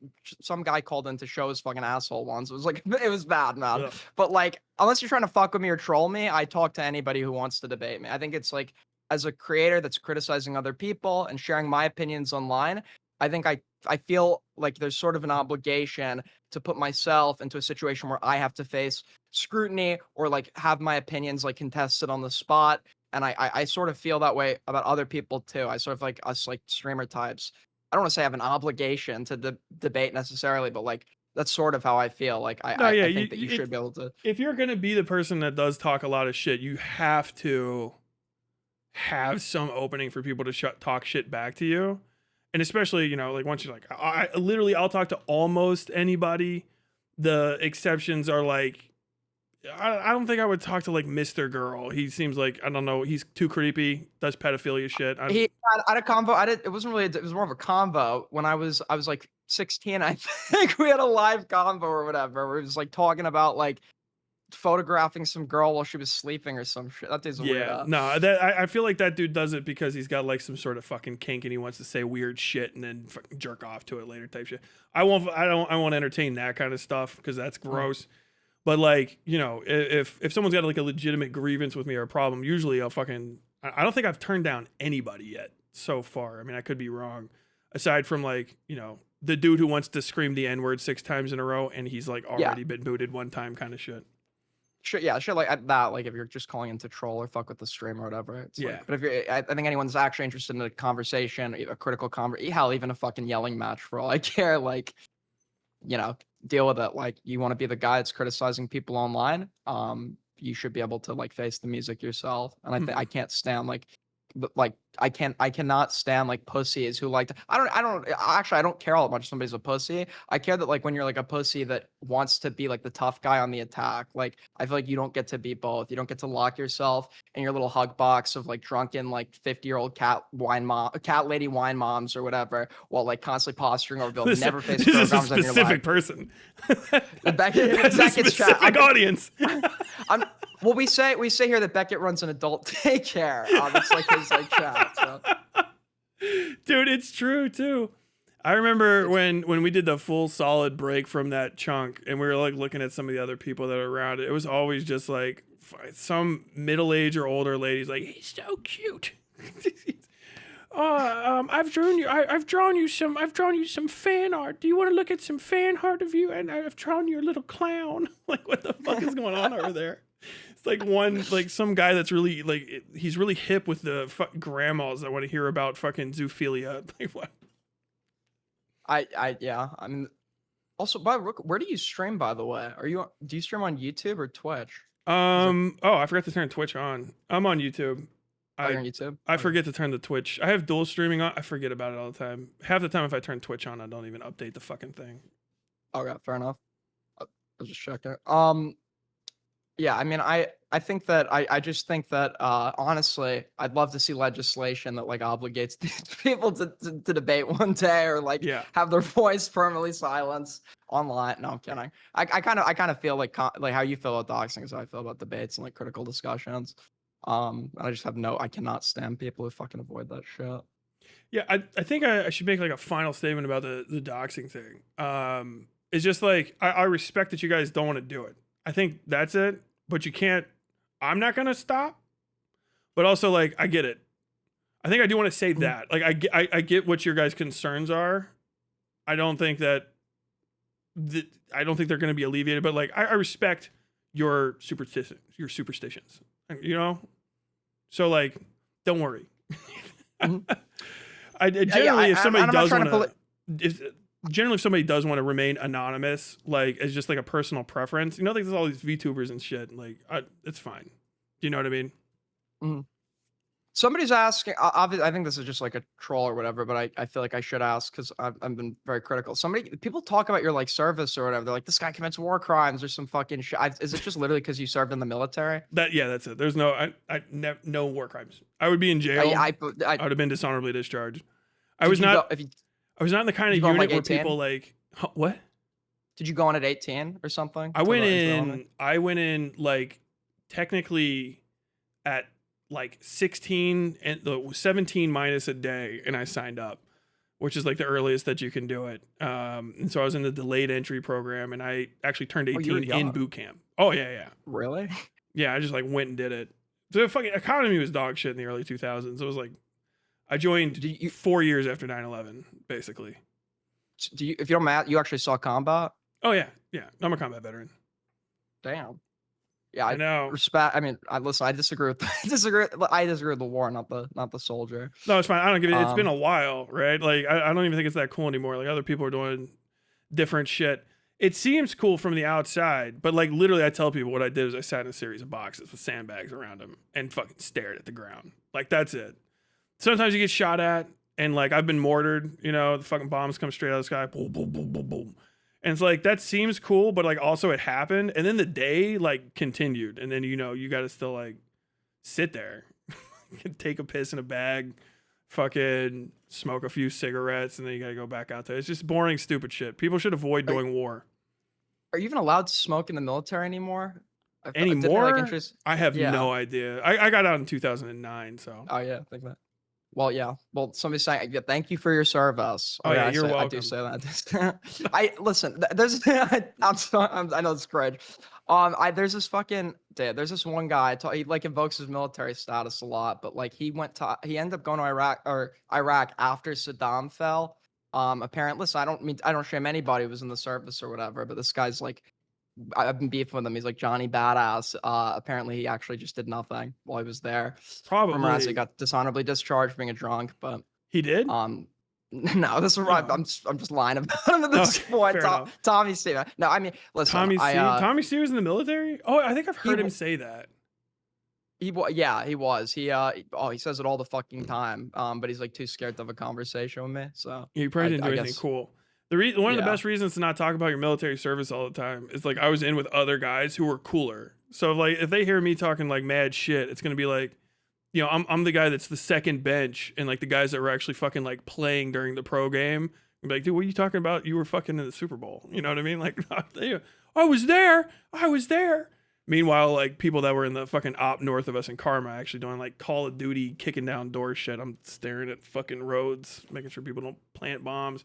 some guy called in to show his fucking asshole once. It was like it was bad, man. Ugh. But like, unless you're trying to fuck with me or troll me, I talk to anybody who wants to debate me. I think it's like, as a creator that's criticizing other people and sharing my opinions online, I think I feel like there's sort of an obligation to put myself into a situation where I have to face scrutiny or like have my opinions like contested on the spot. And I sort of feel that way about other people too. I sort of like us like streamer types. I don't want to say I have an obligation to debate necessarily, but like that's sort of how I feel. Like I think that you should be able to. If you're gonna be the person that does talk a lot of shit, you have to have some opening for people to talk shit back to you. And especially, you know, like once you're like, I'll talk to almost anybody. The exceptions are like, I don't think I would talk to like Mr. Girl. He seems like, I don't know, he's too creepy, does pedophilia shit. He had a convo. It wasn't really, it was more of a convo when I was like 16. I think we had a live convo or whatever. Where it was like talking about like photographing some girl while she was sleeping or some shit. That dude's weird. No, I feel like that dude does it because he's got like some sort of fucking kink and he wants to say weird shit and then fucking jerk off to it later type shit. I won't entertain that kind of stuff because that's gross. But like, you know, if someone's got like a legitimate grievance with me or a problem, usually I'll fucking, I don't think I've turned down anybody yet so far. I mean, I could be wrong. Aside from like, you know, the dude who wants to scream the N-word 6 times in a row and he's like already been booted one time kind of shit. Sure, yeah, sure. Like at that, like if you're just calling in to troll or fuck with the stream or whatever, it's like, but if you're, I think anyone's actually interested in a conversation, a critical conversation, hell, even a fucking yelling match for all I care, like, you know, deal with it. Like, you want to be the guy that's criticizing people online, you should be able to like face the music yourself. And I can't stand like I cannot stand like pussies who like to, I don't care all that much if somebody's a pussy. I care that like when you're like a pussy that wants to be like the tough guy on the attack, like I feel like you don't get to be both. You don't get to lock yourself in your little hug box of like drunken like 50-year-old cat lady wine moms or whatever, while like constantly posturing over people. Never face this is a specific person. Beckett's specific audience. Well, we say here that Beckett runs an adult daycare. It's like his like chat. So. Dude, it's true too. I remember when we did the full solid break from that chunk, and we were like looking at some of the other people that are around it. It was always just like some middle-aged or older ladies like, he's so cute. I've drawn you some fan art. Do you want to look at some fan art of you? And I've drawn you a little clown. Like, what the fuck is going on over there? It's like some guy that's really like, he's really hip with the grandmas that want to hear about fucking zoophilia. Like, what? Yeah. I mean, also, where do you stream, by the way? Do you stream on YouTube or Twitch? I forgot to turn Twitch on. I'm on YouTube. You're on YouTube? I forget to turn the Twitch. I have dual streaming on. I forget about it all the time. Half the time, if I turn Twitch on, I don't even update the fucking thing. Okay, fair enough. I'll just check it. Yeah, I mean, I think that I just think that honestly, I'd love to see legislation that like obligates these people to debate one day or like have their voice permanently silenced online. No, I'm kidding. I kind of feel like how you feel about doxing is how I feel about debates and like critical discussions. I just I cannot stand people who fucking avoid that shit. Yeah, I think I should make like a final statement about the doxing thing. It's just like I respect that you guys don't want to do it. I think that's it, but you can't. I'm not gonna stop, but also like I get it. I think I do want to say that. Like I get what your guys' concerns are. I don't think that I don't think they're gonna be alleviated, but like I respect your superstitions. You know, so like don't worry. I generally if somebody does want to. generally if somebody does want to remain anonymous, like as just like a personal preference, like there's all these VTubers and shit, like it's fine. Do you know what I mean? Mhm. Somebody's asking. I think this is just like a troll or whatever, but I feel like I should ask because I've been very critical. People talk about your like service or whatever. They're like, this guy commits war crimes or some fucking shit. Is it just literally because you served in the military? That's it. There's no war crimes. I would be in jail. I would have been dishonorably discharged. I was not in the kind of unit where people like, what? Did you go in at 18 or something? I went in like technically at like 16 and the 17 minus a day, and I signed up, which is like the earliest that you can do it. And so I was in the delayed entry program, and I actually turned 18 in boot camp. Oh yeah. Really? Yeah, I just like went and did it. The fucking economy was dog shit in the early 2000s. It was like I joined 4 years after 9/11, basically. If you don't matter, you actually saw combat? Oh yeah. I'm a combat veteran. Damn. Yeah, I know. Respect. I mean, listen. I disagree with I disagree with the war, not the soldier. No, it's fine. I don't give it. It's been a while, right? Like I don't even think it's that cool anymore. Like other people are doing different shit. It seems cool from the outside, but like literally, I tell people what I did is I sat in a series of boxes with sandbags around them and fucking stared at the ground. Like that's it. Sometimes you get shot at, and like I've been mortared. The fucking bombs come straight out of the sky. Boom, boom, boom, boom, boom. And it's like, that seems cool, but like also it happened. And then the day like continued. And then, you got to still like sit there, take a piss in a bag, fucking smoke a few cigarettes. And then you got to go back out there. It's just boring, stupid shit. People should avoid doing war. Are you even allowed to smoke in the military anymore? Anymore? I have no idea. I got out in 2009. So. Oh yeah. I think that. Well, yeah. Well, somebody's saying, thank you for your service. Oh yeah, you're welcome. I do say that. Listen. There's. I know it's cringe. There's this fucking. There's this one guy. He like invokes his military status a lot, but like he ended up going to Iraq after Saddam fell. Apparently, listen, I don't shame anybody who was in the service or whatever, but this guy's like. I've been beefing with him. He's like Johnny Badass. Apparently, he actually just did nothing while he was there. Probably. He got dishonorably discharged for being a drunk, but he did. No, this is right. I'm just lying about him at this point. Tommy C. No, I mean, listen. Tommy C was in the military. Oh, I think I've heard him say that. He was. He says it all the fucking time. But he's like too scared to have a conversation with me. So he probably didn't do anything cool. One of the best reasons to not talk about your military service all the time is like I was in with other guys who were cooler. So like if they hear me talking like mad shit, it's gonna be like, I'm the guy that's the second bench, and like the guys that were actually fucking like playing during the pro game. I'm like, dude, what are you talking about? You were fucking in the Super Bowl. You know what I mean? Like I was there. Meanwhile, like people that were in the fucking op north of us in Karma actually doing like Call of Duty, kicking down doors shit. I'm staring at fucking roads, making sure people don't plant bombs.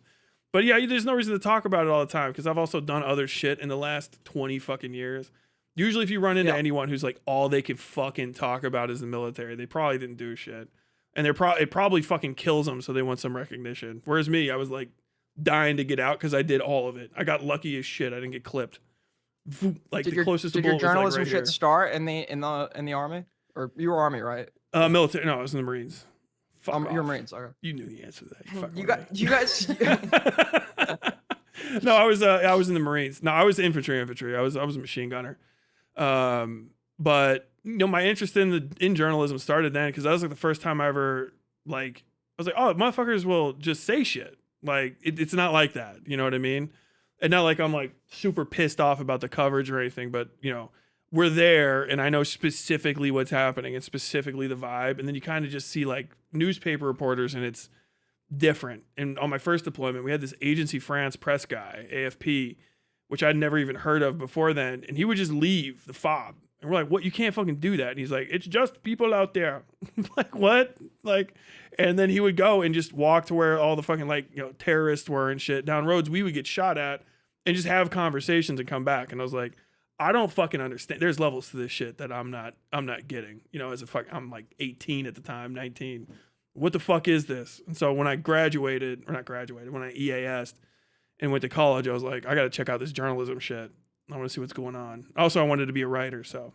But yeah, there's no reason to talk about it all the time because I've also done other shit in the last 20 fucking years. Usually if you run into anyone who's like all they can fucking talk about is the military, they probably didn't do shit. And it probably fucking kills them, so they want some recognition. Whereas me, I was like dying to get out because I did all of it. I got lucky as shit. I didn't get clipped. Like the closest to bullet was like right here. Did your journalism shit start in the army? Or you were army, right? Military. No, I was in the Marines. You're Marines. Okay. You knew the answer to that. You guys. No, I was in the Marines. No, I was infantry. I was a machine gunner. But my interest in journalism started then because that was like the first time I ever like I was like, oh, motherfuckers will just say shit. Like it's not like that. You know what I mean? And not like I'm like super pissed off about the coverage or anything, but we're there and I know specifically what's happening and specifically the vibe. And then you kind of just see like newspaper reporters and it's different. And on my first deployment, we had this Agency France press guy, AFP, which I'd never even heard of before then. And he would just leave the fob. And we're like, what? You can't fucking do that. And he's like, it's just people out there. Like, what? Like, and then he would go and just walk to where all the fucking terrorists were and shit down roads we would get shot at and just have conversations and come back. And I was like, I don't fucking understand. There's levels to this shit that I'm not getting. I'm like 18 at the time, 19. What the fuck is this? And so when I when I EAS'd and went to college, I was like, I got to check out this journalism shit. I want to see what's going on. Also, I wanted to be a writer, so.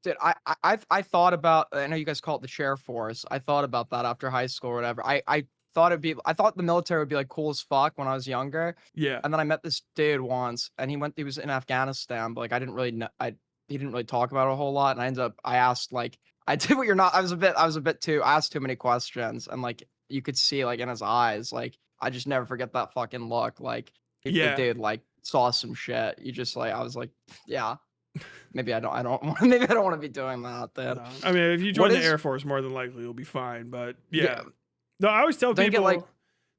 Dude, I thought about, I know you guys call it the chair force. I thought about that after high school or whatever. I thought I thought the military would be like cool as fuck when I was younger. Yeah. And then I met this dude once, and he was in Afghanistan, but like I didn't really know, he didn't really talk about it a whole lot. And I asked like, I did what you're not. I was a bit too. I asked too many questions, and like you could see like in his eyes, like I just never forget that fucking look. Like the Yeah. dude like saw some shit. You just like I was like, yeah, maybe I don't maybe I don't want to be doing that. Dude. No. I mean, if you join What the is- Air Force, more than likely you'll be fine. But yeah. Yeah. No, I always tell Don't you people get, like,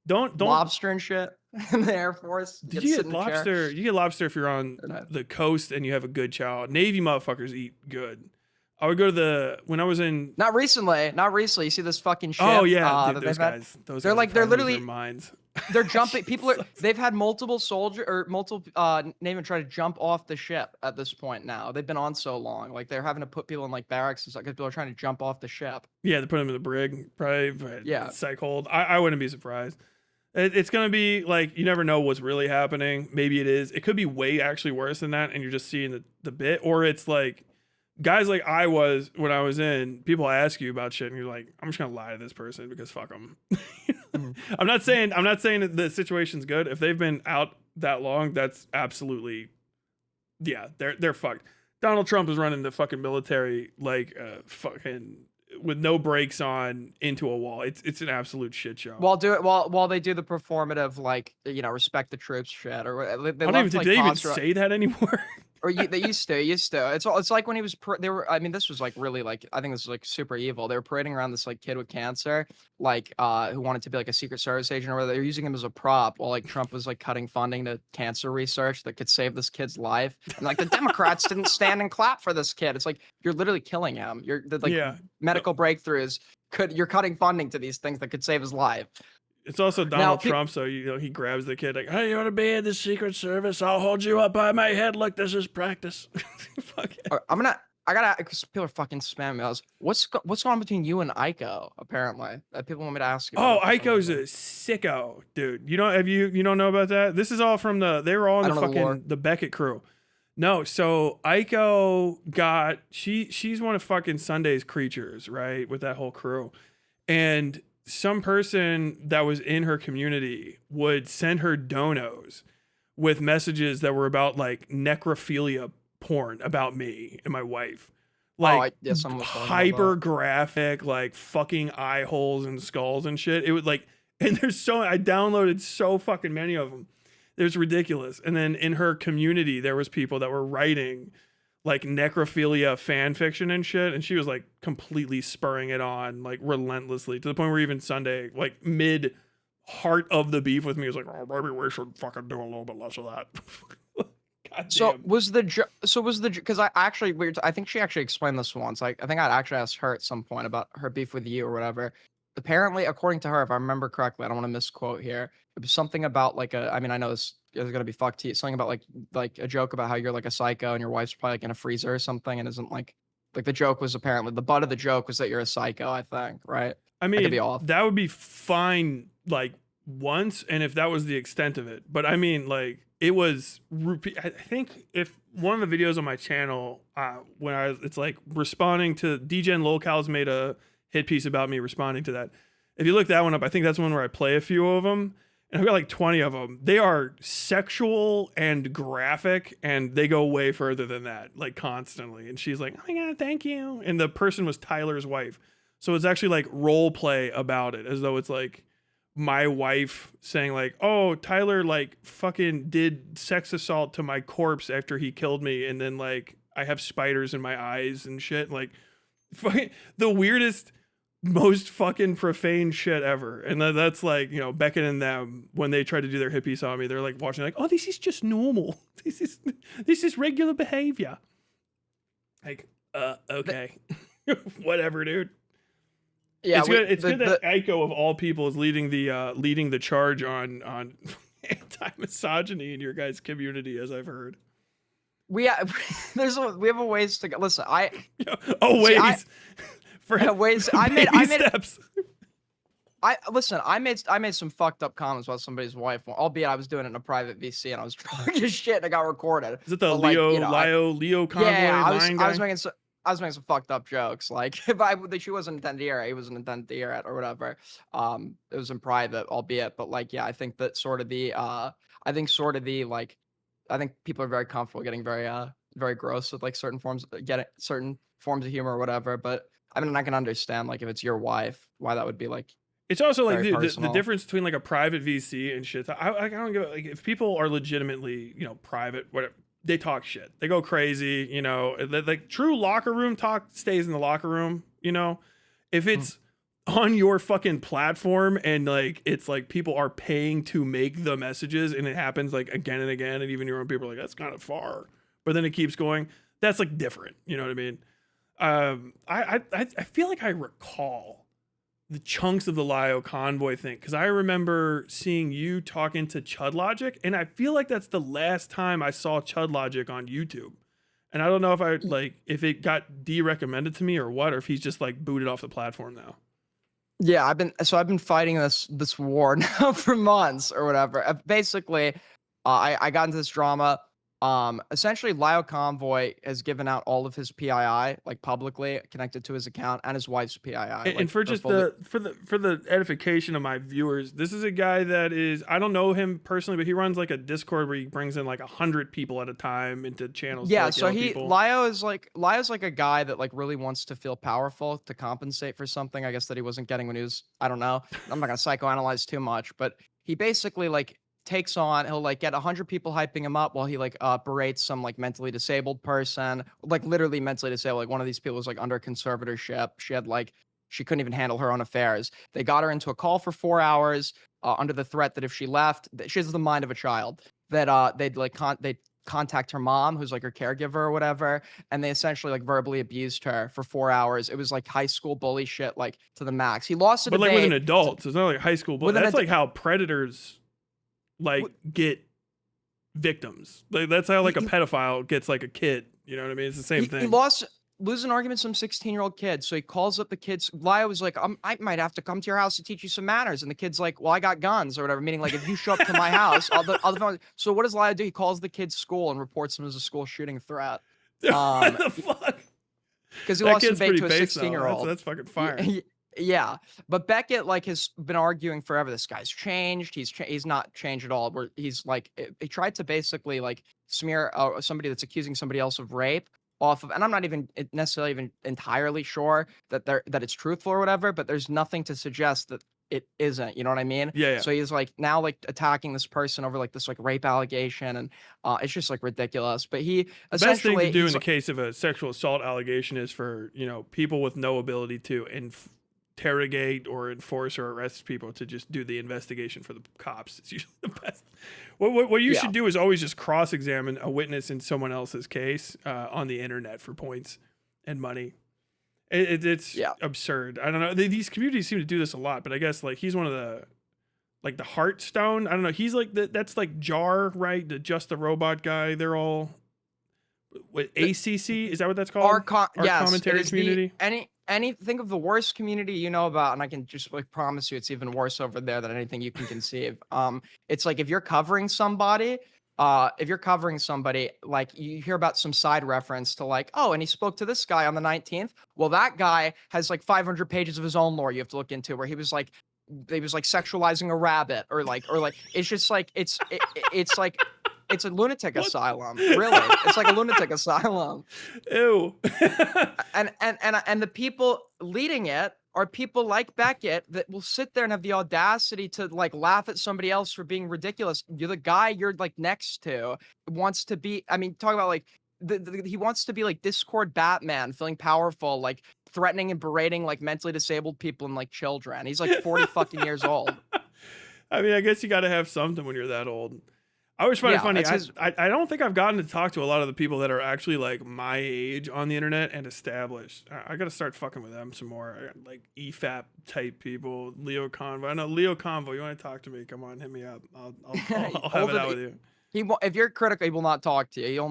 don't lobster and shit in the Air Force. Did you get lobster? You get lobster if you're on the coast and you have a good chow. Navy motherfuckers eat good. I would go to when I was in. Not recently. You see this fucking shit. Oh yeah, dude, those guys. They're like they're literally their minds. They're jumping. They've had multiple Navy try to jump off the ship at this point now. They've been on so long. Like they're having to put people in like barracks and stuff because people are trying to jump off the ship. Yeah, they put them in the brig, probably. But yeah, psych hold. I wouldn't be surprised. It's gonna be like you never know what's really happening. Maybe it is. It could be way actually worse than that, and you're just seeing the bit, or it's like guys like I was when I was in. People ask you about shit, and you're like, I'm just gonna lie to this person because fuck them. I'm not saying that the situation's good. If they've been out that long, that's absolutely, yeah, they're fucked. Donald Trump is running the fucking military like fucking with no brakes on into a wall. It's an absolute shit show. While they do the performative like respect the troops shit or they I don't even think they even say that anymore. Or they used to. It's like when he was. They were. I mean, this was like really like. I think this was like super evil. They were parading around this like kid with cancer, like who wanted to be like a Secret Service agent or whatever. They were using him as a prop while like Trump was like cutting funding to cancer research that could save this kid's life. And like the Democrats didn't stand and clap for this kid. It's like you're literally killing him. You're like medical breakthroughs. You're cutting funding to these things that could save his life. It's also Donald Trump, so he grabs the kid like, "Hey, you want to be in the Secret Service? I'll hold you up by my head. Look, this is practice." Fuck it. I gotta, because people are fucking spamming me. What's going on between you and Aiko? Apparently, that people want me to ask you. Oh, Aiko's a sicko, dude. You don't know about that? This is all from they were all in the fucking the Beckett crew. No, so Aiko she's one of fucking Sunday's creatures, right? With that whole crew, and some person that was in her community would send her donos with messages that were about like necrophilia porn about me and my wife. Like hyper graphic, like fucking eye holes and skulls and shit. It was like, and I downloaded so fucking many of them. It was ridiculous. And then in her community, there was people that were writing like necrophilia fan fiction and shit, and she was like completely spurring it on like relentlessly to the point where even Sunday, like mid heart of the beef with me, was like, "Oh, maybe we should fucking do a little bit less of that." So was the because I think she actually explained this once. Like I think I'd actually asked her at some point about her beef with you or whatever. Apparently, according to her, if I remember correctly, I don't want to misquote here. It was something about like I mean, I know this is gonna be fucked to you. Something about like a joke about how you're like a psycho and your wife's probably like in a freezer or something, and isn't like the joke was apparently the butt of the joke was that you're a psycho. I think, right? I mean, could be off. That would be fine like once, and if that was the extent of it. But I mean, like it was. I think if one of the videos on my channel, it's like responding to DJ and Lolcal's made a hit piece about me responding to that. If you look that one up, I think that's one where I play a few of them. And I've got like 20 of them. They are sexual and graphic, and they go way further than that, like constantly. And she's like, "Oh my God, thank you." And the person was Tyler's wife. So it's actually like role play about it, as though it's like my wife saying like, "Oh, Tyler like fucking did sex assault to my corpse after he killed me. And then like I have spiders in my eyes and shit." Like fucking the weirdest, most fucking profane shit ever. And that's like, Beckett and them, when they try to do their hippies on me, they're like watching like, "Oh, this is just normal. This is regular behavior." Like, okay. Whatever, dude. Yeah, it's good that Aiko of all people is leading the charge on anti-misogyny in your guys' community, as I've heard. We have a ways to go. Listen, ways. I made steps. I made some fucked up comments about somebody's wife, albeit I was doing it in a private VC and I was drunk as shit and I got recorded. Is it the Leo convoy? Yeah, I was I was making some fucked up jokes. Like, she wasn't intended to hear it. He wasn't intended to hear it or whatever. It was in private, albeit. But like, yeah, I think that sort of the, I think sort of the like, I think people are very comfortable getting very, very gross with like certain forms, getting certain forms of humor or whatever. But I mean, I can understand like if it's your wife, why that would be like It's also like very the personal. difference between like a private VC and shit. I don't go like if people are legitimately private, whatever, they talk shit, they go crazy, like true locker room talk stays in the locker room. If Mm. it's on your fucking platform and like it's like people are paying to make the messages and it happens like again and again and even your own people are like that's kind of far, but then it keeps going. That's like different. You know what I mean? I feel like I recall the chunks of the Lio convoy thing because I remember seeing you talking to Chud Logic, and I feel like that's the last time I saw Chud Logic on YouTube. And I don't know if if it got de-recommended to me or what, or if he's just like booted off the platform now. Yeah, I've been fighting this war now for months or whatever. Basically, I got into this drama. Essentially, Lio Convoy has given out all of his PII like publicly connected to his account and his wife's PII. And Like for they're just fully. the edification of my viewers, this is a guy that is I don't know him personally, but he runs like a Discord where he brings in like 100 people at a time into channels to Yeah, like so yell at people. Lio's like a guy that like really wants to feel powerful to compensate for something I guess that he wasn't getting when he was I don't know. I'm not gonna psychoanalyze too much, but he basically like takes on he'll like get 100 people hyping him up while he like berates some like mentally disabled person, like literally mentally disabled. Like one of these people was like under conservatorship. She had like she couldn't even handle her own affairs. They got her into a call for 4 hours under the threat that if she left, she has the mind of a child. That they'd contact her mom, who's like her caregiver or whatever, and they essentially like verbally abused her for 4 hours. It was like high school bully shit, like to the max. He lost a But like with an debate adult, so it's not like high school. But with an that's ad- like how predators like w- get victims. Like that's how he, like a he, pedophile gets like a kid. You know what I mean? It's the same he thing. lost losing arguments some 16-year-old kid. So he calls up the kids. Lio was like, I might have to come to your house to teach you some manners. And the kid's like, well, I got guns or whatever. Meaning like if you show up to my house, So what does Lio do? He calls the kid's school and reports him as a school shooting threat. What Um, the fuck? because he That lost a kid's debate pretty to a based though. 16-year-old. That's fucking fire. Yeah, but Beckett like has been arguing forever. This guy's changed. He's not changed at all. Where he's like he tried to basically like smear somebody that's accusing somebody else of rape off of, and I'm not even necessarily even entirely sure that that it's truthful or whatever. But there's nothing to suggest that it isn't. You know what I mean? Yeah, yeah. So he's like now like attacking this person over like this like rape allegation, and it's just like ridiculous. But he The best thing to essentially do in he's the case of a sexual assault allegation is for people with no ability to interrogate or enforce or arrest people to just do the investigation for the cops. It's usually the best. What you yeah. should do is always just cross-examine a witness in someone else's case on the internet for points and money. It's Yeah. absurd. I don't know. These communities seem to do this a lot, but I guess like he's one of the like the Hearthstone. I don't know. He's like that's like Jar, right? The Just the Robot guy. They're all what ACC is that what that's called? Our Yes, it commentary is community. any think of the worst community you know about, and I can just like promise you it's even worse over there than anything you can conceive. It's like if you're covering somebody, like you hear about some side reference to like, oh, and he spoke to this guy on the 19th. Well, that guy has like 500 pages of his own lore you have to look into where he was like sexualizing a rabbit or like it's just like it's like it's a lunatic What? asylum, really. It's like a lunatic asylum. Ew. And the people leading it are people like Beckett that will sit there and have the audacity to like laugh at somebody else for being ridiculous. You're the guy you're like next to wants to be. I mean, talk about like he wants to be like Discord Batman, feeling powerful, like threatening and berating like mentally disabled people and like children. He's like 40 fucking years old. I mean, I guess you got to have something when you're that old. I always find it Yeah, funny. that's his. I don't think I've gotten to talk to a lot of the people that are actually like my age on the internet and established. I got to start fucking with them some more. I got, like EFAP type people, Leo Convo. I know Leo Convo. You want to talk to me? Come on, hit me up. I'll have it out with you. He will, if you're critical, he will not talk to you.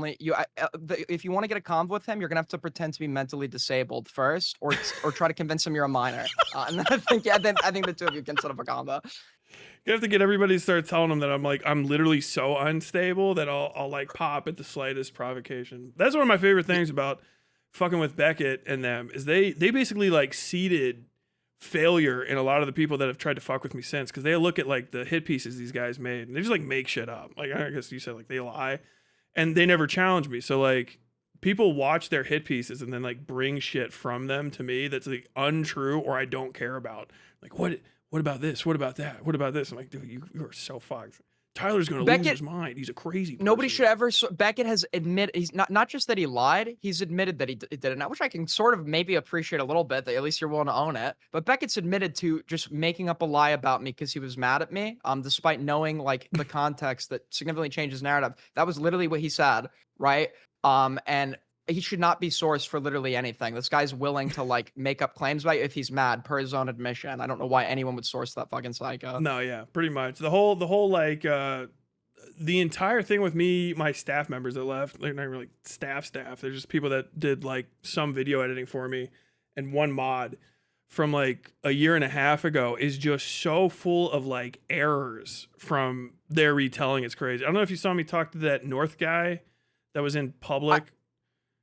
If you want to get a convo with him, you're gonna have to pretend to be mentally disabled first, or try to convince him you're a minor. And then I think the two of you can set up a combo. You have to get everybody to start telling them that I'm literally so unstable that I'll like pop at the slightest provocation. That's one of my favorite things about fucking with Beckett and them is they basically like seeded failure in a lot of the people that have tried to fuck with me since, because they look at like the hit pieces these guys made and they just like make shit up. Like I guess you said like they lie, and they never challenge me. So like people watch their hit pieces and then like bring shit from them to me that's like untrue or I don't care about. Like what about this? What about that? What about this? I'm like, dude, you are so fucked. Tyler's gonna lose his mind. He's a crazy person. Nobody should ever. Beckett has admitted he's not just that he lied. He's admitted that he did it, which I can sort of maybe appreciate a little bit. That at least you're willing to own it. But Beckett's admitted to just making up a lie about me because he was mad at me. Despite knowing like the context that significantly changed his narrative. That was literally what he said, right? And he should not be sourced for literally anything. This guy's willing to like make up claims about you if he's mad, per his own admission. I don't know why anyone would source that fucking psycho. No, yeah, pretty much. The whole like the entire thing with me, my staff members that left, they're not really staff. They're just people that did like some video editing for me and one mod from like a year and a half ago is just so full of like errors from their retelling. It's crazy. I don't know if you saw me talk to that North guy that was in public.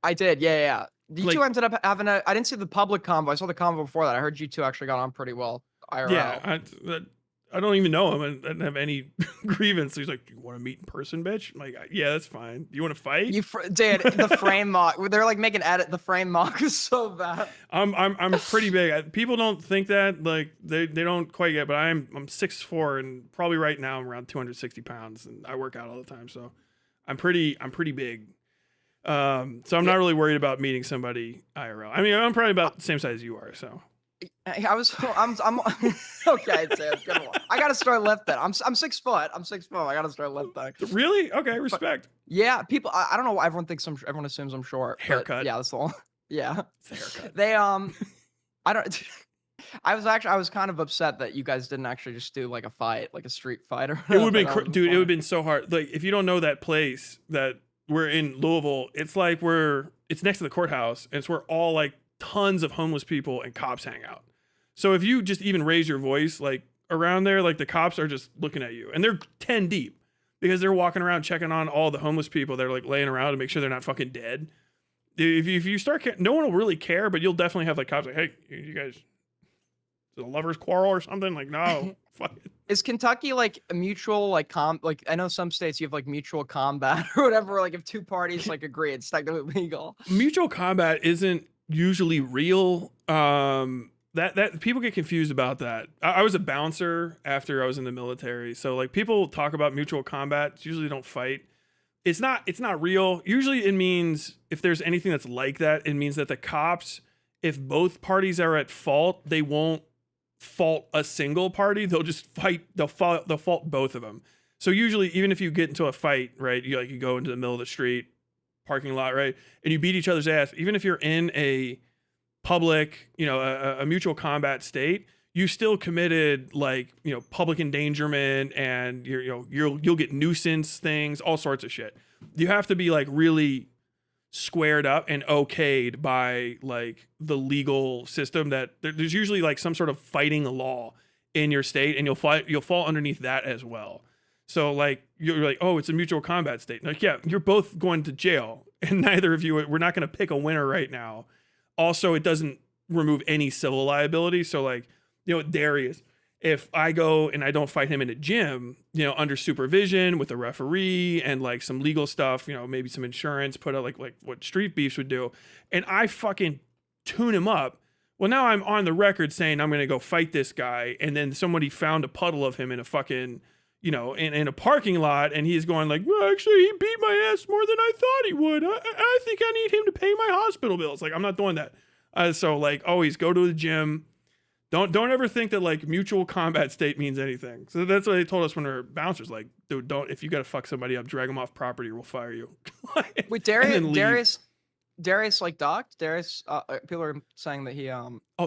I did, yeah. You Like- two ended up having I didn't see the public convo. I saw the convo before that. I heard you two actually got on pretty well. IRL. Yeah, I don't even know him. I didn't have any grievance. He's like, "You want to meet in person, bitch?" I'm like, "Yeah, that's fine. You want to fight?" Dude, the frame mock. They're like making edit. The frame mock is so bad. I'm pretty big. People don't think that, like they don't quite get, but I'm 6'4" and probably right now I'm around 260 pounds and I work out all the time, so I'm pretty big. So I'm not really worried about meeting somebody IRL. I mean, I'm probably about the same size as you are, so. I'm okay, dude. Come on. I gotta start lifting. I'm 6 foot. I'm 6 foot. I gotta start lifting. Really? Okay, respect. Yeah, people. I don't know why everyone thinks everyone assumes I'm short. Haircut. Yeah, that's the one. Yeah. It's a haircut. They I don't. I was kind of upset that you guys didn't actually just do like a fight, like a street fight or. It would have been, dude. It would have been so hard. Like if you don't know that place that we're in Louisville, it's like it's next to the courthouse, and it's where all like tons of homeless people and cops hang out. So if you just even raise your voice like around there, like the cops are just looking at you, and they're 10 deep because they're walking around checking on all the homeless people that are like laying around to make sure they're not fucking dead. If you start, no one will really care, but you'll definitely have like cops like, "Hey, you guys, is it a lover's quarrel or something?" Like, no, fuck it. Is Kentucky like a mutual like like I know some states you have like mutual combat or whatever. Like if two parties like agree, it's technically legal. Mutual combat isn't usually real. That people get confused about that. I was a bouncer after I was in the military, so like people talk about mutual combat. Usually don't fight. It's not real. Usually it means if there's anything that's like that, it means that the cops, if both parties are at fault, they won't fault a single party. They'll just fight. They'll fault both of them. So usually, even if you get into a fight, right, you go into the middle of the street, parking lot, right, and you beat each other's ass. Even if you're in a public, a mutual combat state, you still committed like public endangerment, and you'll get nuisance things, all sorts of shit. You have to be like really squared up and okayed by like the legal system that there's usually like some sort of fighting law in your state, and you'll fall underneath that as well. So like you're like, oh, it's a mutual combat state. Like, yeah, you're both going to jail, and neither of you, we're not going to pick a winner right now. Also, it doesn't remove any civil liability. So like, Darius, if I go and I don't fight him in a gym, under supervision with a referee and like some legal stuff, maybe some insurance, put out like what street beefs would do, and I fucking tune him up. Well, now I'm on the record saying I'm going to go fight this guy, and then somebody found a puddle of him in a fucking, in a parking lot, and he's going like, well, actually, he beat my ass more than I thought he would. I think I need him to pay my hospital bills. Like, I'm not doing that. So like, always go to the gym. Don't ever think that like mutual combat state means anything. So that's what they told us when we were bouncers. Like, dude, if you got to fuck somebody up, drag them off property, or we'll fire you. Wait, Darius like docked? Darius, people are saying that he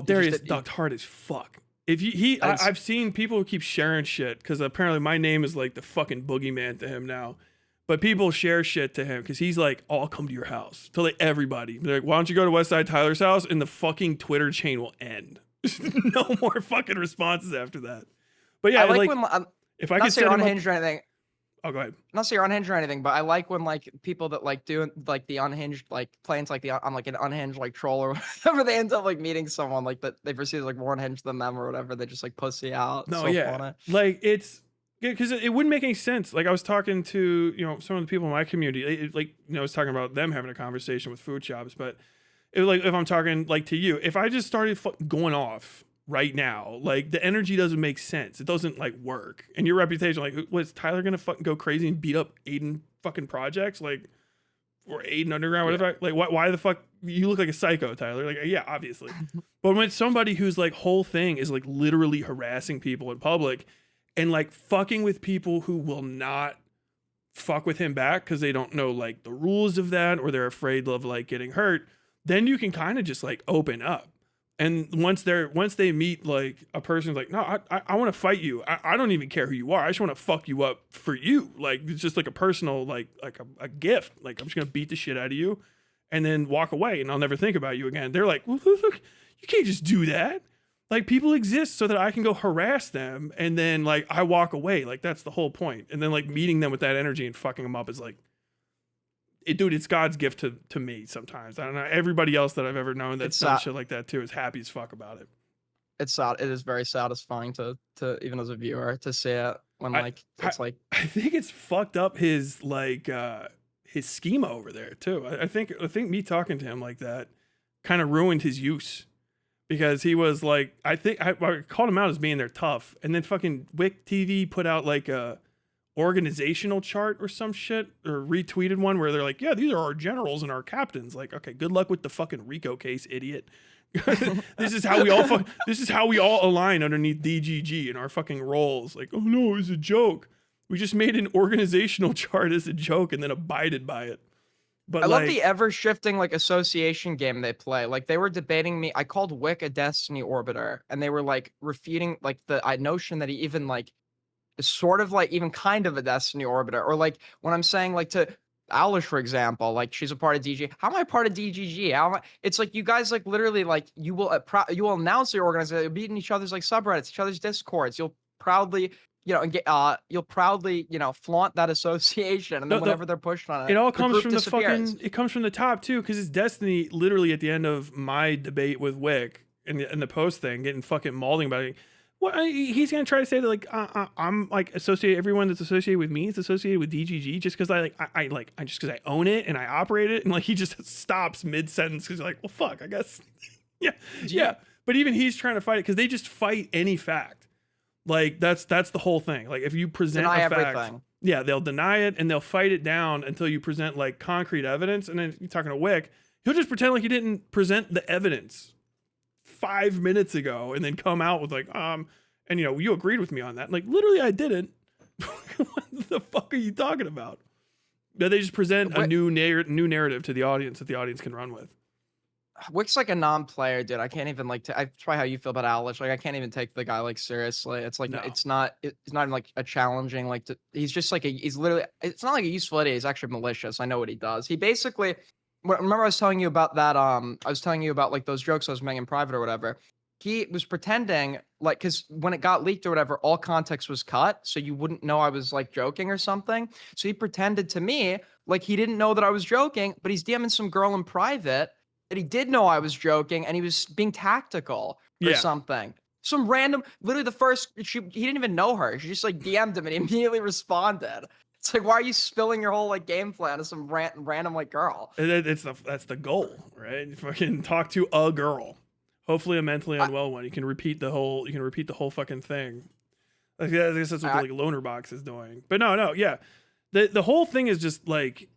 Darius ducked hard as fuck. If I've seen people who keep sharing shit because apparently my name is like the fucking boogeyman to him now. But people share shit to him because he's like, "Oh, I'll come to your house." To like everybody, they're like, "Why don't you go to Westside Tyler's house?" And the fucking Twitter chain will end. No more fucking responses after that. But yeah, I like when if I could set him unhinged or anything. Oh, go ahead. Not say you're unhinged or anything, but I like when like people that like do like the unhinged like play into like the I'm like an unhinged like troll or whatever, they end up like meeting someone like that they perceive as like more unhinged than them or whatever. They just like pussy out. It's No, so yeah. funny. Like it's because it wouldn't make any sense. Like I was talking to, some of the people in my community, like, I was talking about them having a conversation with food shops, but it was like, if I'm talking like to you, if I just started going off right now, like the energy doesn't make sense. It doesn't like work. And your reputation, like, was Tyler gonna fucking go crazy and beat up Aiden fucking projects? Like, or Aiden Underground, Yeah. whatever. Like, why the fuck you look like a psycho, Tyler? Like, yeah, obviously. But when it's somebody whose like whole thing is like literally harassing people in public and like fucking with people who will not fuck with him back because they don't know like the rules of that or they're afraid of like getting hurt, then you can kind of just like open up. And once they meet like a person like, no, I want to fight you. I don't even care who you are. I just want to fuck you up for you. Like it's just like a personal like a gift. Like I'm just gonna beat the shit out of you, and then walk away, and I'll never think about you again. They're like, well, look, you can't just do that. Like people exist so that I can go harass them, and then like I walk away. Like that's the whole point. And then like meeting them with that energy and fucking them up is like, dude, it's God's gift to me sometimes. I don't know. Everybody else that I've ever known that's done shit like that too is happy as fuck about it. It's sad. It is very satisfying to even as a viewer to see it when like it's like I think it's fucked up his like his schema over there too. I think me talking to him like that kind of ruined his use because he was like, I called him out as being there tough, and then fucking Wick TV put out like a organizational chart or some shit, or retweeted one where they're like, yeah, these are our generals and our captains. Like, okay, good luck with the fucking Rico case, idiot. This is how we all align underneath DGG in our fucking roles. Like, oh no, it's a joke. We just made an organizational chart as a joke and then abided by it. But I love the ever shifting like association game they play. Like they were debating me. I called Wick a Destiny orbiter, and they were like refuting like the notion that he even like is sort of like even kind of a Destiny orbiter. Or like when I'm saying like to Alish, for example, like she's a part of DG. How am I part of DGG? How am I? It's like you guys like literally like you will announce your organization. You'll be in each other's like subreddits, each other's discords. You'll proudly you'll proudly flaunt that association, and then whenever they're pushed on it, it all comes from disappears. it comes from the top too, because it's Destiny. Literally at the end of my debate with Wick and the post thing, getting fucking mauling about it. What he's gonna try to say that like I'm like everyone that's associated with me is associated with DGG just because I just because I own it and I operate it, and like he just stops mid sentence because like, well fuck, I guess yeah. But even he's trying to fight it because they just fight any fact. Like that's the whole thing. Like if you present a fact, everything. Yeah, they'll deny it and they'll fight it down until you present like concrete evidence. And then you're talking to Wick, he'll just pretend like he didn't present the evidence 5 minutes ago and then come out with like, and you agreed with me on that. Like literally I didn't. What the fuck are you talking about? Yeah, they just present a new narrative to the audience that the audience can run with. Wick's like a non-player, dude. I can't even like. I try how you feel about Alish. Like I can't even take the guy like seriously. It's like it's not even like a challenging like. He's just like he's literally. It's not like a useful idiot. He's actually malicious. I know what he does. He basically. Remember I was telling you about that. I was telling you about like those jokes I was making in private or whatever. He was pretending like because when it got leaked or whatever, all context was cut, so you wouldn't know I was like joking or something. So he pretended to me like he didn't know that I was joking, but he's DMing some girl in private that he did know I was joking, and he was being tactical or something. Some random, literally he didn't even know her. She just like DM'd him and he immediately responded. It's like, why are you spilling your whole like game plan to some random like girl? That's the goal, right? You fucking talk to a girl, hopefully a mentally unwell one. You can repeat the whole fucking thing. I guess that's what like Loner Box is doing. But no, yeah, the whole thing is just like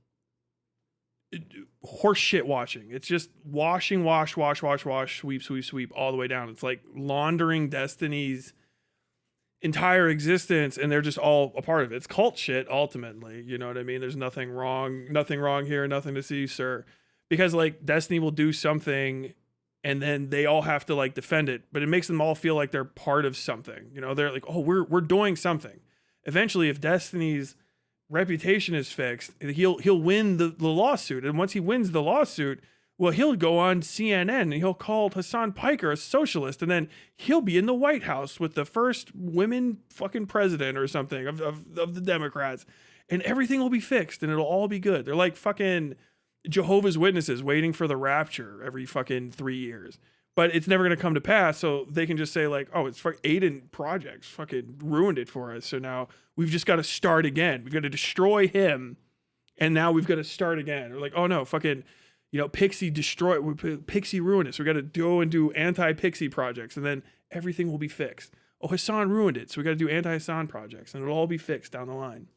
horse shit watching. It's just wash, sweep all the way down. It's like laundering Destiny's entire existence, and they're just all a part of it. It's cult shit ultimately, you know what I mean? There's nothing wrong here, nothing to see, sir. Because like Destiny will do something and then they all have to like defend it, but it makes them all feel like they're part of something. They're like, oh, we're doing something. Eventually, if Destiny's reputation is fixed, he'll win the lawsuit, and once he wins the lawsuit, well, he'll go on CNN and he'll call Hassan Piker a socialist, and then he'll be in the White House with the first women fucking president or something of the Democrats, and everything will be fixed and it'll all be good. They're like fucking Jehovah's Witnesses waiting for the rapture every fucking 3 years. But it's never going to come to pass, so they can just say like, oh, it's Aiden Projects fucking ruined it for us. So now we've just got to start again. We've got to destroy him, and now we've got to start again. Or like, oh no, fucking, Pixie Pixie ruined it. So we got to go and do anti-Pixie projects, and then everything will be fixed. Oh, Hassan ruined it, so we got to do anti-Hassan projects, and it'll all be fixed down the line.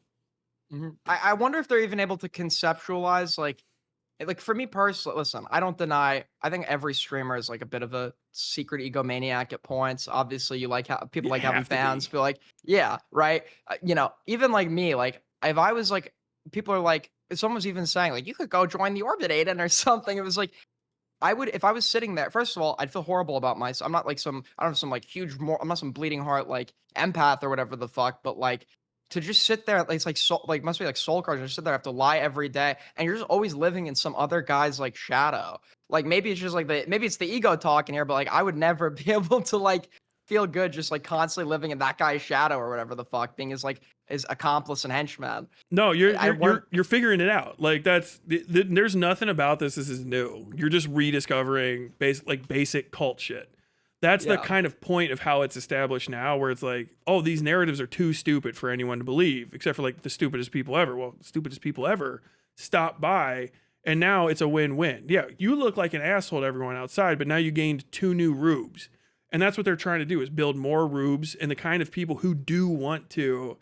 I wonder if they're even able to conceptualize like for me personally, listen, I don't deny. I think every streamer is like a bit of a secret egomaniac at points. Obviously, you like how people You like having have to fans be. feel like, yeah, right. Even like me, like if I was like, people are like, if someone was even saying like, you could go join the Orbit Aiden or something. It was like, I would, if I was sitting there, first of all, I'd feel horrible about myself. I'm not like I don't have some like huge, I'm not some bleeding heart, like empath or whatever the fuck, but like, to just sit there, it's like soul, like must be like soul crushing. Just sit there, have to lie every day, and you're just always living in some other guy's like shadow. Like maybe it's just like maybe it's the ego talking here, but like I would never be able to like feel good just like constantly living in that guy's shadow or whatever the fuck, being his accomplice and henchman. No, you're I you're weren't. you're you're figuring it out. Like there's nothing about this is new. You're just rediscovering basic cult shit. That's the Yeah. kind of point of how it's established now, where it's like, oh, these narratives are too stupid for anyone to believe, except for like the stupidest people ever. Well, the stupidest people ever stopped by, and now it's a win-win. Yeah, you look like an asshole to everyone outside, but now you gained 2 new rubes. And that's what they're trying to do, is build more rubes and the kind of people who do want to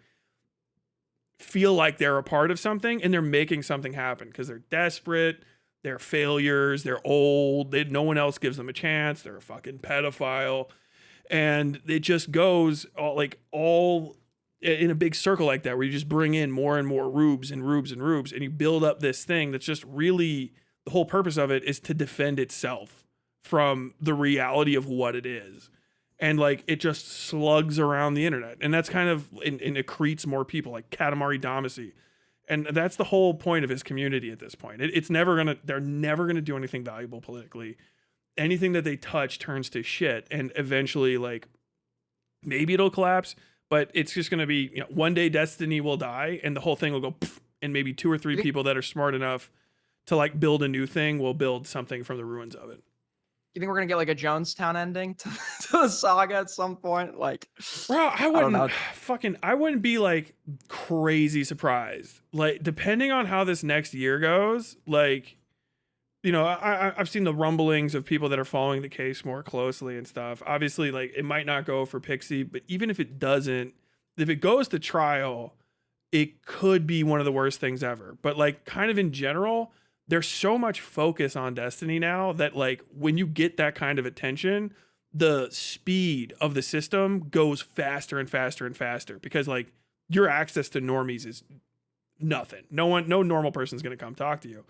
feel like they're a part of something, and they're making something happen because they're desperate, they're failures, they're old, no one else gives them a chance, they're a fucking pedophile, and it just goes all in a big circle like that, where you just bring in more and more rubes and rubes and rubes, and you build up this thing that's just really, the whole purpose of it is to defend itself from the reality of what it is. And like it just slugs around the internet, and that's kind of and it accretes more people like Katamari Damacy, and that's the whole point of his community at this point. They're never gonna do anything valuable politically. Anything that they touch turns to shit, and eventually, like, maybe it'll collapse, but it's just gonna be, one day Destiny will die, and the whole thing will go pff, and maybe 2 or 3 people that are smart enough to like build a new thing will build something from the ruins of it. You think we're gonna get like a Jonestown ending to the saga at some point? Like, Bro, I don't know. I wouldn't be like crazy surprised. Like, depending on how this next year goes, like, I've seen the rumblings of people that are following the case more closely and stuff. Obviously, like, it might not go for Pixie, but even if it doesn't, if it goes to trial, it could be one of the worst things ever. But like, kind of in general, there's so much focus on Destiny now that like when you get that kind of attention, the speed of the system goes faster and faster and faster, because like your access to normies is nothing. No normal person's going to come talk to you.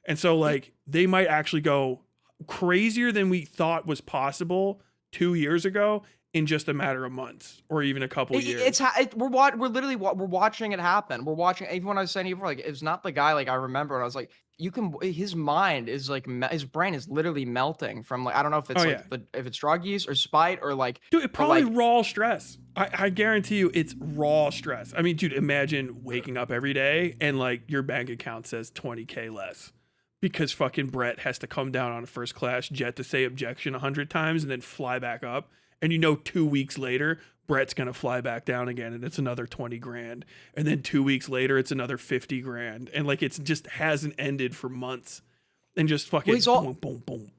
And so like they might actually go crazier than we thought was possible 2 years ago in just a matter of months or even a couple years. We're literally we're watching it happen. We're watching. Even when I was saying before, like it's not the guy. Like I remember, and I was like, his mind is like his brain is literally melting from like I don't know if it's if it's drug use or spite or like dude, it probably raw stress. I guarantee you it's raw stress. I mean, dude, imagine waking up every day and like your bank account says 20K less because fucking Brett has to come down on a first class jet to say objection 100 times and then fly back up. And 2 weeks later, Brett's going to fly back down again and it's another 20 grand. And then 2 weeks later, it's another 50 grand. And like, it's just hasn't ended for months and just fucking boom, boom, boom.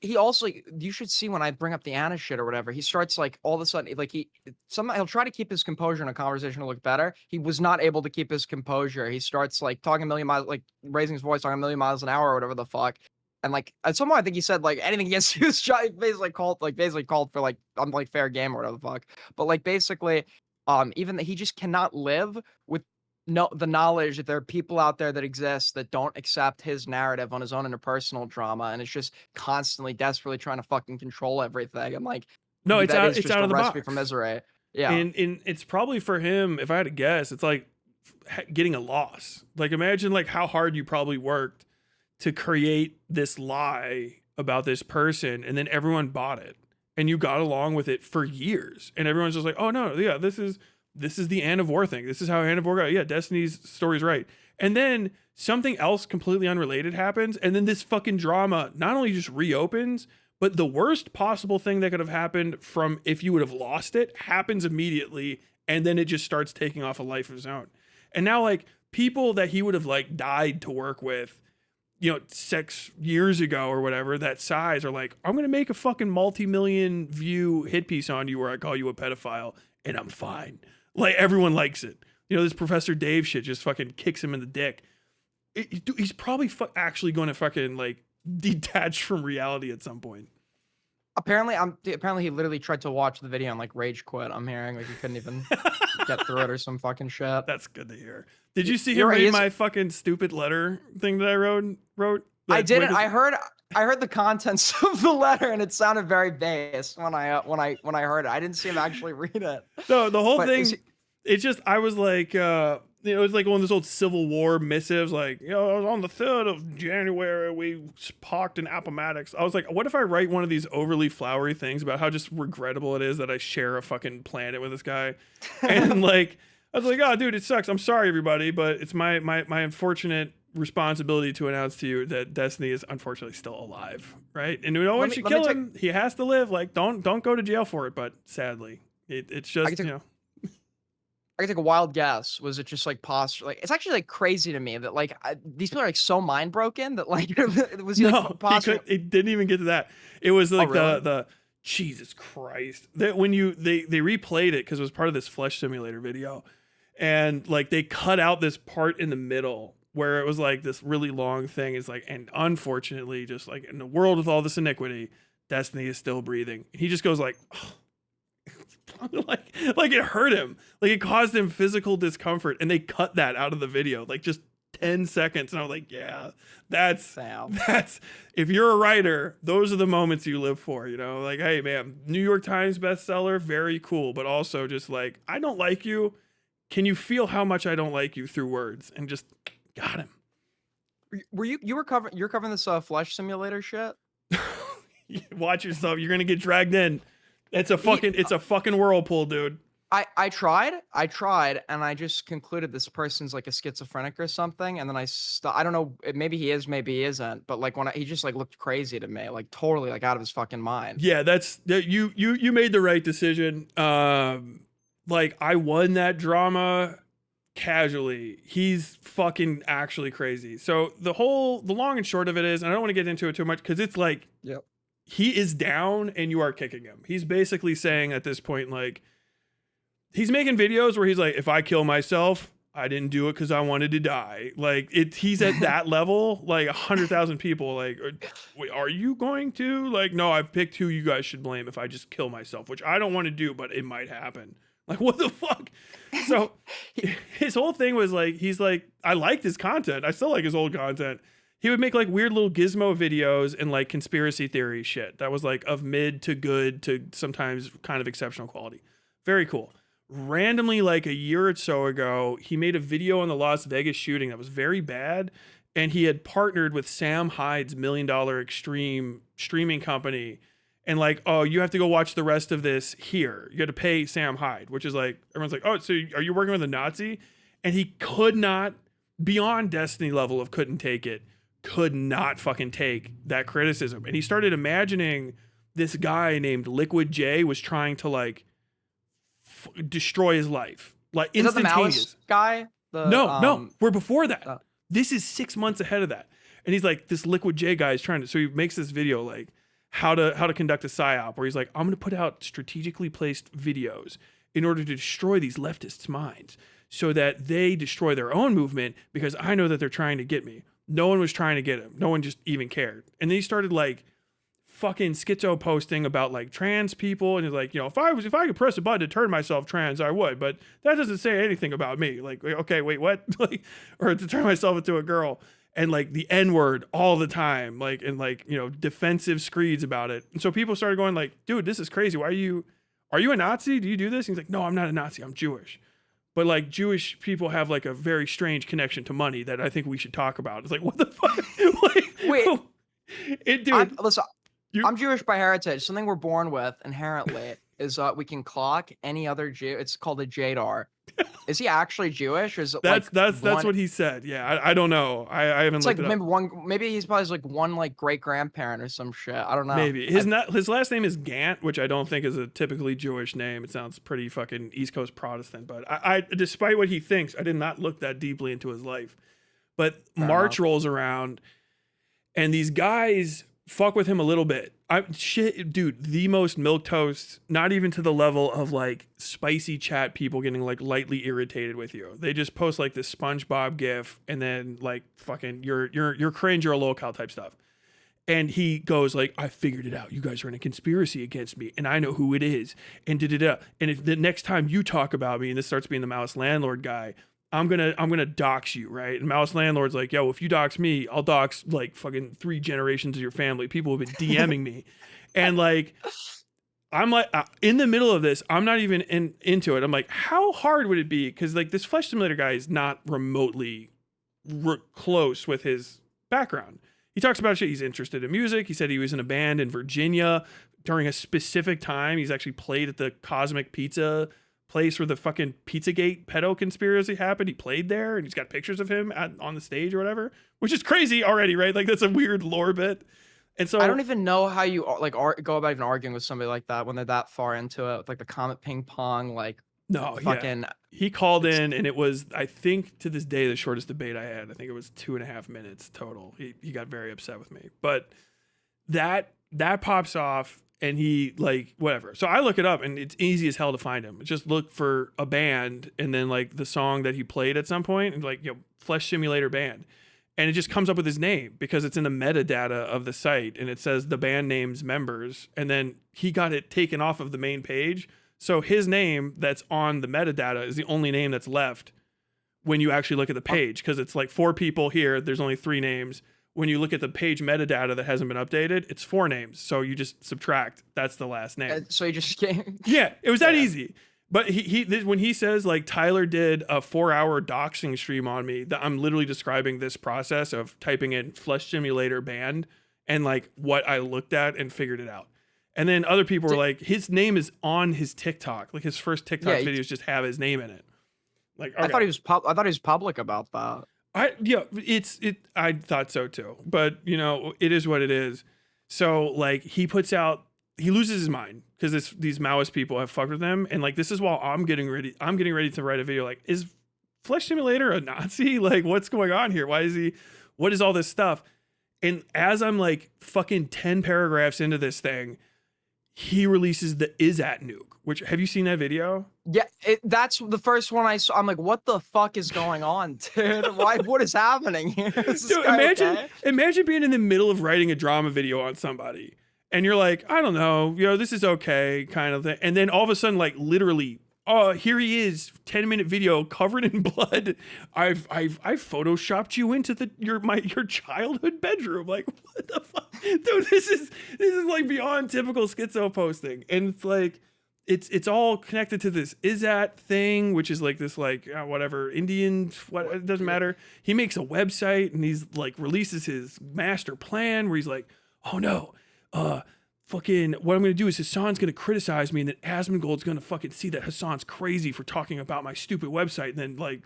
He also, you should see when I bring up the Anna shit or whatever, he starts like all of a sudden, like he'll try to keep his composure in a conversation to look better. He was not able to keep his composure. He starts like talking a million miles, like raising his voice, talking a million miles an hour or whatever the fuck. And like at some point, I think he said like anything against you is basically called for like I'm like fair game or whatever the fuck. But like basically, even that he just cannot live with the knowledge that there are people out there that exist that don't accept his narrative on his own interpersonal drama, and it's just constantly desperately trying to fucking control everything. I'm like, no, it's out of the recipe box for misery. Yeah, and it's probably for him. If I had to guess, it's like getting a loss. Like imagine like how hard you probably worked to create this lie about this person, and then everyone bought it and you got along with it for years, and everyone's just like, oh no, yeah, this is this is the Anne of War thing. This is how Anne of War got. Yeah, Destiny's story's right. And then something else completely unrelated happens, and then this fucking drama not only just reopens, but the worst possible thing that could have happened from if you would have lost it happens immediately, and then it just starts taking off a life of its own. And now, like, people that he would have like died to work with, 6 years ago or whatever, that size, are like, I'm gonna make a fucking multi-million view hit piece on you where I call you a pedophile, and I'm fine. Like, everyone likes it. This Professor Dave shit just fucking kicks him in the dick. He's probably actually going to fucking like detach from reality at some point. Apparently he literally tried to watch the video and like rage quit. I'm hearing like he couldn't even get through it or some fucking shit. That's good to hear. Did you see him read my fucking stupid letter thing that I wrote? I didn't. I heard the contents of the letter and it sounded very base when I heard it. I didn't see him actually read it. No, the whole thing. It's just, I was like, it was like one of those old Civil War missives, like, on the 3rd of January, we parked in Appomattox. I was like, what if I write one of these overly flowery things about how just regrettable it is that I share a fucking planet with this guy? And like, I was like, oh, dude, it sucks. I'm sorry, everybody, but it's my unfortunate responsibility to announce to you that Destiny is unfortunately still alive, right? And no one should kill him. He has to live. Like, don't go to jail for it. But sadly, it's just, I could take a wild guess. Was it just like posture? Like, it's actually like crazy to me that like these people are like so mind broken that like was he like posture? It didn't even get to that. It was like really? the Jesus Christ. That when they replayed it because it was part of this Flesh Simulator video, and like they cut out this part in the middle where it was like this really long thing. It's like, and unfortunately, just like in the world with all this iniquity, Destiny is still breathing. And he just goes like. Oh. like it hurt him, like it caused him physical discomfort, and they cut that out of the video, like just 10 seconds. And I was like, yeah, that's if you're a writer, those are the moments you live for, like, hey man, New York Times bestseller, very cool, but also just like, I don't like you, can you feel how much I don't like you through words? And just got him. You're covering this Flesh Simulator shit? Watch yourself, you're gonna get dragged in. It's a fucking whirlpool, dude. I tried, and I just concluded this person's like a schizophrenic or something, and then I don't know, maybe he is, maybe he isn't, but like he just like looked crazy to me, like totally like out of his fucking mind. Yeah, you made the right decision. Like I won that drama casually. He's fucking actually crazy. So the long and short of it is, and I don't want to get into it too much because it's like, yep. He is down and you are kicking him. He's basically saying at this point, like, he's making videos where he's like, if I kill myself, I didn't do it because I wanted to die. Like, he's at that level, like 100,000 people, like, wait, are you going to? Like, no, I've picked who you guys should blame if I just kill myself, which I don't want to do, but it might happen. Like, what the fuck? So his whole thing was like, he's like, I liked his content. I still like his old content. He would make like weird little gizmo videos and like conspiracy theory shit that was like of mid to good to sometimes kind of exceptional quality. Very cool. Randomly, like a year or so ago, he made a video on the Las Vegas shooting that was very bad. And he had partnered with Sam Hyde's $1 Million Extreme streaming company. And like, oh, you have to go watch the rest of this here. You got to pay Sam Hyde, which is like, everyone's like, oh, so are you working with a Nazi? And he could not, beyond Destiny level of couldn't take it, could not fucking take that criticism. And he started imagining this guy named Liquid J was trying to like destroy his life. Like instantaneous. Is that the Malice guy? No, we're before that. This is 6 months ahead of that. And he's like, this Liquid J guy is trying to, so he makes this video like how to conduct a psyop where he's like, I'm going to put out strategically placed videos in order to destroy these leftists' minds so that they destroy their own movement because I know that they're trying to get me. No one was trying to get him. No one just even cared. And then he started like fucking schizo posting about like trans people. And he's like, if I could press a button to turn myself trans, I would, but that doesn't say anything about me. Like, okay, wait, what? Like, or to turn myself into a girl and like the N-word all the time, like, and like, defensive screeds about it. And so people started going like, dude, this is crazy. Are you a Nazi? Do you do this? And he's like, no, I'm not a Nazi. I'm Jewish. But like Jewish people have like a very strange connection to money that I think we should talk about. It's like, what the fuck? Like, wait, dude. I'm Jewish by heritage. Something we're born with inherently is we can clock any other Jew. It's called a Jadar. Is he actually Jewish, or is it like That's one? what he said. Yeah, I don't know. I haven't It's looked like it up. maybe one. Maybe he's probably like one like great grandparent or some shit. I don't know. Maybe his last name is Gant, which I don't think is a typically Jewish name. It sounds pretty fucking East Coast Protestant. But I despite what he thinks, I did not look that deeply into his life. But Fair March enough. rolls around, and these guys fuck with him a little bit. Shit, dude, the most milquetoast, not even to the level of like spicy chat people getting like lightly irritated with you. They just post like this SpongeBob gif and then like fucking you're cringe, you're a locale type stuff. And he goes like, I figured it out. You guys are in a conspiracy against me, and I know who it is. And da-da-da. And if the next time you talk about me, and this starts being the Mouse Landlord guy, I'm gonna dox you, right? And Mouse Landlord's like, yo, if you dox me, I'll dox like fucking 3 generations of your family. People have been DMing me, and like, I'm like in the middle of this. I'm not even into it. I'm like, how hard would it be? Because like this Flesh Simulator guy is not remotely close with his background. He talks about shit. He's interested in music. He said he was in a band in Virginia during a specific time. He's actually played at the Cosmic Pizza place where the fucking Pizzagate pedo conspiracy happened. He played there, and he's got pictures of him on the stage or whatever, which is crazy already, right? Like that's a weird lore bit. And so I don't even know how you like go about even arguing with somebody like that when they're that far into it, with like the Comet Ping Pong, like no, fucking. yeah. He called in, and it was, I think, to this day, the shortest debate I had. I think it was 2.5 minutes total. He got very upset with me, but that pops off. And he like whatever. So I look it up, and it's easy as hell to find him. Just look for a band, and then like the song that he played at some point, and like, you know, Flesh Simulator band, and it just comes up with his name because it's in the metadata of the site, and it says the band name's members, and then he got it taken off of the main page. So his name that's on the metadata is the only name that's left when you actually look at the page, because it's like 4 people here. There's only 3 names. When you look at the page metadata that hasn't been updated, it's 4 names. So you just subtract. That's the last name. So he just came. Yeah, it was that easy. But when he says like Tyler did a 4-hour doxing stream on me, that I'm literally describing this process of typing in Flesh Simulator band and like what I looked at and figured it out. And then other people were like, his name is on his TikTok. Like his first TikTok videos just have his name in it. Like, okay. I thought he was public about that. I thought so too, but you know, it is what it is. So like he loses his mind because these Maoist people have fucked with him. And like, this is while I'm getting ready to write a video. Like, is Flesh Simulator a Nazi? Like, what's going on here? What is all this stuff? And as I'm like fucking 10 paragraphs into this thing, he releases the Is-At nuke, which, have you seen that video? Yeah, that's the first one I saw. I'm like, what the fuck is going on, dude? What is happening here? Dude, imagine being in the middle of writing a drama video on somebody, and you're like, I don't know, this is okay, kind of thing. And then all of a sudden, like literally, oh, here he is, 10-minute video covered in blood. I've photoshopped you into your childhood bedroom. Like, what the fuck, dude? This is like beyond typical schizo posting, and it's like. It's all connected to this Is-At thing, which is like this like whatever Indian, it doesn't matter. He makes a website, and he's like releases his master plan where he's like, oh no, fucking what I'm gonna do is Hassan's gonna criticize me, and then Asmongold's gonna fucking see that Hassan's crazy for talking about my stupid website, and then like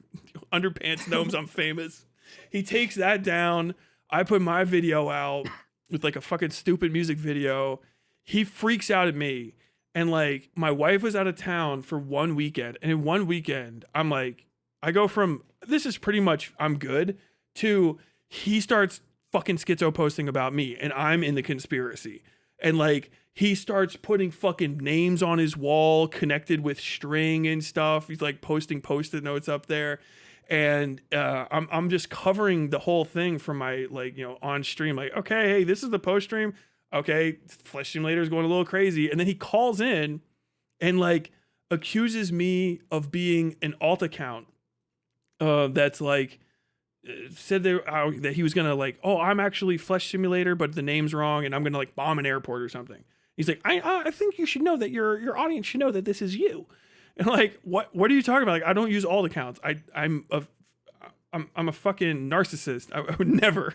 Underpants knows I'm famous. He takes that down. I put my video out with like a fucking stupid music video. He freaks out at me. And like my wife was out of town for 1 weekend, and in 1 weekend, I'm like, I go from this is pretty much I'm good to he starts fucking schizo posting about me, and I'm in the conspiracy, and like he starts putting fucking names on his wall connected with string and stuff. He's like posting Post-it notes up there, and I'm just covering the whole thing from my like on stream. Like, okay, hey, this is the post stream. Okay, Flesh Simulator is going a little crazy. And then he calls in and like accuses me of being an alt account that's like said that he was gonna like, oh, I'm actually Flesh Simulator, but the name's wrong, and I'm gonna like bomb an airport or something. He's like, I think you should know that your audience should know that this is you. And like, what are you talking about? Like, I don't use alt accounts. I'm a fucking narcissist. I would never.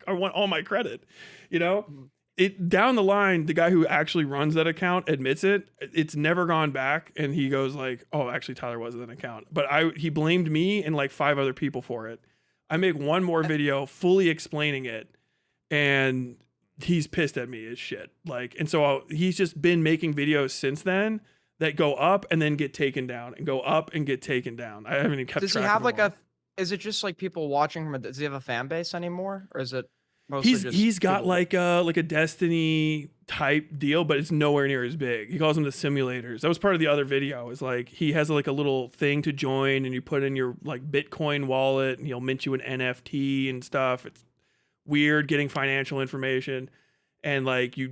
I want all my credit, it down the line, the guy who actually runs that account admits it. It's never gone back, and he goes like, "Oh, actually, Tyler was an account," but he blamed me and like 5 other people for it. I make one more video fully explaining it, and he's pissed at me as shit. Like, and so he's just been making videos since then that go up and then get taken down and go up and get taken down. I haven't even kept Does he track have of like them all. is it just like people watching him? Does he have a fan base anymore, or is it mostly He's just he's got people- like a Destiny type deal, but it's nowhere near as big. He calls them the simulators. That was part of the other video. Is like he has like a little thing to join, and you put in your like Bitcoin wallet, and he'll mint you an NFT and stuff. It's weird getting financial information, and like you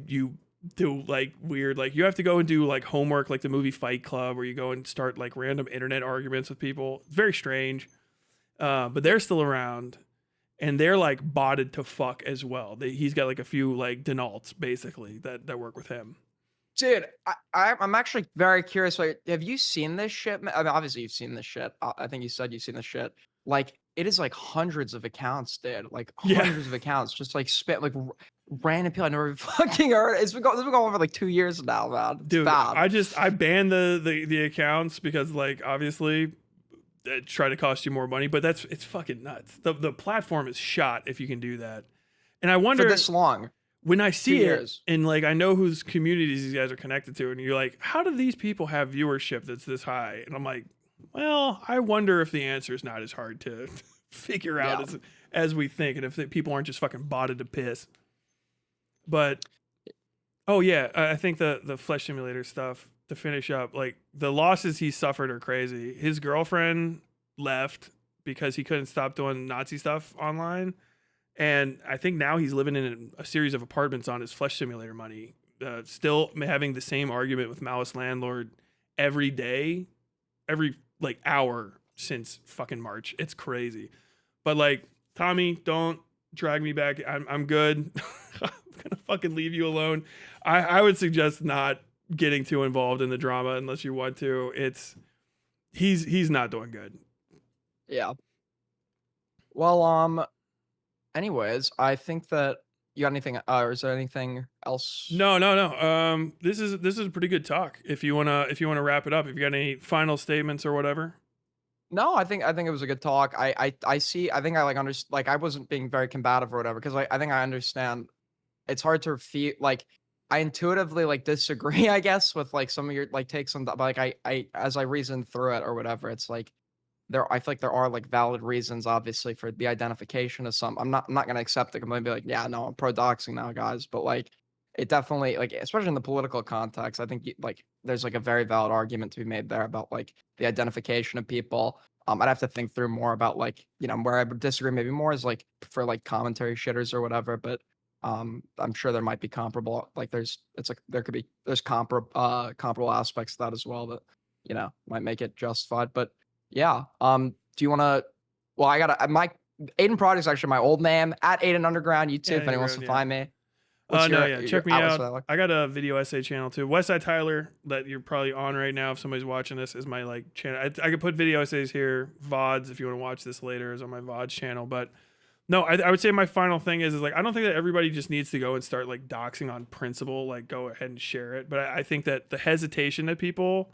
do like weird, like you have to go and do like homework, like the movie Fight Club, where you go and start like random internet arguments with people. It's very strange, but they're still around. And they're like botted to fuck as well. He's got like a few like denalts basically that work with him. Dude, I'm actually very curious. Like, have you seen this shit? I mean, obviously you've seen this shit. I think you said you've seen this shit. Like, it is like hundreds of accounts, dude. Like Yeah. hundreds of accounts, just like spit like random people I never even fucking heard. It's been going on for like 2 years now, man. It's Dude, bad. I banned the accounts because like obviously it try to cost you more money, but it's fucking nuts. The platform is shot if you can do that. And I wonder for this long. when I see 2 it years. and like I know whose communities these guys are connected to, and you're like, how do these people have viewership that's this high? And I'm like, well, I wonder if the answer is not as hard to figure out Yeah. as we think, and if people aren't just fucking botted to piss. But oh yeah, I think the flesh simulator stuff to finish up, like the losses he suffered are crazy. His girlfriend left because he couldn't stop doing Nazi stuff online. And I think now he's living in a series of apartments on his flesh simulator money. Still having the same argument with Malice Landlord every day, every like hour since fucking March. It's crazy. But like, Tommy, don't drag me back. I'm good. I'm gonna fucking leave you alone. I would suggest not getting too involved in the drama unless you want to. He's not doing good. Yeah. Well, anyways, I think that you got anything, or is there anything else? No. This is a pretty good talk. If you wanna wrap it up, if you got any final statements or whatever. No, I think it was a good talk. I see. I think I like understand. Like, I wasn't being very combative or whatever, because I think I understand. It's hard to feel like I intuitively like disagree, I guess, with like some of your like takes on that. But like I as I reason through it or whatever, it's like I feel like there are like valid reasons, obviously, for the identification of some. I'm not gonna accept it. I'm gonna be like, yeah, no, I'm pro doxing now, guys. But like, it definitely like, especially in the political context, I think like there's like a very valid argument to be made there about like the identification of people. I'd have to think through more about like, where I would disagree maybe more is like for like commentary shitters or whatever. But I'm sure there might be comparable, like there's comparable aspects to that as well that might make it justified. But yeah, do you want to? Well, I got my Aiden Prod is actually my old name at AidenUnderground YouTube. Yeah, If anyone wants to Underground, find me. Check me outlets out. for that? I got a video essay channel too. Westside Tyler, that you're probably on right now if somebody's watching this, is my like channel. I could put video essays here. VODs, if you want to watch this later, is on my VODs channel. But no, I would say my final thing is like, I don't think that everybody just needs to go and start like doxing on principle, like go ahead and share it. But I think that the hesitation that people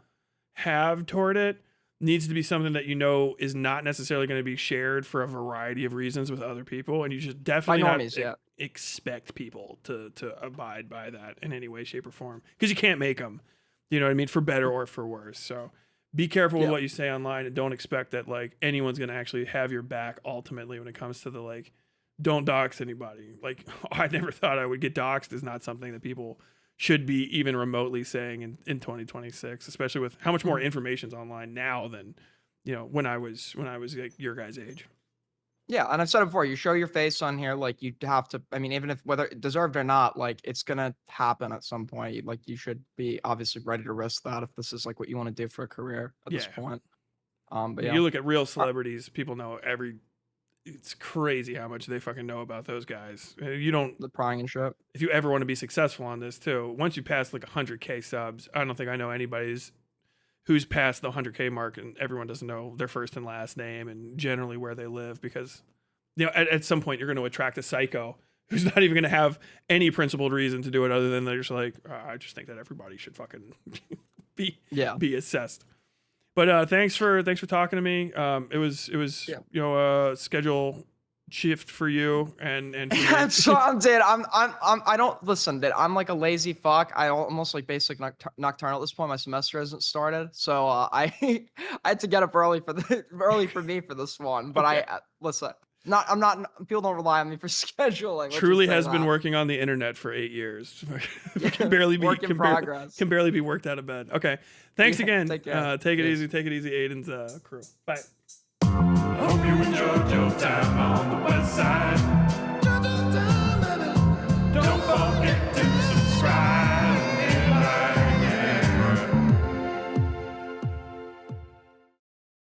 have toward it needs to be something that is not necessarily going to be shared for a variety of reasons with other people, and you should definitely not expect people to abide by that in any way, shape, or form, because you can't make them. You know what I mean? For better or for worse. So be careful with what you say online, and don't expect that like anyone's going to actually have your back ultimately when it comes to the like, don't dox anybody. Like, I never thought I would get doxed is not something that people should be even remotely saying in 2026, especially with how much more information's online now than when I was like your guys' age. Yeah, and I've said it before, you show your face on here, like you have to, I mean, even if whether deserved or not, like it's gonna happen at some point. Like you should be obviously ready to risk that if this is like what you want to do for a career at this point. But yeah, you look at real celebrities, people know it's crazy how much they fucking know about those guys. You don't the prying and shit. If you ever want to be successful on this too, once you pass like 100K subs, I don't think I know anybody's who's past the 100K mark and everyone doesn't know their first and last name and generally where they live, because at some point you're going to attract a psycho who's not even going to have any principled reason to do it other than they're just like, I just think that everybody should fucking be assessed. But thanks for talking to me. It was a schedule shift for you and for me. Dude, I don't listen, dude. I'm like a lazy fuck. I almost like basic nocturnal at this point. My semester hasn't started, so I I had to get up early for me for this one. But Okay. Listen. I'm not. People don't rely on me for scheduling. Truly has been working on the internet for 8 years. Can barely be work in progress. Can barely be worked out of bed. Okay, thanks again. Take care. Take it easy. Take it easy, Aiden's crew. Bye. Hope you enjoyed your time on the west side.